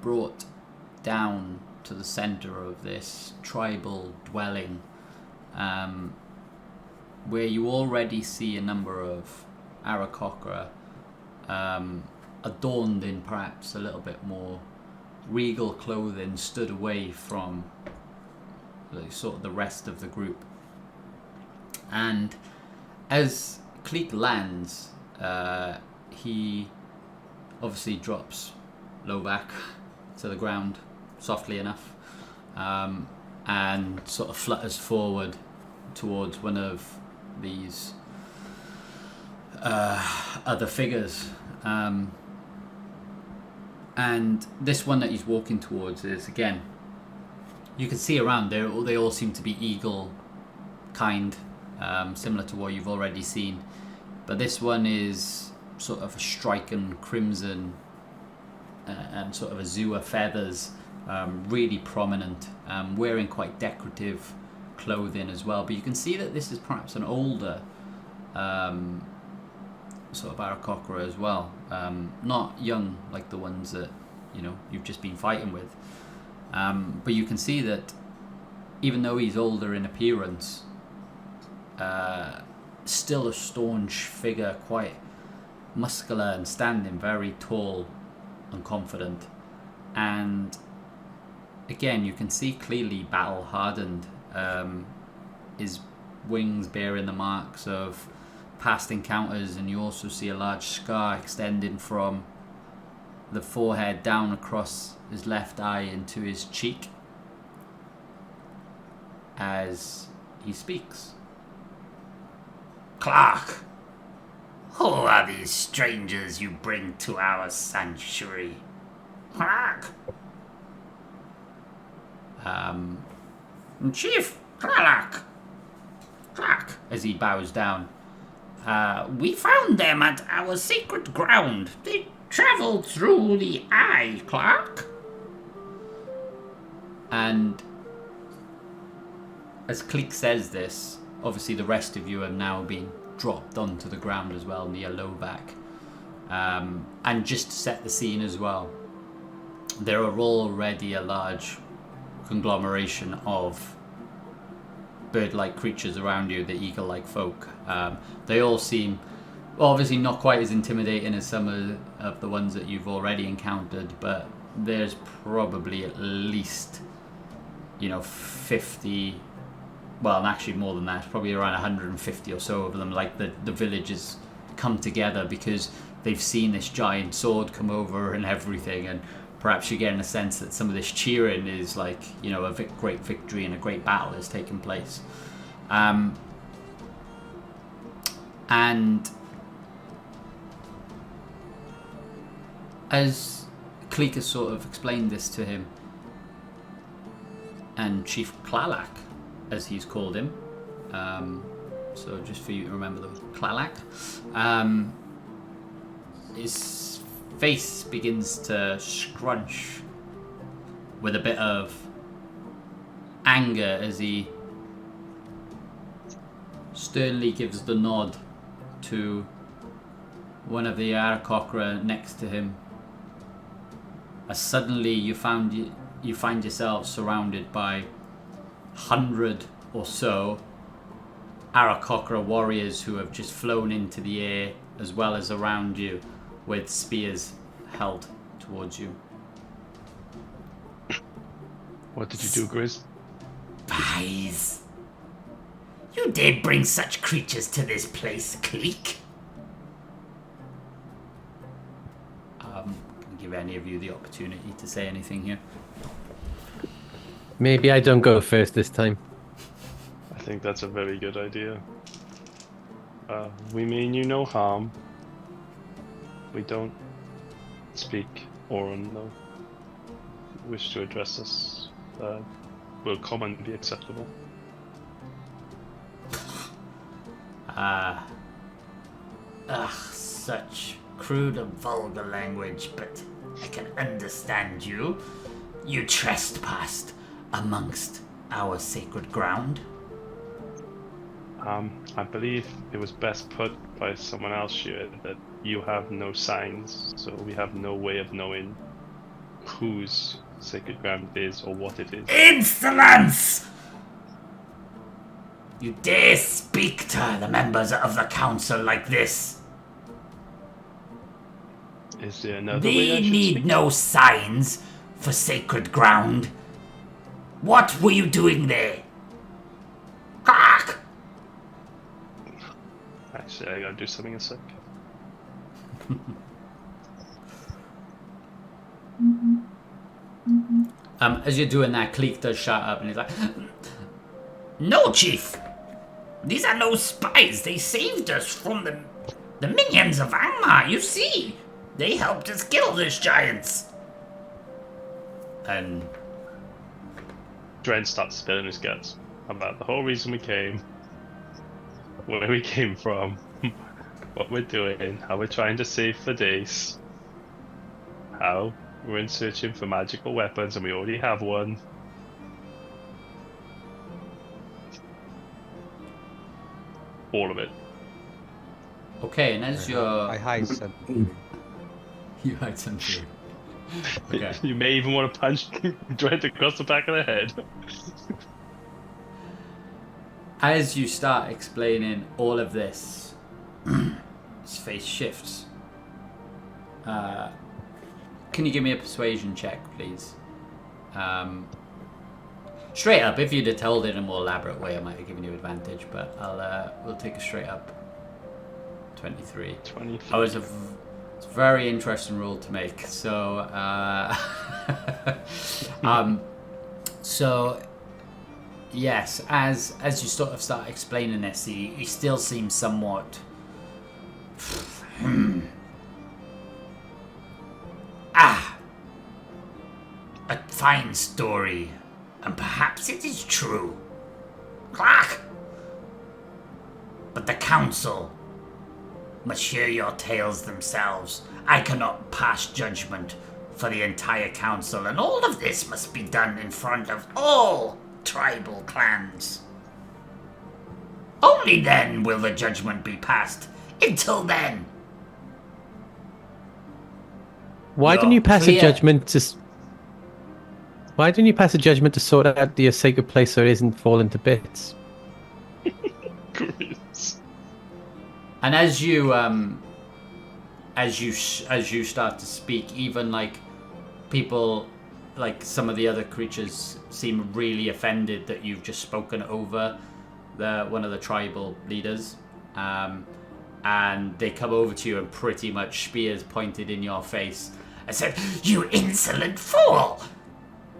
brought down to the center of this tribal dwelling, where you already see a number of Aarakocra adorned in perhaps a little bit more regal clothing, stood away from sort of the rest of the group. And as Cleek lands, he obviously drops low back to the ground softly enough, and sort of flutters forward towards one of these other figures. And this one that he's walking towards is, again, you can see around there, they all seem to be eagle kind, similar to what you've already seen. But this one is sort of a striking crimson and sort of azure feathers, really prominent, wearing quite decorative clothing as well. But you can see that this is perhaps an older sort of Aarakocra as well, not young like the ones that you've just been fighting with, but you can see that even though he's older in appearance, still a staunch figure, quite muscular and standing very tall and confident. And again, you can see clearly battle hardened, his wings bearing the marks of past encounters, and you also see a large scar extending from the forehead down across his left eye into his cheek as he speaks. Clark, who are these strangers you bring to our sanctuary? Clark. Chief Clark, as he bows down. We found them at our sacred ground. They traveled through the eye, Clark. And as Cleek says this, obviously the rest of you have now been dropped onto the ground as well, near Lowback. And just to set the scene as well, there are already a large conglomeration of bird-like creatures around you, the eagle-like folk. They all seem obviously not quite as intimidating as some of the ones that you've already encountered, but there's probably at least 50, well, actually more than that, probably around 150 or so of them. Like the villagers come together because they've seen this giant sword come over and everything, and perhaps you're getting a sense that some of this cheering is like, a great victory and a great battle has taken place. And as Cleek has sort of explained this to him, and Chief Klalak, as he's called him, so just for you to remember the Klalak, his face begins to scrunch with a bit of anger as he sternly gives the nod to one of the Aarakocra next to him. As suddenly you found you find yourself surrounded by 100 or so Aarakocra warriors who have just flown into the air, as well as around you, with spears held towards you. What did you do, Grizz? Spies! You dare bring such creatures to this place, clique? Can give any of you the opportunity to say anything here. Maybe I don't go first this time. I think that's a very good idea. We mean you no harm. We don't speak or no wish to address us. Will common be acceptable? Such crude and vulgar language, but I can understand you. You trespassed amongst our sacred ground. I believe it was best put by someone else here that you have no signs, so we have no way of knowing whose sacred ground it is or what it is. Insolence! You dare speak to the members of the council like this? Is there another way I They should need speak? no signs for sacred ground. What were you doing there? Clark! Actually, I gotta do something in a sec. As you're doing that, Cleek does shout up and he's like, No, Chief! These are no spies. They saved us from the minions of Angmar, you see. They helped us kill those giants. and Dren starts spilling his guts about the whole reason we came, where we came from, what we're doing, how we're trying to save the days, how we're in searching for magical weapons and we already have one. All of it. okay, and as you're I hide some. you hide some food. Okay. You may even want to punch Dren across the back of the head. As you start explaining all of this, his face shifts. Can you give me a persuasion check, please? Straight up, if you'd have told it in a more elaborate way, I might have given you advantage, but we'll take a straight up 23. 23. It's a very interesting rule to make. So, so yes, as you sort of start explaining this, he still seems somewhat. A fine story, and perhaps it is true. Clark! But the council must hear your tales themselves. I cannot pass judgment for the entire council, and all of this must be done in front of all tribal clans. Only then will the judgment be passed. Until then. Why didn't you pass a judgment to? Why didn't you pass a judgment to sort out the sacred place so it isn't falling to bits? And as you start to speak, even like people, like some of the other creatures, seem really offended that you've just spoken over one of the tribal leaders, and they come over to you and pretty much spears pointed in your face. I said, "You insolent fool!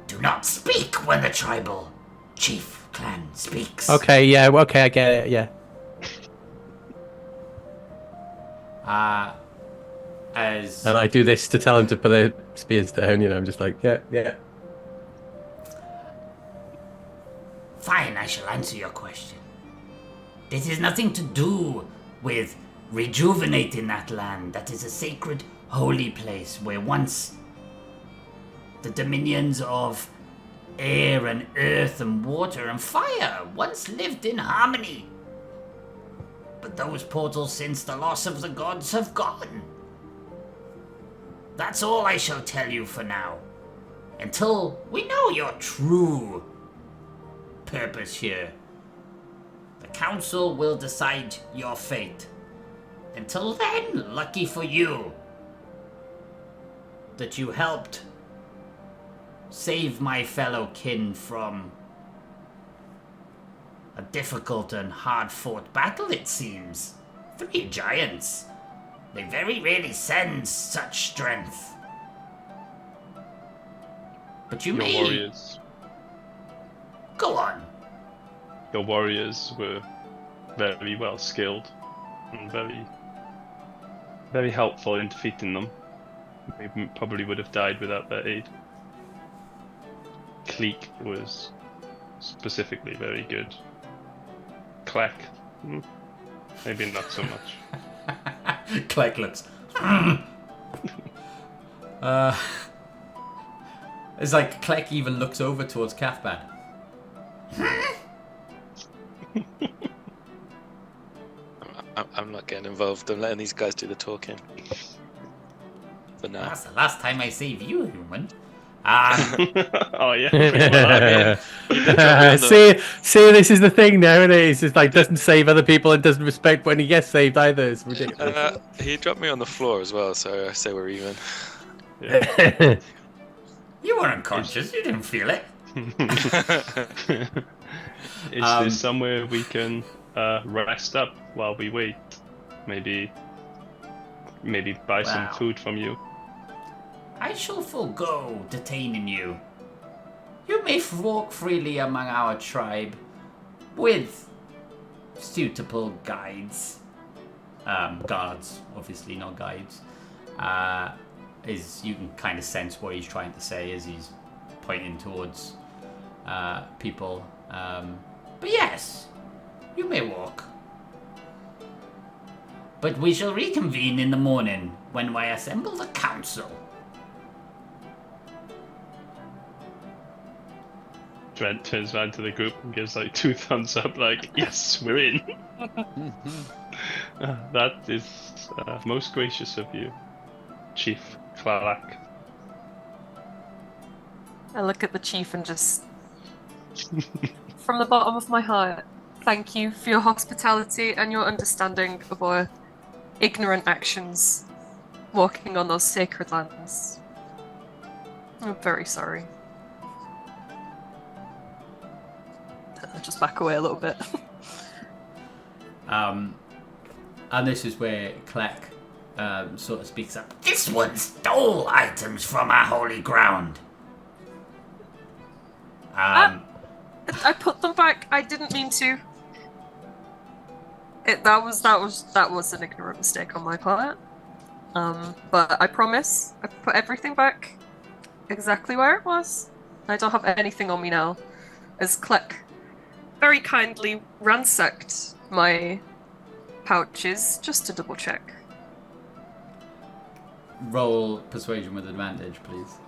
Do not speak when the tribal chief clan speaks." Okay, yeah, okay, I get it, yeah. And I do this to tell him to put the spears down, you know, I'm just like, yeah. Fine, I shall answer your question. This has nothing to do with rejuvenating that land. That is a sacred, holy place where once the dominions of air and earth and water and fire once lived in harmony. But those portals, since the loss of the gods, have gone. That's all I shall tell you for now. until we know your true purpose here. The council will decide your fate. Until then, lucky for you that you helped save my fellow kin from a difficult and hard-fought battle, it seems. 3 giants. They very rarely send such strength. But you may... warriors. Go on. Your warriors were very well skilled and very helpful in defeating them. We probably would have died without their aid. Cleek was specifically very good. Kleck, maybe not so much. Kleck looks. It's like Kleck even looks over towards Cathbad. I'm not getting involved. I'm letting these guys do the talking. For now. That's the last time I save you, human. Oh yeah. See, this is the thing now, isn't it? It's just like doesn't save other people and doesn't respect when he gets saved either. It's ridiculous. He dropped me on the floor as well, so I say we're even. Yeah. You were unconscious. You didn't feel it. Is there somewhere we can rest up while we wait? Maybe buy some food from you. I shall forego detaining you. You may walk freely among our tribe with suitable guides. Guards, obviously, not guides. You can kind of sense what he's trying to say as he's pointing towards people. But yes, you may walk. But we shall reconvene in the morning when we assemble the council. Trent turns around to the group and gives like 2 thumbs up, like, yes, we're in. That is most gracious of you, Chief Clark. I look at the chief and just, from the bottom of my heart, thank you for your hospitality and your understanding of our ignorant actions walking on those sacred lands. I'm very sorry. I'll just back away a little bit. And this is where Kleck sort of speaks up. This one stole items from our holy ground. I put them back. I didn't mean to. That was an ignorant mistake on my part. But I promise I put everything back exactly where it was. I don't have anything on me now. As Kleck very kindly ransacked my pouches just to double check. Roll persuasion with advantage, please.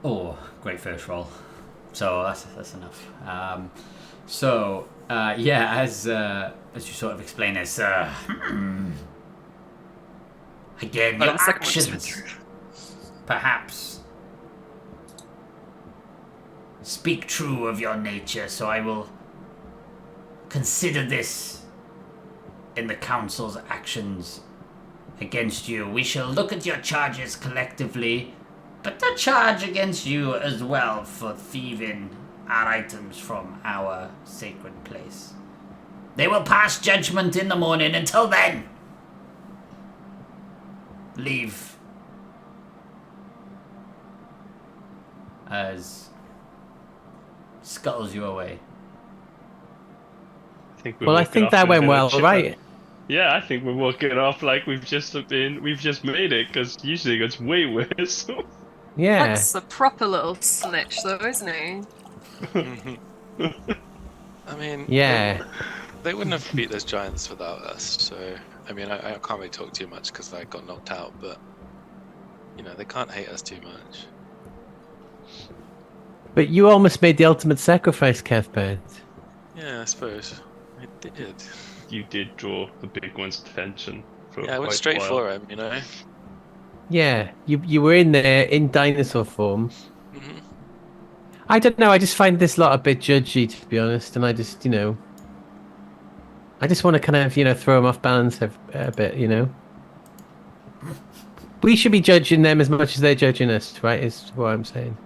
Oh, great first roll. So that's enough. As you sort of explain this, again, your actions perhaps speak true of your nature, so I will consider this in the council's actions against you. We shall look at your charges collectively, but the charge against you as well for thieving our items from our sacred place. They will pass judgment in the morning. Until then, leave. As scuttles you away. I think that went well, right? Yeah, I think we're walking it off like we've just made it, because usually it gets way worse. Yeah. That's a proper little snitch, though, isn't he? I mean, Yeah. they wouldn't have beat those giants without us. So, I mean, I can't really talk too much because I got knocked out, but they can't hate us too much. But you almost made the ultimate sacrifice, Cathbad. Yeah, I suppose I did. you did draw the big one's attention. Yeah, I went straight for him, you know. Yeah, you were in there in dinosaur form. Mm-hmm. I don't know. I just find this lot a bit judgy, to be honest, and I just, I just want to kind of, throw them off balance a bit, We should be judging them as much as they're judging us, right? Is what I'm saying.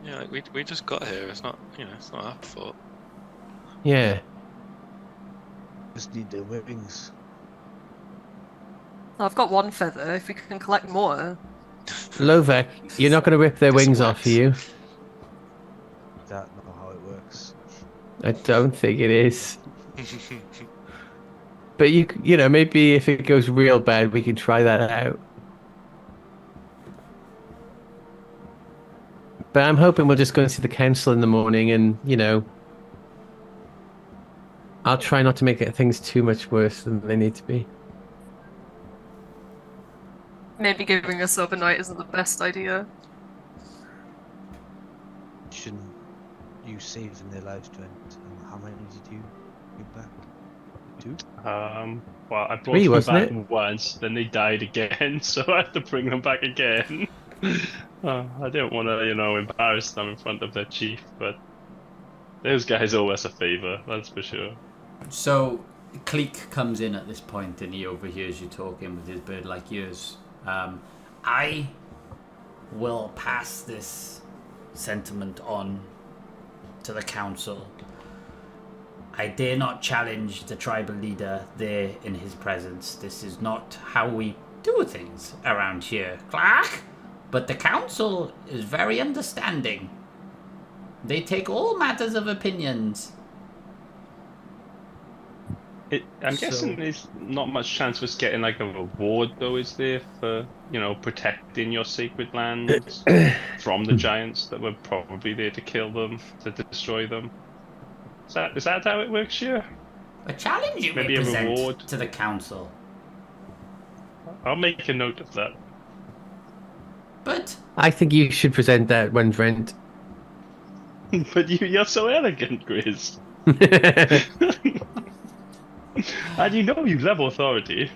Yeah, like we just got here. It's not, it's not our fault. Yeah. Just need their wings. I've got one feather. If we can collect more. Lovek, you're not going to rip their wings off, are you? That's not how it works. I don't think it is. But maybe if it goes real bad, we can try that out. But I'm hoping we'll just go and see the council in the morning and, I'll try not to make things too much worse than they need to be. Maybe giving us overnight isn't the best idea. Shouldn't you saving their lives, Trent? How many did you give back? 2? Well, I brought 3, them wasn't back it? once, then they died again, so I had to bring them back again. I didn't want to, embarrass them in front of their chief, but those guys owe us a favor, that's for sure. So, Cleek comes in at this point and he overhears you talking with his bird-like ears. I will pass this sentiment on to the council. I dare not challenge the tribal leader there in his presence. This is not how we do things around here, Clark. But the council is very understanding. They take all matters of opinions. I'm guessing there's not much chance of us getting like a reward, though, is there, for protecting your sacred lands from the giants that were probably there to kill them, to destroy them? Is that how it works here? A challenge you Maybe may a present reward? to the council. I'll make a note of that. But I think you should present that when Brent. But you're so elegant, Grizz. And you have authority.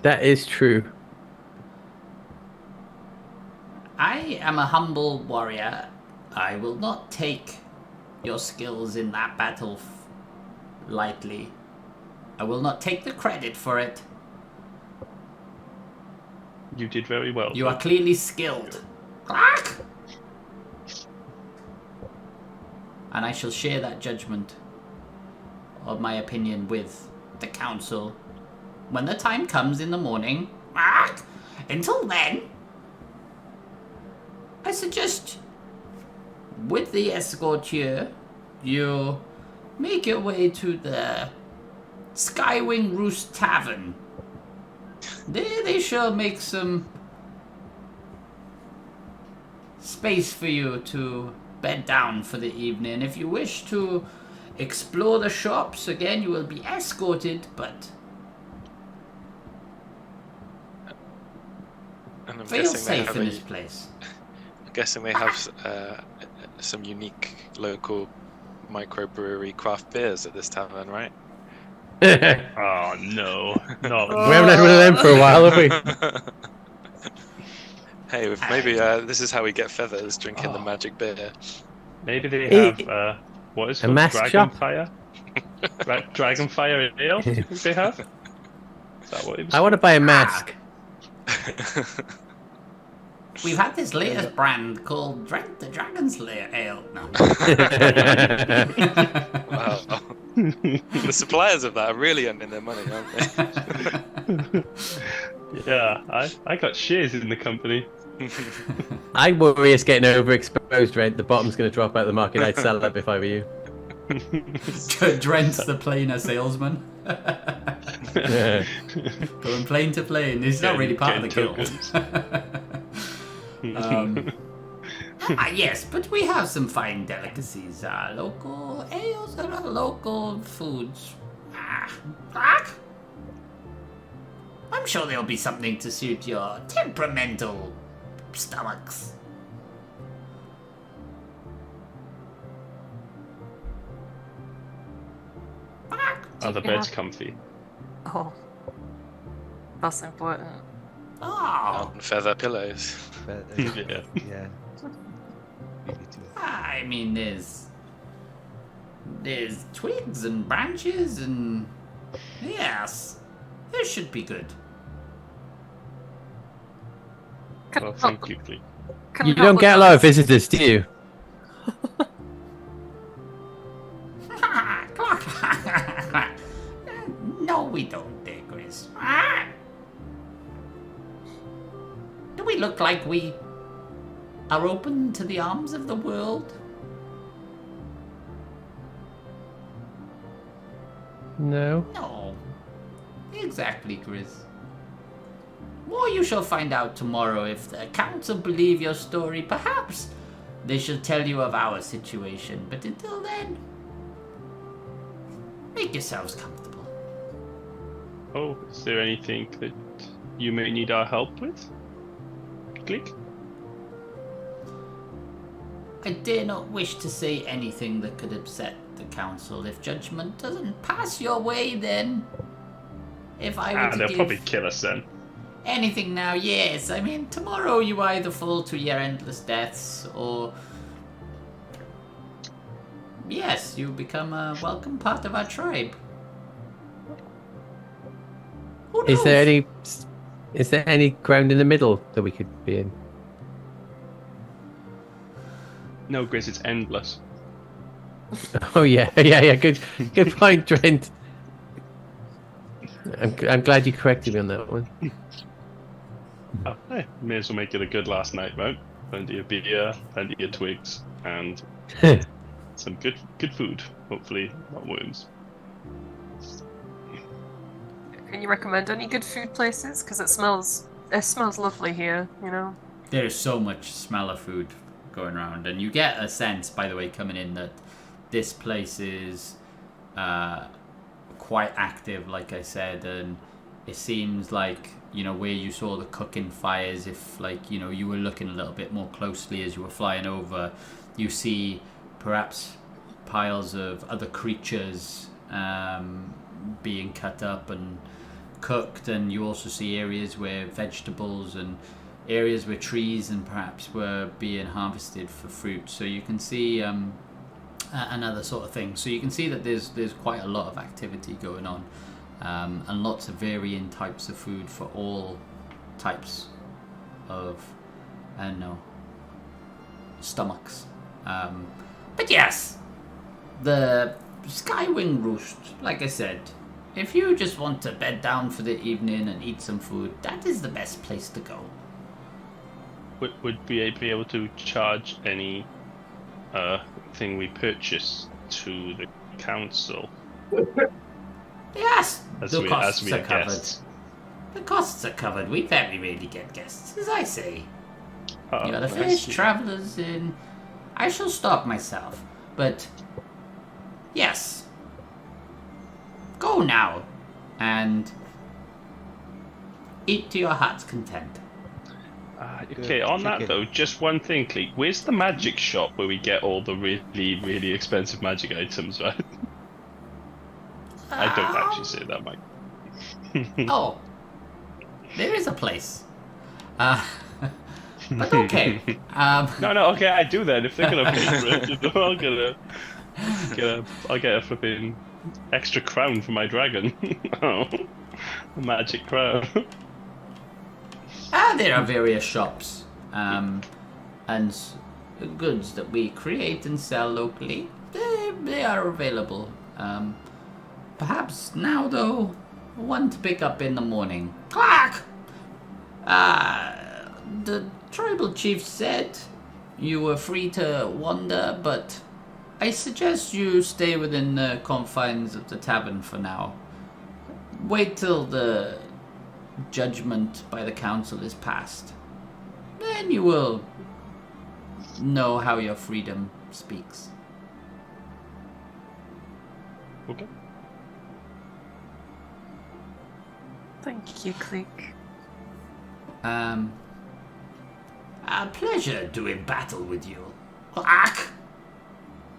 That is true. I am a humble warrior. I will not take your skills in that battle lightly. I will not take the credit for it. You did very well. You are clearly skilled. Clark! And I shall share that judgment of my opinion with the council when the time comes in the morning. Clark! Until then, I suggest with the escort here, you make your way to the Skywing Roost Tavern. There they shall make some space for you to bed down for the evening. If you wish to explore the shops, again, you will be escorted, but And I'm feel guessing they safe have in this place. I'm guessing they have some unique local microbrewery craft beers at this tavern, right? Oh no, no. We haven't had one of them for a while, have we? Hey, maybe this is how we get feathers, drinking the magic beer. Maybe they have what is it a called? mask shop? Dragonfire? Dragonfire ale? They have? Is that what it was? I want to buy a mask. We've had this latest brand called the Dragon's Lair Ale. No. Wow. The suppliers of that are really earning their money, aren't they? Yeah, I got shares in the company. I worry it's getting overexposed, Red. The bottom's going to drop out of the market. I'd sell it if I were you. Drent's the planer salesman. Going plane to plane. He's not really part of the guild. Yes, but we have some fine delicacies. Local ales and local foods. I'm sure there'll be something to suit your temperamental stomachs. Are the you beds have- comfy? Oh, that's important. Oh, And feather pillows. But, Yeah. yeah. Really do. I mean, there's twigs and branches and yes, this should be good. Can Well, I thank help- you, Cleek. can You I help don't with get a that? lot of visitors, do you? No, we don't, dear Grizz. Do we look like we are open to the arms of the world? No. No. Exactly, Grizz. More you shall find out tomorrow. If the council believe your story, perhaps they shall tell you of our situation. But until then, make yourselves comfortable. Oh, is there anything that you may need our help with? Click. I dare not wish to say anything that could upset the council. If judgment doesn't pass your way, then if I were to They'll give probably kill us then. anything now, yes. I mean, tomorrow you either fall to your endless deaths, or yes, you become a welcome part of our tribe. Who Is there knows? is there any ground in the middle that we could be in? No, Grizz, it's endless. Oh yeah, yeah. Good point, Trent. I'm glad you corrected me on that one. Oh, hey, may as well make it a good last night, right? Plenty of beer, plenty of twigs, and some good food. Hopefully, not worms. Can you recommend any good food places? Because it smells lovely here. You know. There is so much smell of food going around, and you get a sense, by the way, coming in, that this place is quite active, like I said, and it seems like, you know, where you saw the cooking fires, if, like, you know, you were looking a little bit more closely as you were flying over, you see perhaps piles of other creatures being cut up and cooked, and you also see areas where vegetables and areas where trees and perhaps were being harvested for fruit. So you can see another sort of thing. So you can see that there's quite a lot of activity going on, and lots of varying types of food for all types of, I don't know, stomachs. But yes, the Skywing Roost, like I said, if you just want to bed down for the evening and eat some food, that is the best place to go. Would we be able to charge any thing we purchase to the council Yes, as the we costs are are covered. guests? The costs are covered. We very rarely get guests, as I say. You are the I first see. travellers in. I shall stop myself, but yes, go now and eat to your heart's content. Okay, on that chicken. though, just one thing, Cleek. Where's the magic shop where we get all the really, really expensive magic items, right? I don't actually say that, Mike. Oh, there is a place. But okay. No, okay, I do then. If they're gonna pay for it, you know, I'll get a flipping extra crown for my dragon. Oh, a magic crown. There are various shops and goods that we create and sell locally. They are available. Perhaps now, though, one to pick up in the morning. Clark! The tribal chief said you were free to wander, but I suggest you stay within the confines of the tavern for now. Wait till the judgment by the council is passed. Then you will know how your freedom speaks. Okay. Thank you, Cleek. A pleasure doing battle with you. Clark!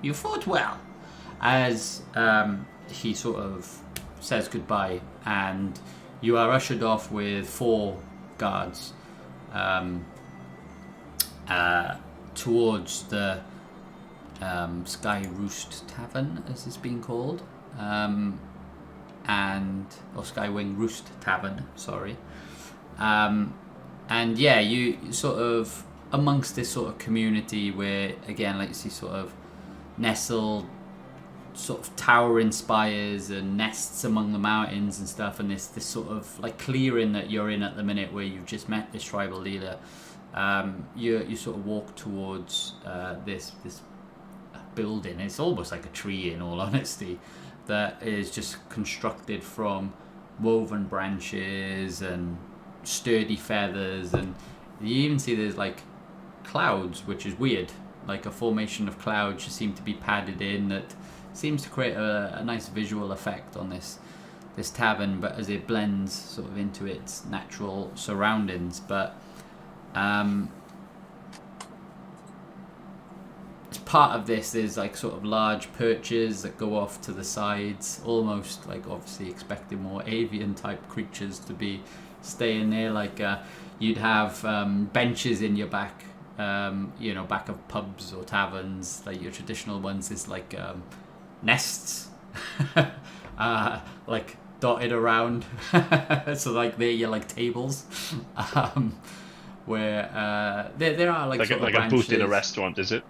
You fought well. As he sort of says goodbye, and you are ushered off with 4 guards towards the Sky Roost Tavern, as it's being called, or Skywing Roost Tavern, sorry. And yeah, you sort of amongst this sort of community where, again, like you see sort of nestled sort of towering spires and nests among the mountains and stuff, and this sort of like clearing that you're in at the minute where you've just met this tribal leader. You sort of walk towards this building. It's almost like a tree, in all honesty, that is just constructed from woven branches and sturdy feathers, and you even see there's like clouds, which is weird, like a formation of clouds just seem to be padded in that seems to create a nice visual effect on this tavern, but as it blends sort of into its natural surroundings. But as part of this, there's like sort of large perches that go off to the sides, almost like obviously expecting more avian type creatures to be staying there. Like you'd have benches in your back, back of pubs or taverns, like your traditional ones. Is like nests, like dotted around. So like they're your like tables, where there are like sort of a booth in a restaurant, is it?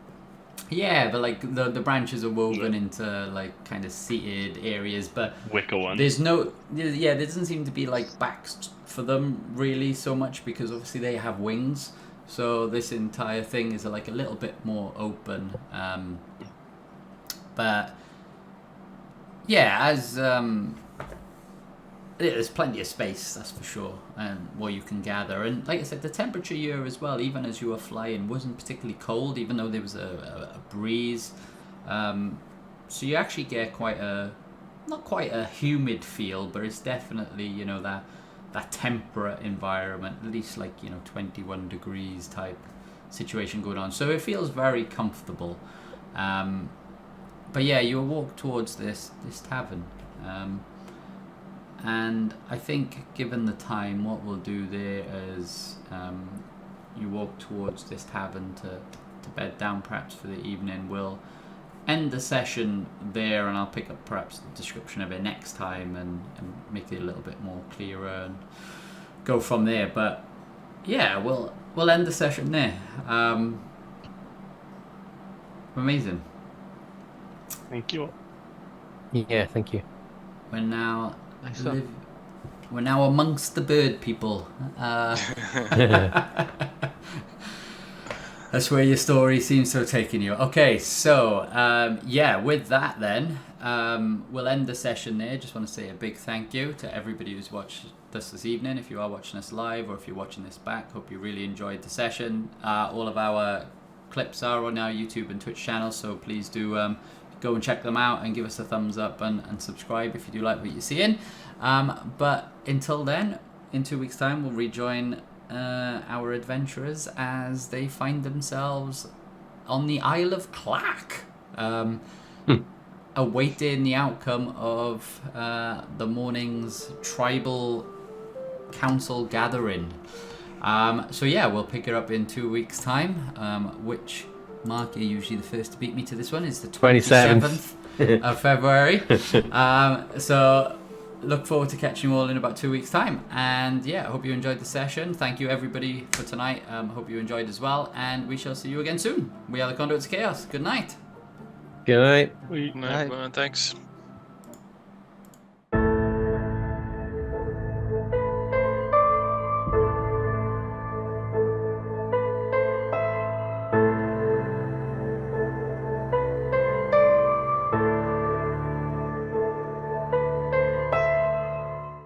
Yeah, but like the branches are woven into like kind of seated areas, but wicker ones. There doesn't seem to be like backs for them really so much, because obviously they have wings, so this entire thing is like a little bit more open. But yeah, as there's plenty of space, that's for sure, where you can gather. And like I said, the temperature here as well, even as you were flying, wasn't particularly cold, even though there was a breeze. So you actually get not quite a humid feel, but it's definitely, that temperate environment, at least like, 21 degrees type situation going on. So it feels very comfortable. But yeah, you walk towards this tavern. And I think, given the time, what we'll do there is you walk towards this tavern to bed down perhaps for the evening. We'll end the session there, and I'll pick up perhaps the description of it next time and make it a little bit more clearer and go from there. But yeah, we'll end the session there. Amazing. Thank you. Yeah, thank you. We're now Nice we're now amongst the bird people. That's where your story seems to have taken you. Okay, so with that then, we'll end the session there. Just want to say a big thank you to everybody who's watched us this evening. If you are watching us live or if you're watching this back, hope you really enjoyed the session. All of our clips are on our YouTube and Twitch channels, so please do go and check them out and give us a thumbs up and subscribe if you do like what you're seeing. But until then, in 2 weeks' time, we'll rejoin our adventurers as they find themselves on the Isle of Clack, awaiting the outcome of the morning's tribal council gathering. So yeah, we'll pick it up in 2 weeks' time, which, Mark, you're usually the first to beat me to this one. It's the 27th of February. So look forward to catching you all in about 2 weeks' time. And yeah, I hope you enjoyed the session. Thank you, everybody, for tonight. Hope you enjoyed as well. And we shall see you again soon. We are the Conduits of Chaos. Good night. Good night. Good night, everyone. Thanks.